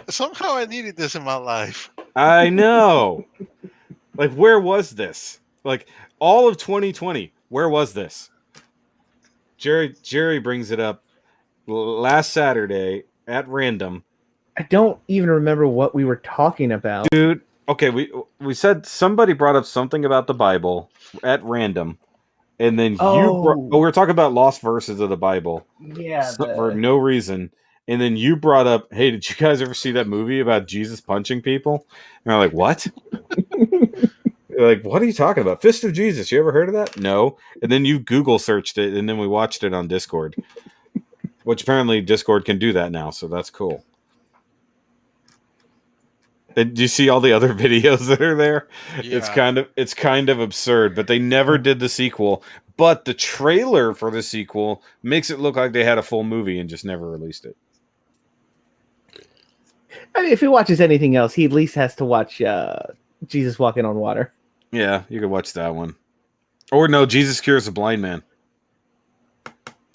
Somehow I needed this in my life. I know. Like, where was this? Like, all of 2020, where was this? Jerry brings it up last Saturday at random. I don't even remember what we were talking about. Dude, okay, we said somebody brought up something about the Bible at random, and then we were talking about lost verses of the Bible. Yeah, for no reason. And then you brought up, hey, did you guys ever see that movie about Jesus punching people? And I'm like, what? Like, what are you talking about? Fist of Jesus. You ever heard of that? No. And then you Google searched it, and then we watched it on Discord, which apparently Discord can do that now, so that's cool. And do you see all the other videos that are there? Yeah. It's kind of absurd, but they never did the sequel. But the trailer for the sequel makes it look like they had a full movie and just never released it. I mean, if he watches anything else, he at least has to watch Jesus Walking on Water. Yeah, you could watch that one. Or no, Jesus Cures a Blind Man.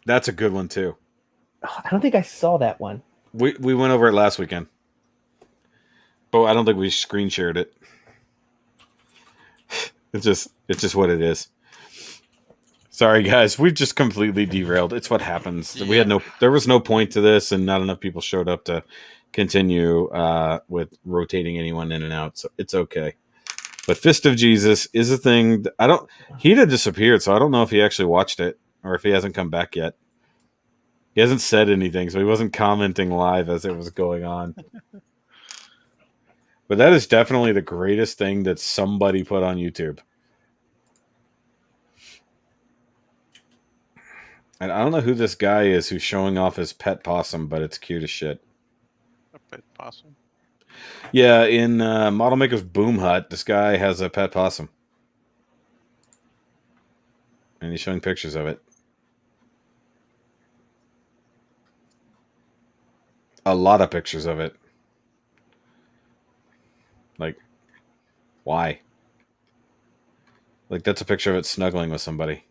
That's a good one too. Oh, I don't think I saw that one. We went over it last weekend. But I don't think we screen shared it. It's just what it is. Sorry guys, we've just completely derailed. It's what happens. Yeah. There was no point to this, and not enough people showed up to continue with rotating anyone in and out. So it's okay. But Fist of Jesus is a thing. He'd have disappeared, so I don't know if he actually watched it or if he hasn't come back yet. He hasn't said anything, so he wasn't commenting live as it was going on. But that is definitely the greatest thing that somebody put on YouTube. And I don't know who this guy is who's showing off his pet possum, but it's cute as shit. A pet possum? Yeah, in Model Maker's Boom Hut, this guy has a pet possum. And he's showing pictures of it. A lot of pictures of it. Like, why? Like, that's a picture of it snuggling with somebody.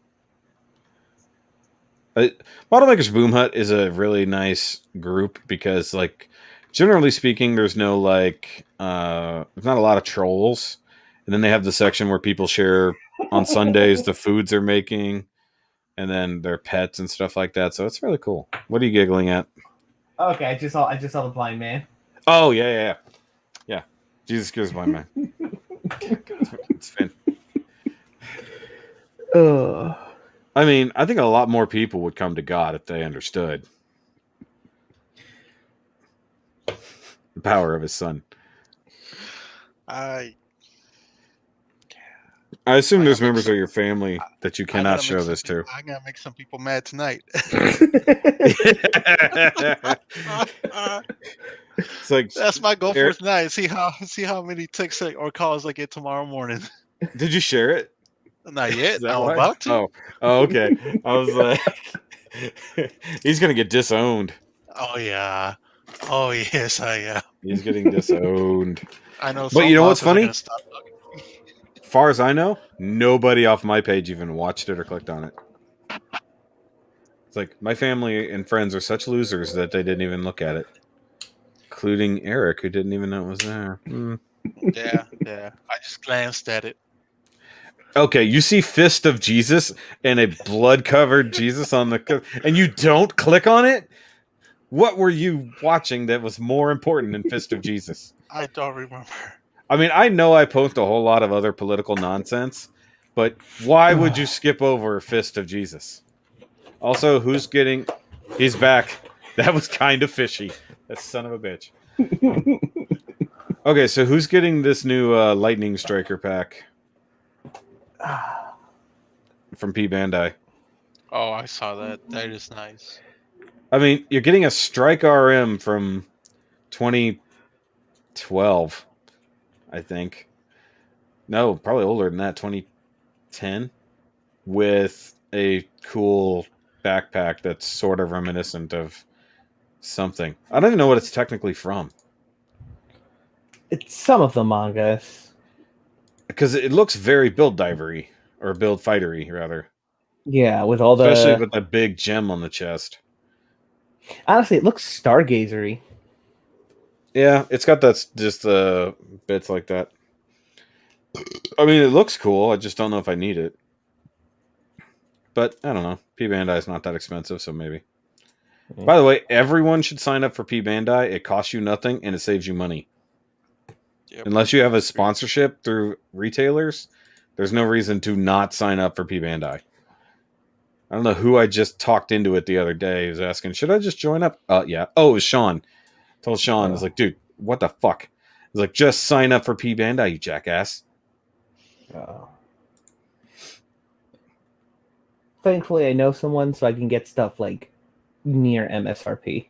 Model Maker's Boom Hut is a really nice group because, like, generally speaking, there's no, like, there's not a lot of trolls. And then they have the section where people share on Sundays the foods they're making and then their pets and stuff like that. So it's really cool. What are you giggling at? Okay, I just saw the blind man. Oh, yeah. Jesus Cures Blind Man. It's fun. I mean, I think a lot more people would come to God if they understood the power of his son. I assume there's members of your family that you cannot show this to. I gotta make some people mad tonight. It's like, that's my goal for tonight. See how many texts or calls I get tomorrow morning. Did you share it? Not yet. I'm about to. Oh, okay. I was like, he's gonna get disowned. Oh yeah. Oh yes, I am. He's getting disowned. I know. But you know what's funny? As far as I know, nobody off my page even watched it or clicked on it. It's like my family and friends are such losers that they didn't even look at it. Including Eric, who didn't even know it was there. Yeah. I just glanced at it. Okay, you see Fist of Jesus and a blood-covered Jesus on the... And you don't click on it? What were you watching that was more important than Fist of Jesus? I don't remember. I mean, I know I post a whole lot of other political nonsense, but why would you skip over Fist of Jesus? Also, who's getting... He's back. That was kind of fishy. That son of a bitch. Okay, so who's getting this new Lightning Striker pack from P Bandai? Oh, I saw that. That is nice. I mean, you're getting a Strike RM from 2012, I think. No, probably older than that, 2010, with a cool backpack that's sort of reminiscent of something. I don't even know what it's technically from. It's some of the mangas. Because it looks very build divery, or build fightery, rather. Yeah, with all Especially the with the big gem on the chest. honestly, it looks stargazery. Yeah, it's got that just the bits like that. I mean, it looks cool. I just don't know if I need it. But I don't know. P Bandai is not that expensive, so maybe. By the way, everyone should sign up for P Bandai. It costs you nothing and it saves you money. Yep. Unless you have a sponsorship through retailers, there's no reason to not sign up for P Bandai. I don't know who I just talked into it the other day. He was asking, should I just join up? Yeah. Oh, it was Sean. I told Sean, I was like, dude, what the fuck? He's like, just sign up for P Bandai, you jackass. Thankfully, I know someone, so I can get stuff like near MSRP.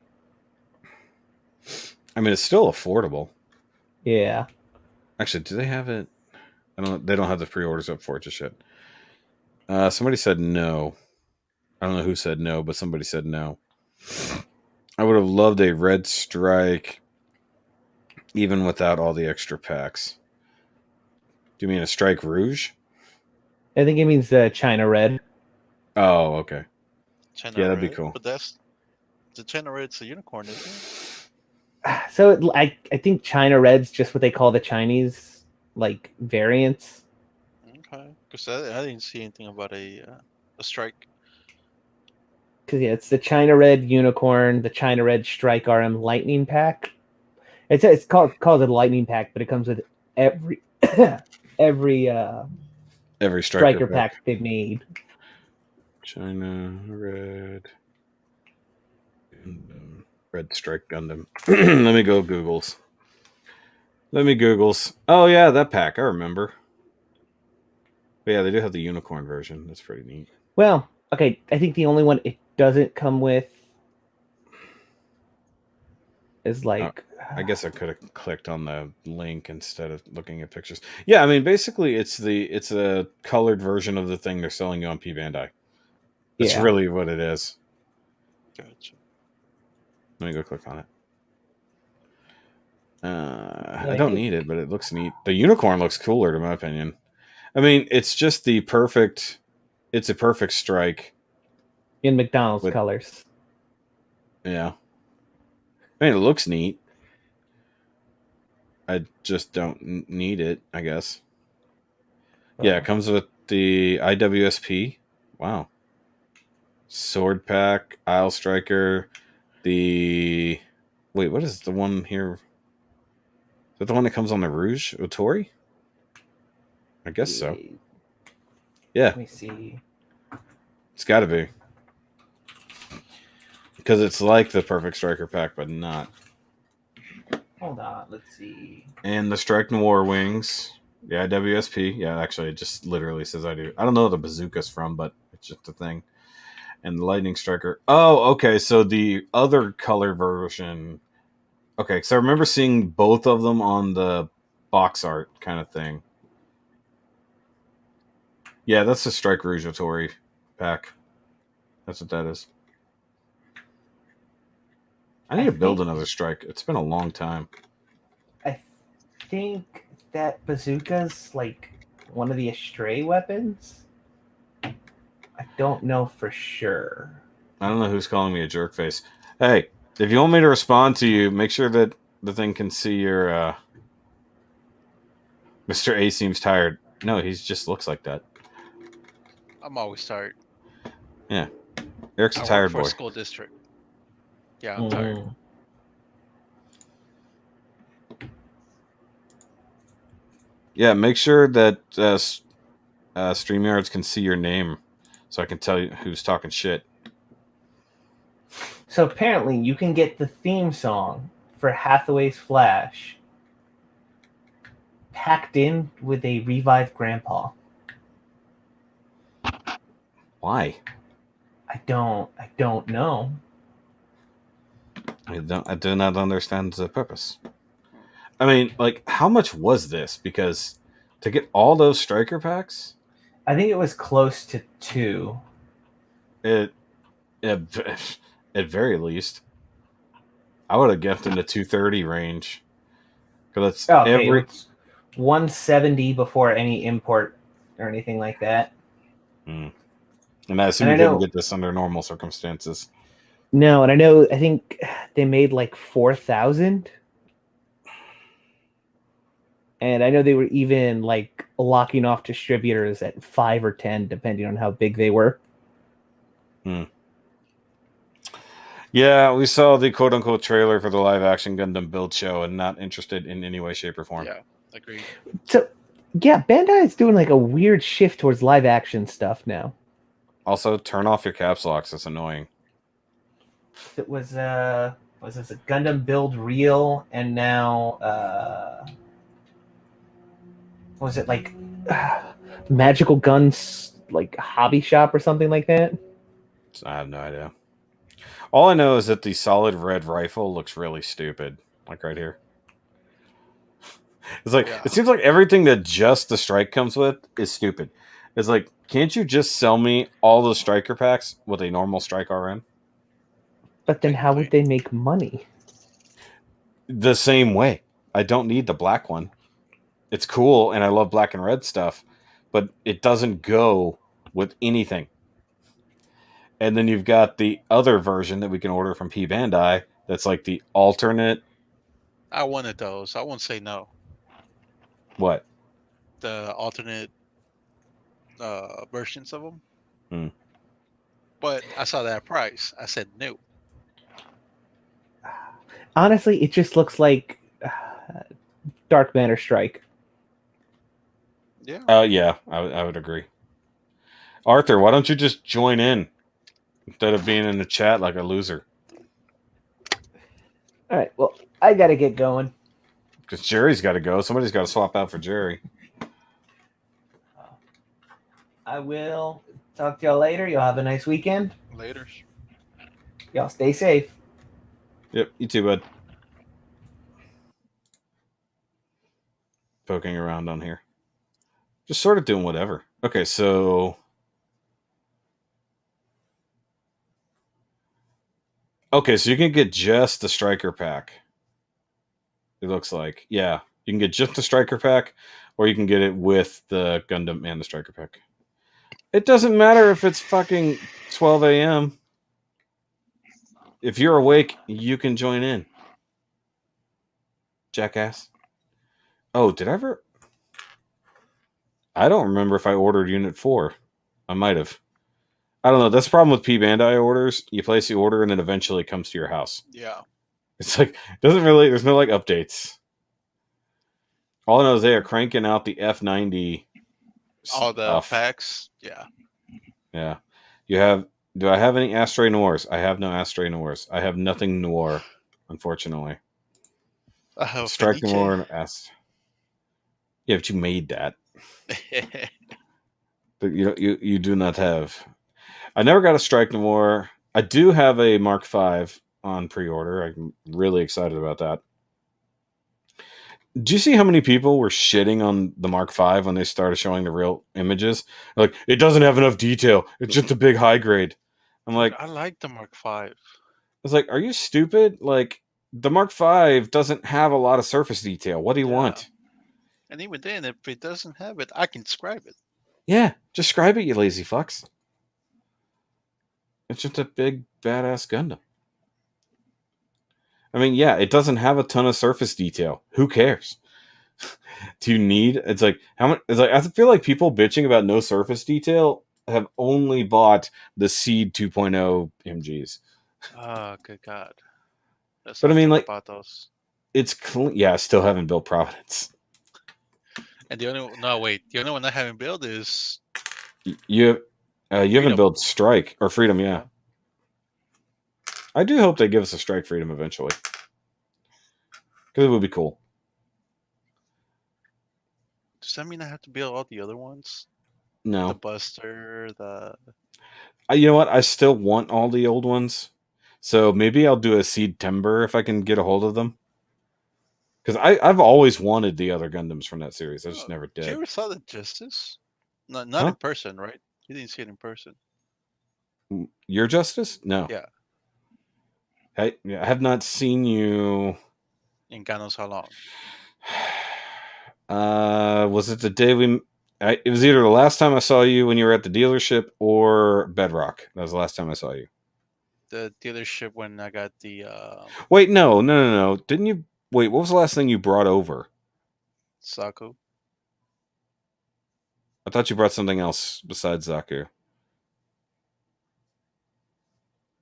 I mean, it's still affordable. Yeah. Actually, do they have it? I don't. They don't have the pre-orders up for it just yet. Somebody said no. I don't know who said no, but somebody said no. I would have loved a Red Strike, even without all the extra packs. Do you mean a Strike Rouge? I think it means China Red. Oh, okay. China Yeah, that'd be Red, cool. But that's the China Red's a unicorn, isn't it? So I think China Red's just what they call the Chinese like variants. Okay, because I didn't see anything about a strike. Because yeah, it's the China Red Unicorn, the China Red Strike RM Lightning Pack. It's called the Lightning Pack, but it comes with every every Striker pack they've made. China Red. Gundam. Red Strike Gundam. Let me go Googles. Oh, yeah, that pack. I remember. But yeah, they do have the unicorn version. That's pretty neat. Well, okay, I think the only one it doesn't come with is like... I guess I could have clicked on the link instead of looking at pictures. Yeah, I mean, basically, it's a colored version of the thing they're selling you on P Bandai. That's really what it is. Gotcha. Let me go click on it. I don't need it, but it looks neat. The unicorn looks cooler, to my opinion. I mean, it's just the perfect... It's a perfect strike. In McDonald's colors. Yeah. I mean, it looks neat. I just don't need it, I guess. Yeah, it comes with the IWSP. Wow. Sword pack, Isle Striker, the... Wait, what is the one here? Is that the one that comes on the Rouge Otori? I guess so. Yeah. Let me see. It's got to be. Because it's like the Perfect Striker pack, but not. Hold on, let's see. And the Strike Noir wings. The IWSP. Yeah, actually, it just literally says I do. I don't know what the bazooka's from, but it's just a thing. And the Lightning Striker. Oh, okay. So the other color version. Okay, so I remember seeing both of them on the box art kind of thing. Yeah, that's the Strike Rouge Otori pack. That's what that is. I need to build another Strike. It's been a long time. I think that bazooka's like one of the Astray weapons. I don't know for sure. I don't know who's calling me a jerk face. Hey, if you want me to respond to you, make sure that the thing can see your Mr. A seems tired. No, he just looks like that. I'm always tired. Yeah. Eric's a I tired work for boy. a school district. Yeah, I'm tired. Yeah, make sure that StreamYards can see your name so I can tell you who's talking shit. So apparently, you can get the theme song for Hathaway's Flash packed in with a revived Grandpa. Why? I don't know. I do not understand the purpose. I mean, like, how much was this? Because to get all those striker packs, I think it was close to 2. it at, at very least, I would have guessed in the 230 range. Because that's Okay, every. it's 170 before any import or anything like that. And I assume And I you couldn't know get this under normal circumstances. no, and I think they made like 4,000. And I know they were even like locking off distributors at 5 or 10, depending on how big they were. Yeah, we saw the quote unquote trailer for the live action Gundam build show and not interested in any way, shape, or form. Yeah, agreed. So, yeah, Bandai is doing like a weird shift towards live action stuff now. Also, turn off your caps locks. It's annoying. It was this a Gundam build reel, and now was it like Magical Guns like hobby shop or something like that? I have no idea. All I know is that the solid red rifle looks really stupid. Like right here. It's like it seems like everything that just the strike comes with is stupid. It's like, can't you just sell me all the striker packs with a normal strike RN? But then how would they make money? The same way. I don't need the black one. It's cool and I love black and red stuff, but it doesn't go with anything. And then you've got the other version that we can order from P Bandai that's like the alternate. I wanted those. I won't say no. What? The alternate versions of them. But I saw that price. I said no. Honestly, it just looks like Dark Banner Strike. Yeah. Yeah, I would agree. Arthur, why don't you just join in instead of being in the chat like a loser? All right, well, I got to get going. Because Jerry's got to go. Somebody's got to swap out for Jerry. I will talk to y'all later. Y'all have a nice weekend. Later. Y'all stay safe. Yep, you too, bud. Poking around on here. Just sort of doing whatever. Okay, so... Okay, so you can get just the striker pack. It looks like. Yeah, you can get just the striker pack, or you can get it with the Gundam and the striker pack. It doesn't matter if it's fucking 12 a.m. If you're awake, you can join in. Jackass. Oh, did I ever... I don't remember if I ordered Unit 4. I might have. I don't know. That's the problem with P Bandai orders. You place the order and it eventually comes to your house. Yeah. It's like, doesn't really, there's no like updates. All I know is they are cranking out the F90. All the stuff. packs. Yeah. Yeah. You have, do I have any Astray Noirs? I have no Astray Noirs. I have nothing Noir, unfortunately. I have Strike Fenice. Noir and S. Yeah, but you made that. But you do not have. I never got a Strike Noir. I do have a Mark V on pre-order. I'm really excited about that. Do you see how many people were shitting on the Mark V when they started showing the real images? Like, it doesn't have enough detail. It's just a big high grade. I'm like, I like the Mark V. I was like, are you stupid? Like, the Mark V doesn't have a lot of surface detail. What do you want? And even then, if it doesn't have it, I can describe it. Yeah, just scribe it, you lazy fucks. It's just a big, badass Gundam. I mean, yeah, it doesn't have a ton of surface detail. Who cares? Do you need? It's like how much? It's like I feel like people bitching about no surface detail have only bought the Seed 2.0 MGs. Oh, good God! Let's But I not mean, talk like, about those. it's clean. Yeah, I still haven't built Providence. And the only one I haven't built is You haven't built Strike or Freedom, yeah. I do hope they give us a Strike Freedom eventually. Because it would be cool. Does that mean I have to build all the other ones? No. The Buster, the You know what? I still want all the old ones. So maybe I'll do a Seed Timber if I can get a hold of them. Because I've always wanted the other Gundams from that series. I just never Did you did. ever saw the Justice? Not Huh? in person, right? You didn't see it in person. Your Justice? No. Yeah. I have not seen you. In God knows how long. Was it the day it was either the last time I saw you when you were at the dealership or Bedrock. That was the last time I saw you. The dealership when I got the Wait, no. Didn't you? Wait, what was the last thing you brought over? Saku. I thought you brought something else besides Zaku.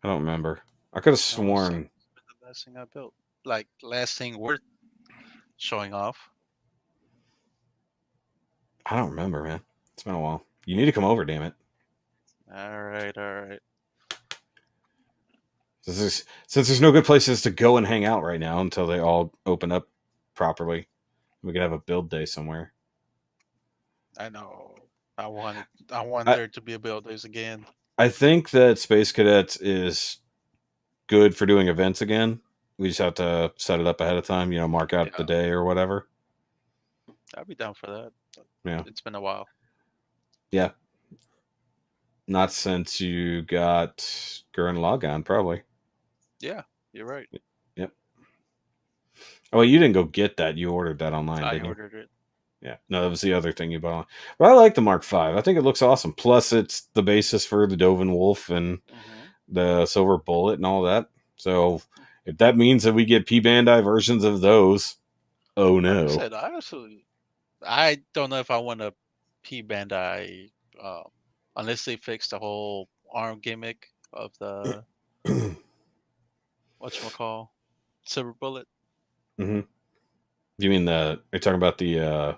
I don't remember. I could have sworn. The last thing I built. Like last thing worth showing off. I don't remember, man. It's been a while. You need to come over, damn it. All right. Since there's no good places to go and hang out right now until they all open up properly. We could have a build day somewhere. I know. I want there to be a build days again. I think that Space Cadets is good for doing events again. We just have to set it up ahead of time, mark out the day or whatever. I'd be down for that. Yeah. It's been a while. Yeah. Not since you got Gurren Lagann, probably. Yeah, you're right. Yep. Oh, you didn't go get that. You ordered that online, didn't you? I ordered it. Yeah. No, that was the other thing you bought. But I like the Mark V. I think it looks awesome. Plus, it's the basis for the Dovin Wolf and the Silver Bullet and all that. So, if that means that we get P Bandai versions of those, oh no. Like I said, honestly, I don't know if I want a P Bandai unless they fix the whole arm gimmick of the whatchamacall Silver Bullet Mm-hmm. You mean you're talking about the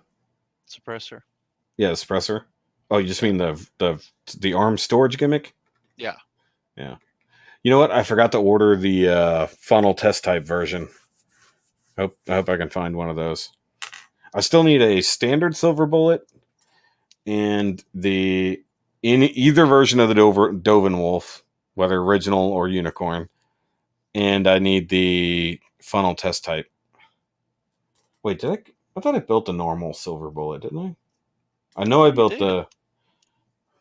suppressor? Yeah, the suppressor. Oh, you just mean the arm storage gimmick? Yeah. Yeah. You know what? I forgot to order the funnel test type version. I hope I can find one of those. I still need a standard Silver Bullet and in either version of the Dovin Wolf, whether original or unicorn, and I need the funnel test type. Wait, I thought I built the normal Silver Bullet, didn't I? I know I built the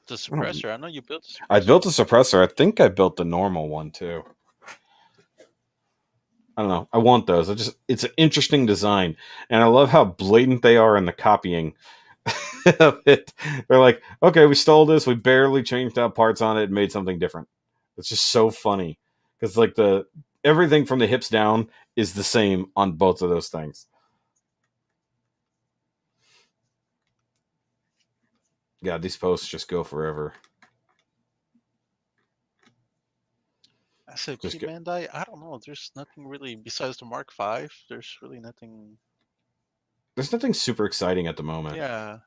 suppressor. I know you built the suppressor. I built a suppressor. I think I built the normal one too. I don't know. I want those. It's an interesting design, and I love how blatant they are in the copying of it. They're like, okay, we stole this, we barely changed out parts on it and made something different. It's just so funny because like everything from the hips down is the same on both of those things. God, these posts just go forever. I said P Bandai. I don't know. There's nothing really besides the Mark V. There's really nothing. There's nothing super exciting at the moment. Yeah.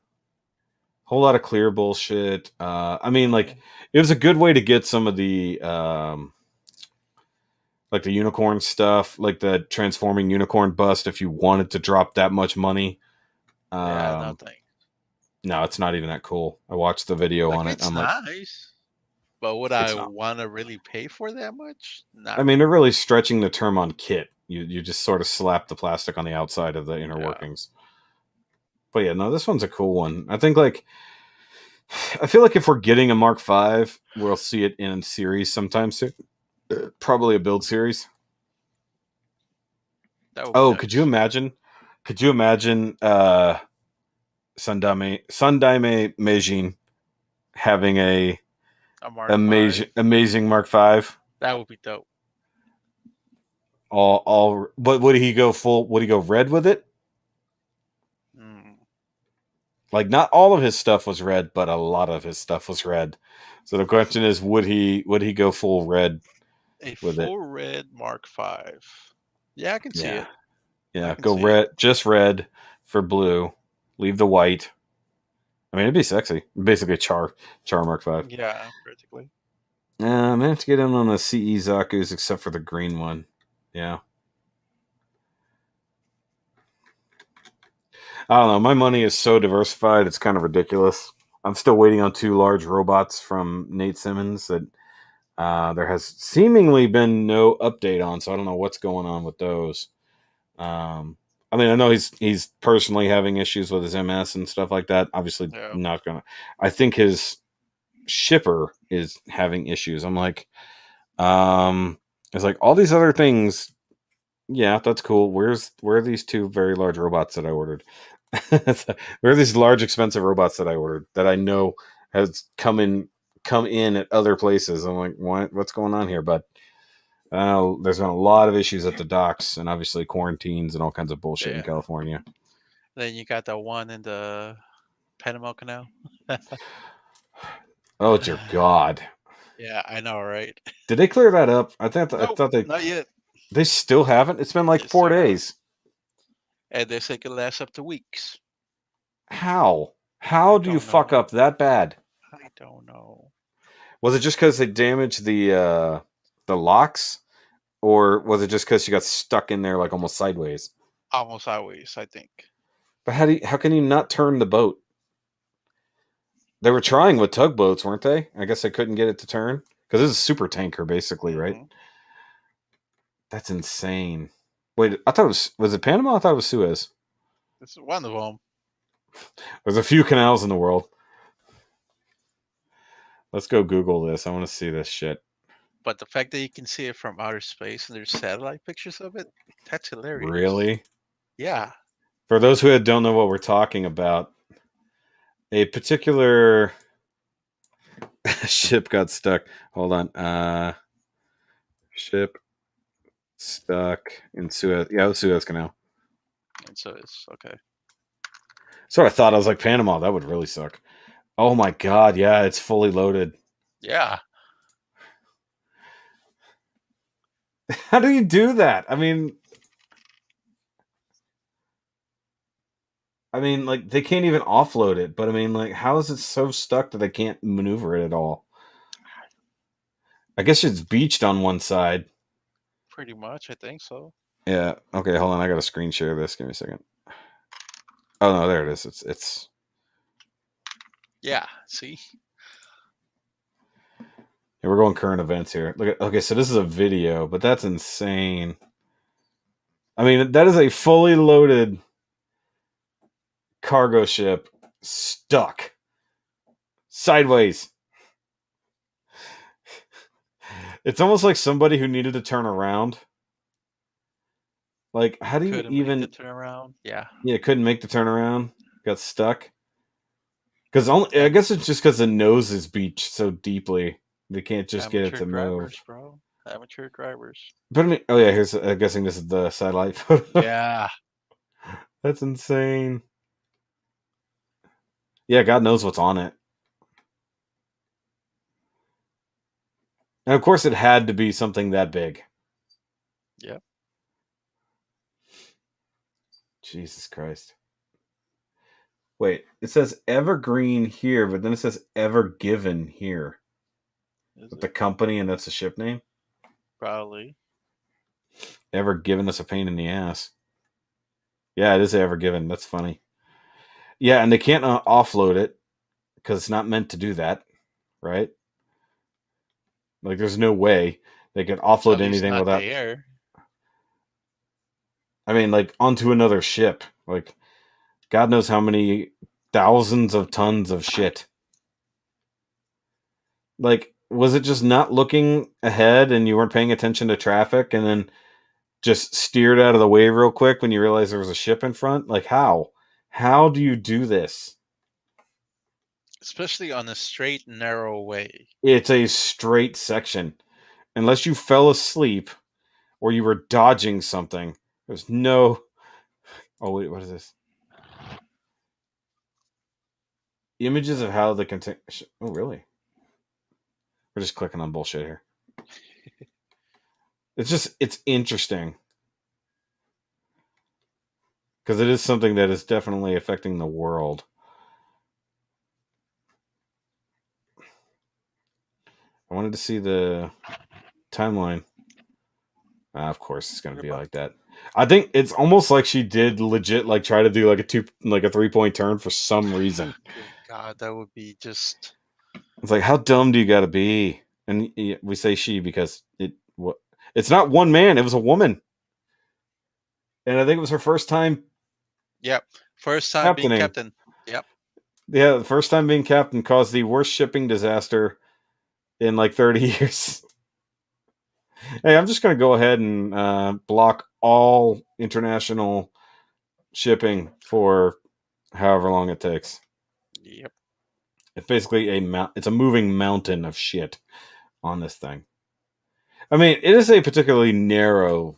Whole lot of clear bullshit. I mean, like it was a good way to get some of the like the unicorn stuff, like the transforming unicorn bust. If you wanted to drop that much money, Nothing. No, it's not even that cool. I watched the video on it. It's nice, but would I want to really pay for that much? I mean, they're really stretching the term on kit. You just sort of slap the plastic on the outside of the inner workings. But yeah, no, this one's a cool one. I think I feel like if we're getting a Mark V, we'll see it in series sometime soon. Probably a build series. Oh, nice. Could you imagine? Sandaime Meijin having a amazing Mark V? That would be dope. But would he go full? Would he go red with it? Like, not all of his stuff was red, but a lot of his stuff was red. So the question is, would he go full red with it? A full red Mark V. Yeah, I can see it. Yeah, go red, just red for blue. Leave the white. I mean, it'd be sexy. Basically, Char Mark V. Yeah, practically. I managed to get in on the CE Zaku's except for the green one. Yeah. I don't know. My money is so diversified, it's kind of ridiculous. I'm still waiting on 2 large robots from Nate Simmons that there has seemingly been no update on, so I don't know what's going on with those. I mean, I know he's personally having issues with his MS and stuff like that. Obviously, Yeah. not gonna. I think his shipper is having issues. I'm like, it's like all these other things. Yeah, that's cool. Where are these 2 very large robots that I ordered? Where are these large, expensive robots that I ordered that I know has come in at other places? I'm like, what's going on here? But there's been a lot of issues at the docks, and obviously quarantines and all kinds of bullshit in Yeah. California. Then you got the one in the Panama Canal. Oh dear God! Yeah, I know, right? Did they clear that up? I Nope, thought not yet. they still haven't. It's been like They 4 still haven't. days. And they say it could last up to weeks. How? I How do you don't fuck know. up that bad? I don't know. Was it just because they damaged the locks, or was it just because she got stuck in there like almost sideways? Almost always, I think. But how can you not turn the boat? They were trying with tugboats, weren't they? I guess they couldn't get it to turn because this is a super tanker, basically, right? Mhm. That's insane. Wait, I thought it was it Panama? I thought it was Suez. This is one of them. There's a few canals in the world. Let's go Google this. I want to see this shit. But the fact that you can see it from outer space and there's satellite pictures of it, that's hilarious. Really? Yeah. For those who don't know what we're talking about, a particular ship got stuck. Hold on. Ship stuck in Suez. Yeah, it was Suez Canal. And so it's okay. So I thought I was like Panama. That would really suck. Oh my God. Yeah, it's fully loaded. Yeah. How do you do that? Like they can't even offload it. But I mean, like, how is it so stuck that they can't maneuver it at all? I guess it's beached on one side. Pretty much, I think so. Yeah. Okay. Hold on. I got to screen share this. Give me a second. Oh no, there it is. It's. Yeah. See? Yeah, we're going current events here. Look at. Okay, so this is a video, but that's insane. I mean, that is a fully loaded cargo ship stuck sideways. It's almost like somebody who needed to turn around. Like, how do you Couldn't make even? the turnaround. Yeah. Yeah, couldn't make the turnaround. Got stuck. Because I And guess it's just because the nose is beached so deeply, they can't just get it amateur to move. drivers, bro. Amateur drivers. But I mean, oh yeah, here's. I'm guessing this is the satellite photo. Yeah. That's insane. Yeah, God knows what's on it. And of course, it had to be something that big. Yep. Jesus Christ. Wait, it says Evergreen here, but then it says Ever Given here. Is With the it? company, and that's the ship name? Probably. Ever Given us a pain in the ass. Yeah, it is Ever Given. That's funny. Yeah, and they can't offload it because it's not meant to do that, right? Like, there's no way they could offload At least anything not without. the air. I mean, like, onto another ship. Like, God knows how many thousands of tons of shit. Like, was it just not looking ahead and you weren't paying attention to traffic and then just steered out of the way real quick when you realized there was a ship in front? Like, how? How do you do this? Especially on a straight, narrow way. It's a straight section. Unless you fell asleep or you were dodging something, there's no. Oh, wait, what is this? Images of how the contain. Oh, really? We're just clicking on bullshit here. It's interesting. Because it is something that is definitely affecting the world. I wanted to see the timeline. Of course, it's going to be like that. I think it's almost like she did legit like try to do like a 3-point turn for some reason. Good God, that would be just. It's like, how dumb do you got to be? And we say she because it's not one man; it was a woman, and I think it was her first time. Yep, first time being Captaining. captain. Yep. Yeah, the first time being captain caused the worst shipping disaster in like 30 years. Hey, I'm just going to go ahead and block all international shipping for however long it takes. Yep. It's basically it's a moving mountain of shit on this thing. I mean, it is a particularly narrow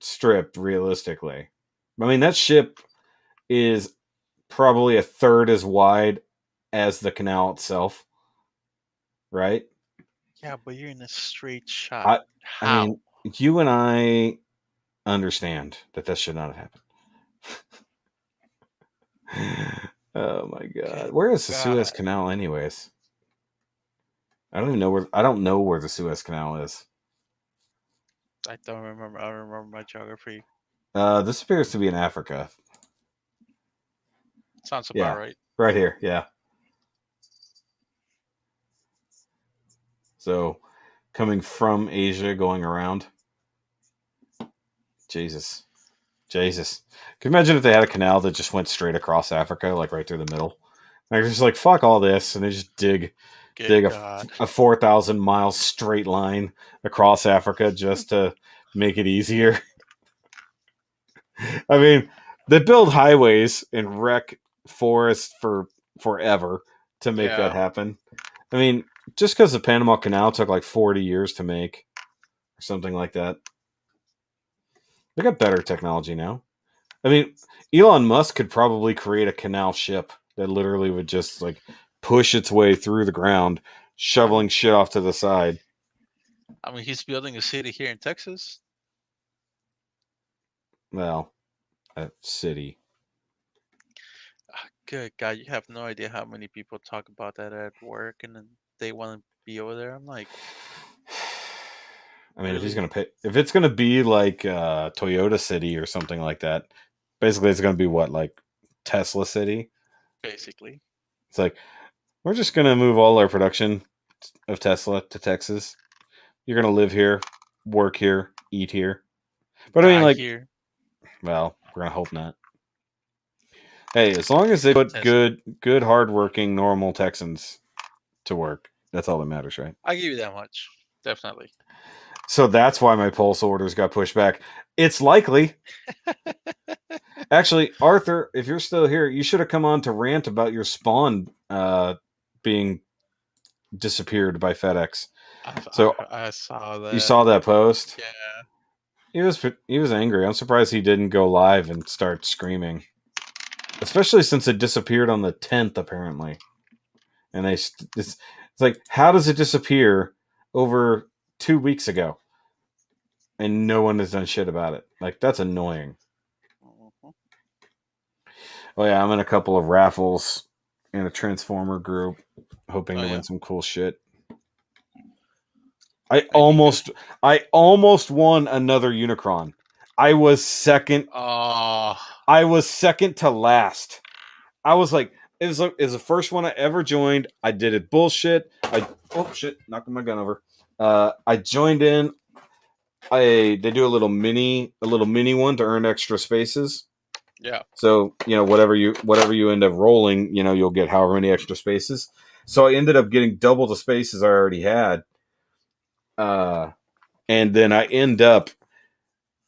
strip, realistically. I mean, that ship is probably a third as wide as the canal itself, right? Yeah, but you're in a straight shot. I mean, you and I understand that should not have happened. Oh my god. Where is the Suez Canal anyways? I don't even know where the Suez Canal is. I don't remember. I don't remember my geography. This appears to be in Africa. Sounds about right. Right here, yeah. So, coming from Asia, going around. Jesus. Can you imagine if they had a canal that just went straight across Africa, like right through the middle? They're just like, fuck all this, and they just dig a 4,000 mile straight line across Africa just to make it easier. I mean, they build highways and wreck forests for forever to make that happen. I mean, just because the Panama Canal took like 40 years to make or something like that. They got better technology now. I mean, Elon Musk could probably create a canal ship that literally would just like push its way through the ground, shoveling shit off to the side. I mean, he's building a city here in Texas. Well, a city. Good God, you have no idea how many people talk about that at work, and then they want to be over there. I'm like, I mean, if it's gonna be like Toyota City or something like that, basically it's gonna be what, like Tesla City. Basically, it's like we're just gonna move all our production of Tesla to Texas. You're gonna live here, work here, eat here. But I mean, like, here. Well, we're gonna hope not. Hey, as long as they put good, hardworking, normal Texans to work, that's all that matters, right? I give you that much, definitely. So that's why my pulse orders got pushed back. It's likely. Actually, Arthur, if you're still here, you should have come on to rant about your Spawn being disappeared by FedEx. I saw that. You saw that post? Yeah. He was angry. I'm surprised he didn't go live and start screaming. Especially since it disappeared on the 10th, apparently. And it's like, how does it disappear over 2 weeks ago? And no one has done shit about it. Like, that's annoying. Oh yeah, I'm in a couple of raffles in a Transformer group, hoping to win some cool shit. I almost won another Unicron. I was second. I was second to last. I was like, it was the first one I ever joined. I did it bullshit. Knocking my gun over. I joined in. They do a little mini one to earn extra spaces. Yeah. So, whatever you end up rolling, you'll get however many extra spaces. So I ended up getting double the spaces I already had. And then I end up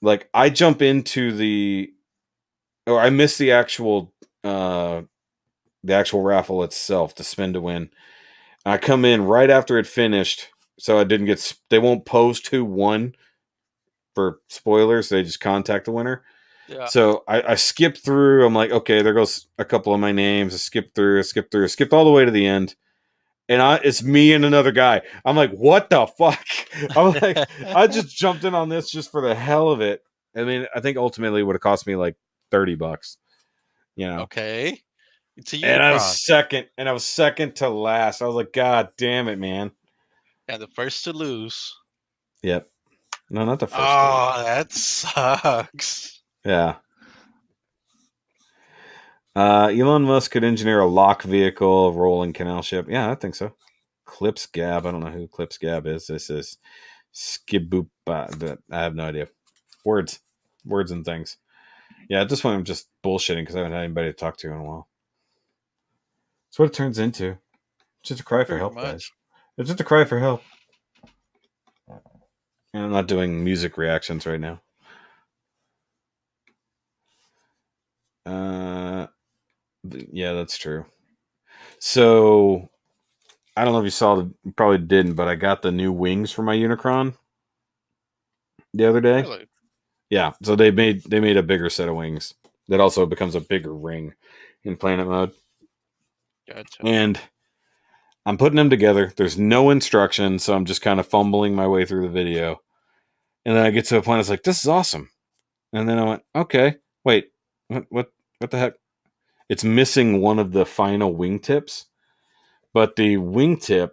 like I jump into I miss the actual raffle itself, the spin to win. I come in right after it finished, so I didn't get. They won't post who won for spoilers. They just contact the winner. Yeah. So I skipped through. I'm like, okay, there goes a couple of my names. I skipped all the way to the end. And it's me and another guy. I'm like, what the fuck? I'm like, I just jumped in on this just for the hell of it. I mean, I think ultimately it would have cost me like $30. Okay. It's a And I was Unicron. second to last. I was like, God damn it, man. And the first to lose. Yep. No, not the first. Oh, that sucks. Yeah. Elon Musk could engineer a lock vehicle, a rolling canal ship. Yeah, I think so. Clips Gab. I don't know who Clips Gab is. This is Skiboop. I have no idea. Words and things. Yeah, at this point, I'm just bullshitting because I haven't had anybody to talk to in a while. That's what it turns into. It's just a cry for Pretty help, guys. much. It's just a cry for help. And I'm not doing music reactions right now. Yeah, that's true. So I don't know if you saw you probably didn't, but I got the new wings for my Unicron the other day. Really? Yeah, so they made a bigger set of wings that also becomes a bigger ring in planet mode. Gotcha. And I'm putting them together. There's no instructions, so I'm just kind of fumbling my way through the video. And then I get to a point, I was like, this is awesome. And then I went, okay, wait, what the heck? It's missing one of the final wingtips, but the wingtip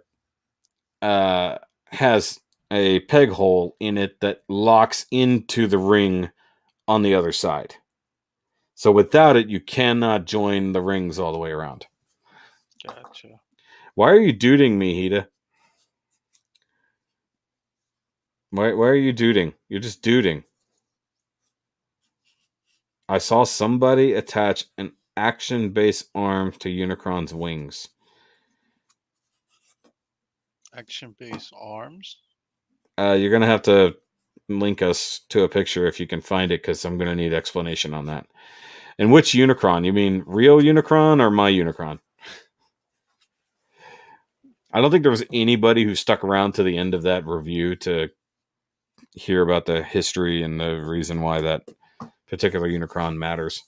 has a peg hole in it that locks into the ring on the other side. So without it, you cannot join the rings all the way around. Gotcha. Why are you duding me, Hida? Why are you duding? You're just duding. I saw somebody attach an action-based arm to Unicron's wings. Action-based arms? You're going to have to link us to a picture if you can find it, because I'm going to need explanation on that. And which Unicron? You mean real Unicron or my Unicron? I don't think there was anybody who stuck around to the end of that review to hear about the history and the reason why that particular Unicron matters.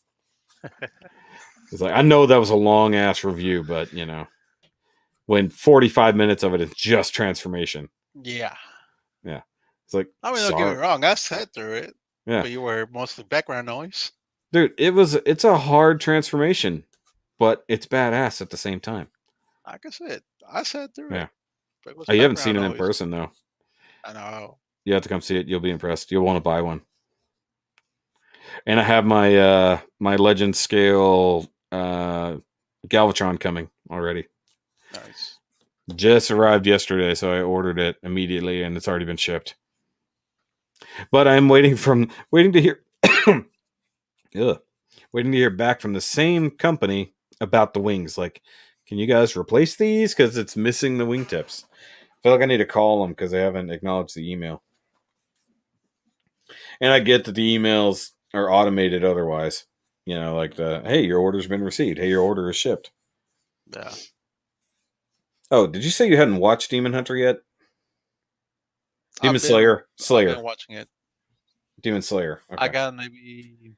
It's like, I know that was a long ass review, but you know, when 45 minutes of it is just transformation. Yeah. Yeah. It's like, I mean, don't get me wrong. I sat through it. Yeah. But you were mostly background noise. Dude, it's a hard transformation, but it's badass at the same time. Like I said, I sat through Yeah. it. But it was You haven't seen it background in noise. person though. I know. You have to come see it. You'll be impressed. You'll want to buy one. And I have my my legend scale Galvatron coming already. Nice. Just arrived yesterday, so I ordered it immediately, and it's already been shipped. But I'm waiting to hear waiting to hear back from the same company about the wings. Like, can you guys replace these? Because it's missing the wingtips. I feel like I need to call them because they haven't acknowledged the email. And I get that the emails are automated otherwise. You know, like hey, your order's been received. Hey, your order is shipped. Yeah. Oh, did you say you hadn't watched Demon Hunter yet? Demon Slayer. I've been watching it. Demon Slayer. Okay. I got maybe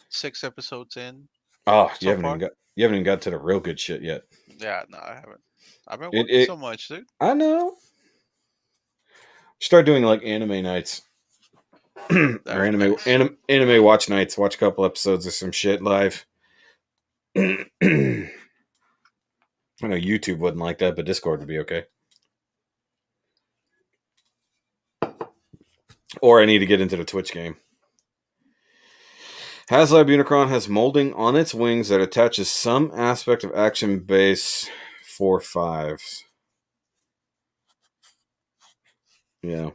6 episodes in. Oh, so you haven't even got to the real good shit yet. Yeah, no, I haven't. I've been working so much, dude. I know. Start doing like anime nights. Or anime watch nights. Watch a couple episodes of some shit live. I know YouTube wouldn't like that, but Discord would be okay. Or I need to get into the Twitch game. HasLab Unicron has molding on its wings that attaches some aspect of action base 4/5. Yeah.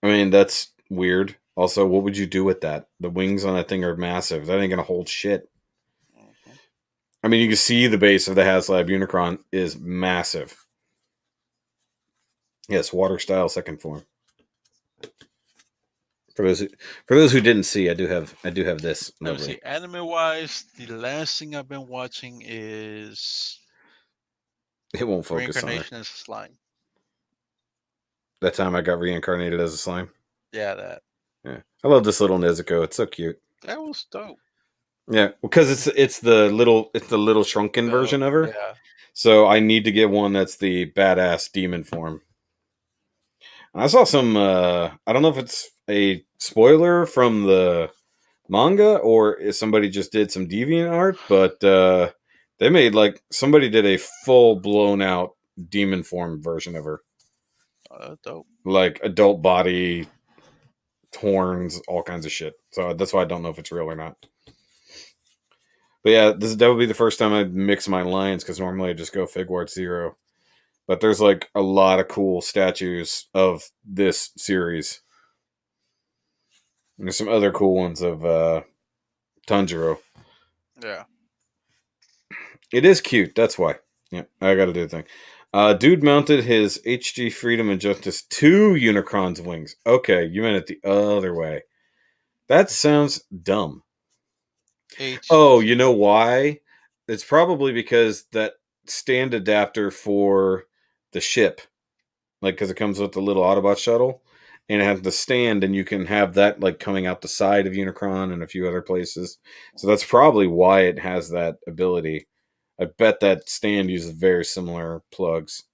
I mean, that's weird. Also, what would you do with that? The wings on that thing are massive. That ain't going to hold shit. Mm-hmm. I mean, you can see the base of the HasLab Unicron is massive. Yes, water style second form. For those who didn't see, I do have this. Let me see. Anime wise, the last thing I've been watching is it won't focus Reincarnation on it. as a Slime. That time I got reincarnated as a slime. Yeah, that. Yeah, I love this little Nezuko. It's so cute. That was dope. Yeah, because it's the little shrunken version of her. Yeah. So I need to get one that's the badass demon form. I saw some. I don't know if it's a spoiler from the manga or if somebody just did some deviant art, but they made like somebody did a full blown out demon form version of her, Dope. like adult body, horns, all kinds of shit. So that's why I don't know if it's real or not. But yeah, that would be the first time I'd mix my lines because normally I just go Figwart Zero. But there's like a lot of cool statues of this series. And there's some other cool ones of Tanjiro. Yeah. It is cute. That's why. Yeah, I got to do the thing. Dude mounted his HG Freedom and Justice 2 Unicron's wings. Okay, you meant it the other way. That sounds dumb. Oh, you know why? It's probably because that stand adapter for the ship, like because it comes with the little Autobot shuttle, and it has the stand, and you can have that like coming out the side of Unicron and a few other places. So that's probably why it has that ability. I bet that stand uses very similar plugs.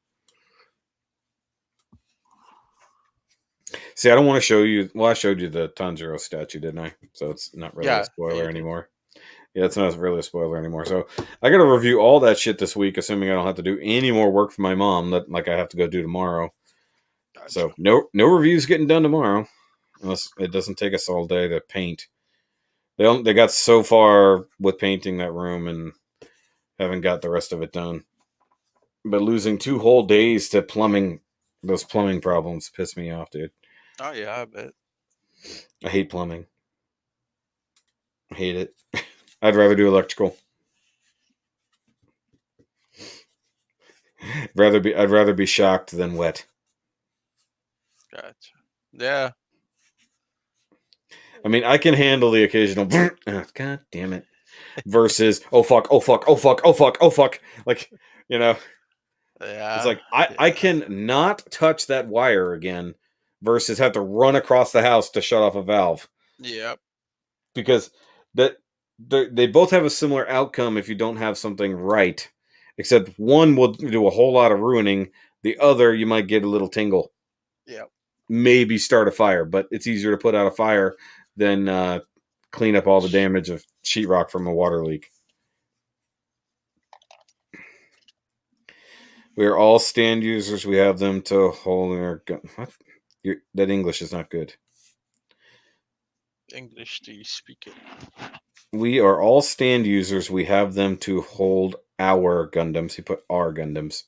See, I don't want to show you. Well, I showed you the Tanjiro statue, didn't I? So it's not really a spoiler anymore. Yeah, it's not really a spoiler anymore. So I got to review all that shit this week, assuming I don't have to do any more work for my mom that like I have to go do tomorrow. Gotcha. So no reviews getting done tomorrow, unless it doesn't take us all day to paint. They got so far with painting that room and haven't got the rest of it done. But losing 2 whole days to plumbing, those plumbing problems piss me off, dude. Oh yeah, I bet. I hate plumbing. I hate it. I'd rather do electrical. I'd rather be shocked than wet. Gotcha. Yeah. I mean, I can handle the occasional oh, God damn it. Versus oh fuck, oh fuck, oh fuck, oh fuck, oh fuck. Like, you know. Yeah. It's like I can not touch that wire again versus have to run across the house to shut off a valve. Yep. Because they both have a similar outcome if you don't have something right. Except one will do a whole lot of ruining. The other, you might get a little tingle. Yep. Maybe start a fire, but it's easier to put out a fire than clean up all the damage of sheetrock from a water leak. We are all stand users. We have them to hold our gun. What? That English is not good. English, do you speak it? We are all stand users. We have them to hold our Gundams. He put our Gundams.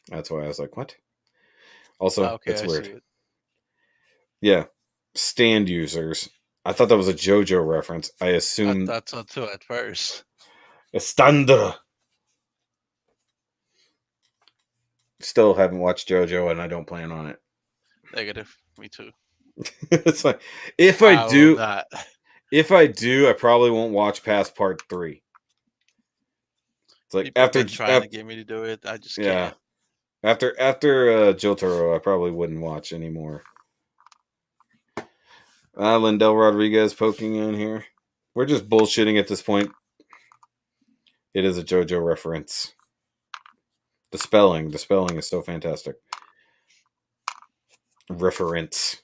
That's why I was like, what? Also, okay, it's weird. See it. Yeah. Stand users. I thought that was a JoJo reference. I assumed. I thought so too at first. Estandra. Still haven't watched JoJo, and I don't plan on it. Negative. Me too. It's like if I do, not. If I do, I probably won't watch past part 3. It's like People been trying to get me to do it. I just can't. After Jotaro, I probably wouldn't watch anymore. Lindell Rodriguez poking in here. We're just bullshitting at this point. It is a JoJo reference. The spelling is so fantastic. Reference.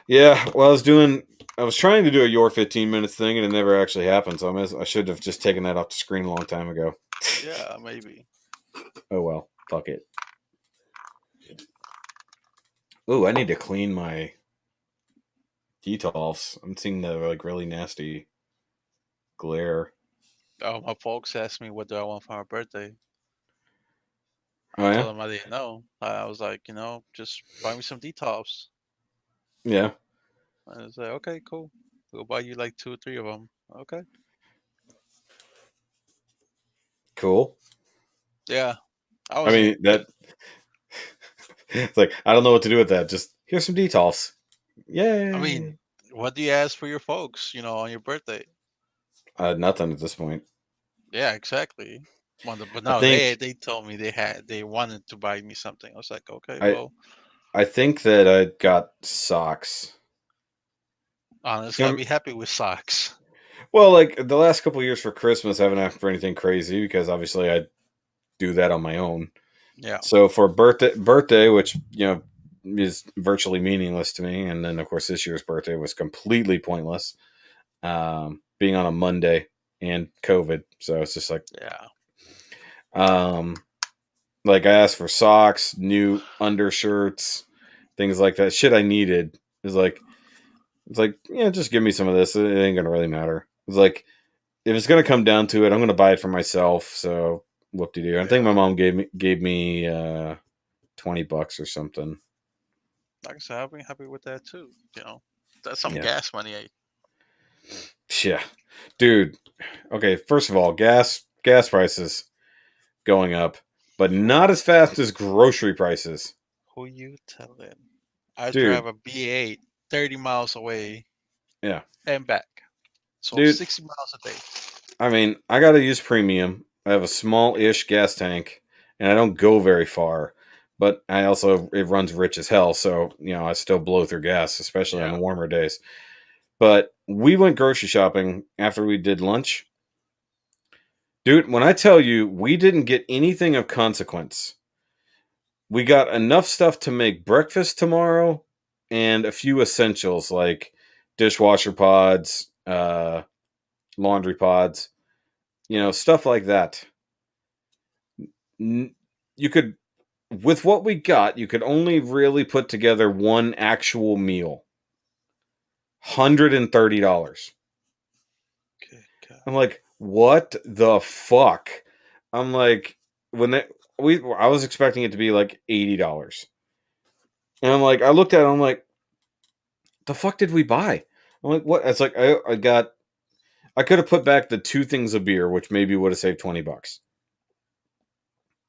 Yeah, well, I was trying to do a your 15 minutes thing, and it never actually happened. So I should have just taken that off the screen a long time ago. Yeah, maybe. Oh well, fuck it. Ooh, I need to clean my detolfs. I'm seeing the like really nasty glare. Oh, my folks asked me what do I want for my birthday. Oh I yeah, told them I didn't know. I was like, just buy me some detox. yeah. I was like, okay, cool. We'll buy you like 2 or 3 of them. Okay. Cool. Yeah. I mean that. It's like I don't know what to do with that. Just here's some detolfs. Yay. I mean, what do you ask for your folks? On your birthday? Nothing at this point. Yeah, exactly. But no, think- they told me they wanted to buy me something. I was like, okay, well, I think that I got socks. honestly, I'd be happy with socks. Well, like the last couple of years for Christmas, I haven't asked for anything crazy because obviously I do that on my own. Yeah. So for birthday, which is virtually meaningless to me. And then, of course, this year's birthday was completely pointless, being on a Monday and COVID. So it's just like, Yeah. like I asked for socks, new undershirts, things like that. Shit I needed is like, it's like, yeah, just give me some of this. It ain't gonna really matter. It's like, if it's gonna come down to it, I'm gonna buy it for myself. So whoop de doo. I think my mom gave me $20 or something. Like I said, I'll be happy with that too. You know, that's some Yeah. gas money. Yeah, dude. Okay, first of all, gas prices going up, but not as fast as grocery prices, Who you telling? I dude. drive a B8 30 miles away Yeah, and back. So dude. 60 miles a day. I mean, I gotta use premium. I have a small-ish gas tank, and I don't go very far. But I also it runs rich as hell, so I still blow through gas, especially on the warmer days. But we went grocery shopping after we did lunch. Dude, when I tell you we didn't get anything of consequence, we got enough stuff to make breakfast tomorrow and a few essentials like dishwasher pods, laundry pods, stuff like that. You could, with what we got, you could only really put together one actual meal. $130. Okay, God. I'm like, what the fuck? I'm like, I was expecting it to be like $80. And I'm like, I looked at it, I'm like, the fuck did we buy? I'm like, what? It's like I could have put back the 2 things of beer, which maybe would have saved $20.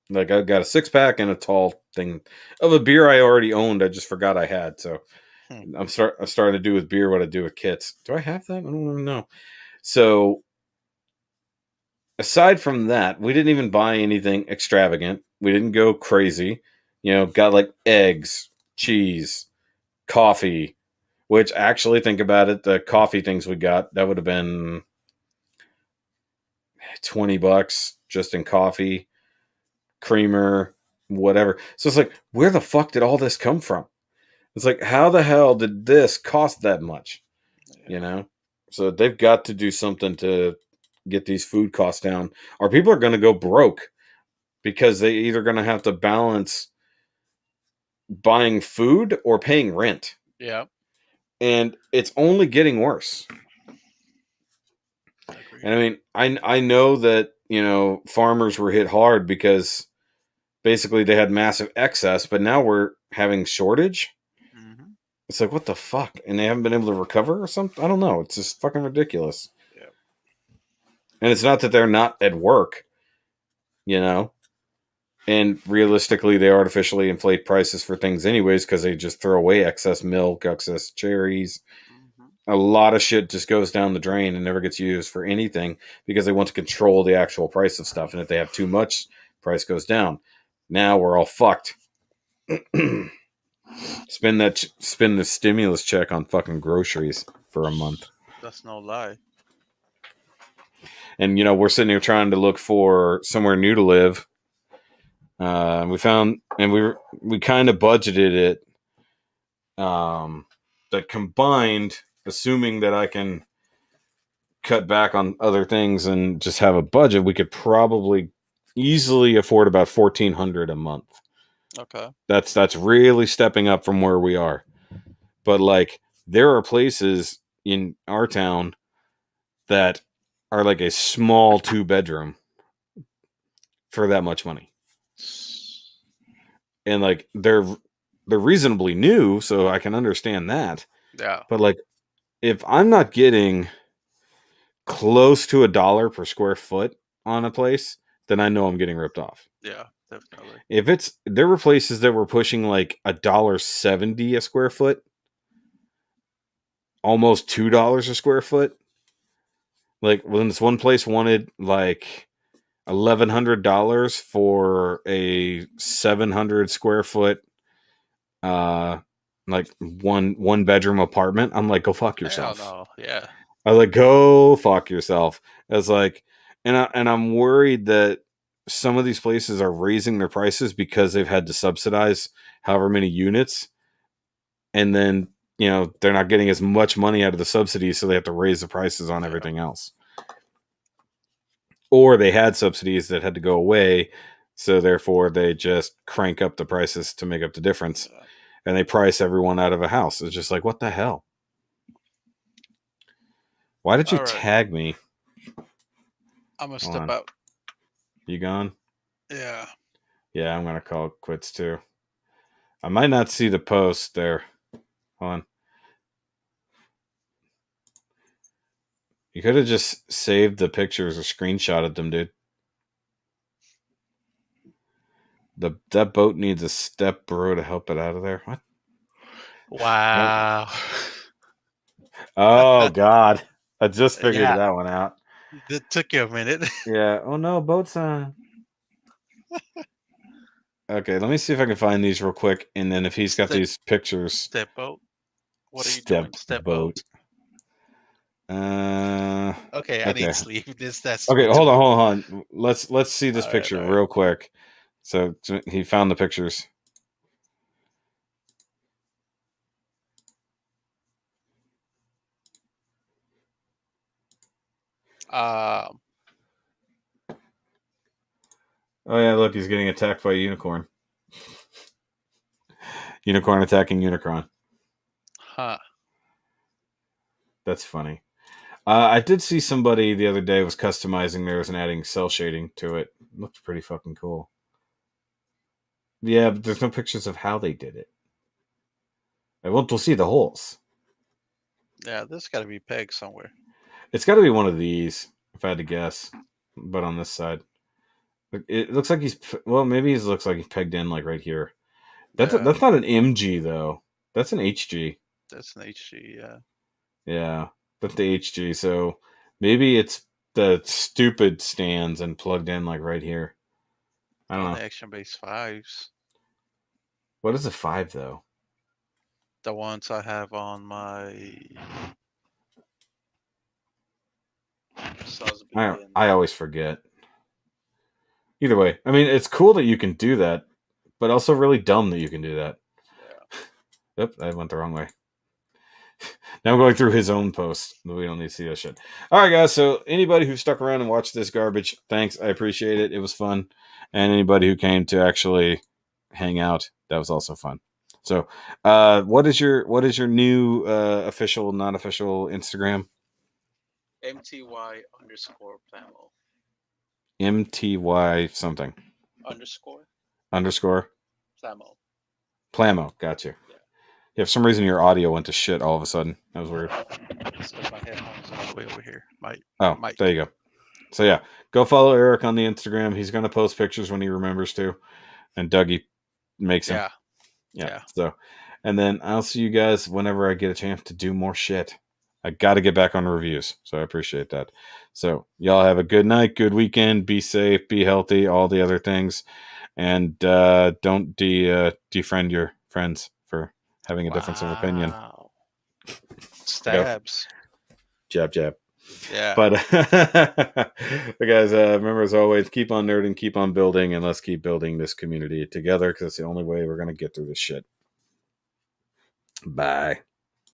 Like I got a 6-pack and a tall thing of a beer I already owned. I just forgot I had. So Hmm. I'm starting to do with beer what I do with kits. Do I have that? I don't even know. So aside from that, we didn't even buy anything extravagant. We didn't go crazy. Got like eggs, cheese, coffee, which actually think about it, the coffee things we got, that would have been $20 just in coffee, creamer, whatever. So it's like, where the fuck did all this come from? It's like, how the hell did this cost that much? Yeah. So they've got to do something to get these food costs down, or people are going to go broke because they either going to have to balance buying food or paying rent. Yeah. And it's only getting worse. I agree. And I mean, I know that, farmers were hit hard because basically they had massive excess, but now we're having shortage. Mm-hmm. It's like, what the fuck? And they haven't been able to recover or something? I don't know. It's just fucking ridiculous. Yeah. And it's not that they're not at work, and realistically they artificially inflate prices for things anyways because they just throw away excess milk, excess cherries. Mm-hmm. A lot of shit just goes down the drain and never gets used for anything because they want to control the actual price of stuff. And if they have too much, price goes down. Now we're all fucked. Spend the stimulus check on fucking groceries for a month. That's no lie. And we're sitting here trying to look for somewhere new to live. We found, and we kind of budgeted it. That combined, assuming that I can cut back on other things and just have a budget, we could probably easily afford about $1,400 a month. Okay. That's really stepping up from where we are. But like, there are places in our town that are like a small 2-bedroom for that much money, and like they're reasonably new, so I can understand that. Yeah. But like, if I'm not getting close to $1 per square foot on a place, then I know I'm getting ripped off. Yeah, definitely. If there were places that were pushing like $1.70 a square foot, almost $2 a square foot. Like when this one place wanted like $1,100 for a 700 square foot, like one bedroom apartment. I'm like, go fuck yourself. Hell no. Yeah. I was like, go fuck yourself. I was like, and I'm worried that some of these places are raising their prices because they've had to subsidize however many units. and then they're not getting as much money out of the subsidies, so they have to raise the prices on Yeah. everything else. Or they had subsidies that had to go away, so therefore they just crank up the prices to make up the difference, Yeah. and they price everyone out of a house. It's just like, what the hell? Why did you All right. tag me? I'm gonna Hold step on. out. You gone? Yeah. Yeah, I'm gonna call it quits too. I might not see the post there. Hold on. You could have just saved the pictures or screenshotted them, dude. That boat needs a step bro to help it out of there. What? Wow. Oh God. I just figured Yeah. that one out. It took you a minute. Yeah. Oh no, boat's on. Okay, let me see if I can find these real quick, and then if he's got Step- these pictures. Step boat. What are you Step doing? Step boat. Okay, I need Okay. sleep. That's Okay, way hold too on. Let's see this All right, picture all right. real quick. So he found the pictures. Um, Oh yeah, look, he's getting attacked by a unicorn. Unicorn attacking Unicron. huh. That's funny. I did see somebody the other day was customizing theirs and adding cell shading to it. Looked pretty fucking cool. Yeah, but there's no pictures of how they did it. I want to see the holes. Yeah, this got to be pegged somewhere. It's got to be one of these, if I had to guess. But on this side, it looks like maybe he looks like he's pegged in like right here. That's Yeah, that's not an MG though. That's an HG. that's an HG. Yeah. Yeah, that's the HG. So maybe it's the stupid stands and plugged in like right here. I don't On know. the action base fives, What is a 5 though? the ones I have on my Salisbury and I always forget. Either way, I mean, it's cool that you can do that, but also really dumb that you can do that. yeah. Yep, I went the wrong way. Now I'm going through his own post. We don't need to see that shit. All right, guys. So anybody who stuck around and watched this garbage, thanks. I appreciate it. It was fun. And anybody who came to actually hang out, that was also fun. So, what is your new official, not official Instagram? MTY underscore Plamo. MTY something Underscore underscore Plamo. Plamo. Got you. Yeah. Yeah, for some reason your audio went to shit all of a sudden. That was weird. It's because my headphones are all the way over here. My mic. There you go. So yeah, go follow Eric on the Instagram. He's going to post pictures when he remembers to, and Dougie makes him. Yeah. So, and then I'll see you guys whenever I get a chance to do more shit. I got to get back on reviews, so I appreciate that. So y'all have a good night, good weekend. Be safe, be healthy, all the other things, and don't defriend your friends for having a difference of opinion. Stabs. Jab, jab. Yeah. But guys, remember as always, keep on nerding, keep on building, and let's keep building this community together because it's the only way we're going to get through this shit. Bye.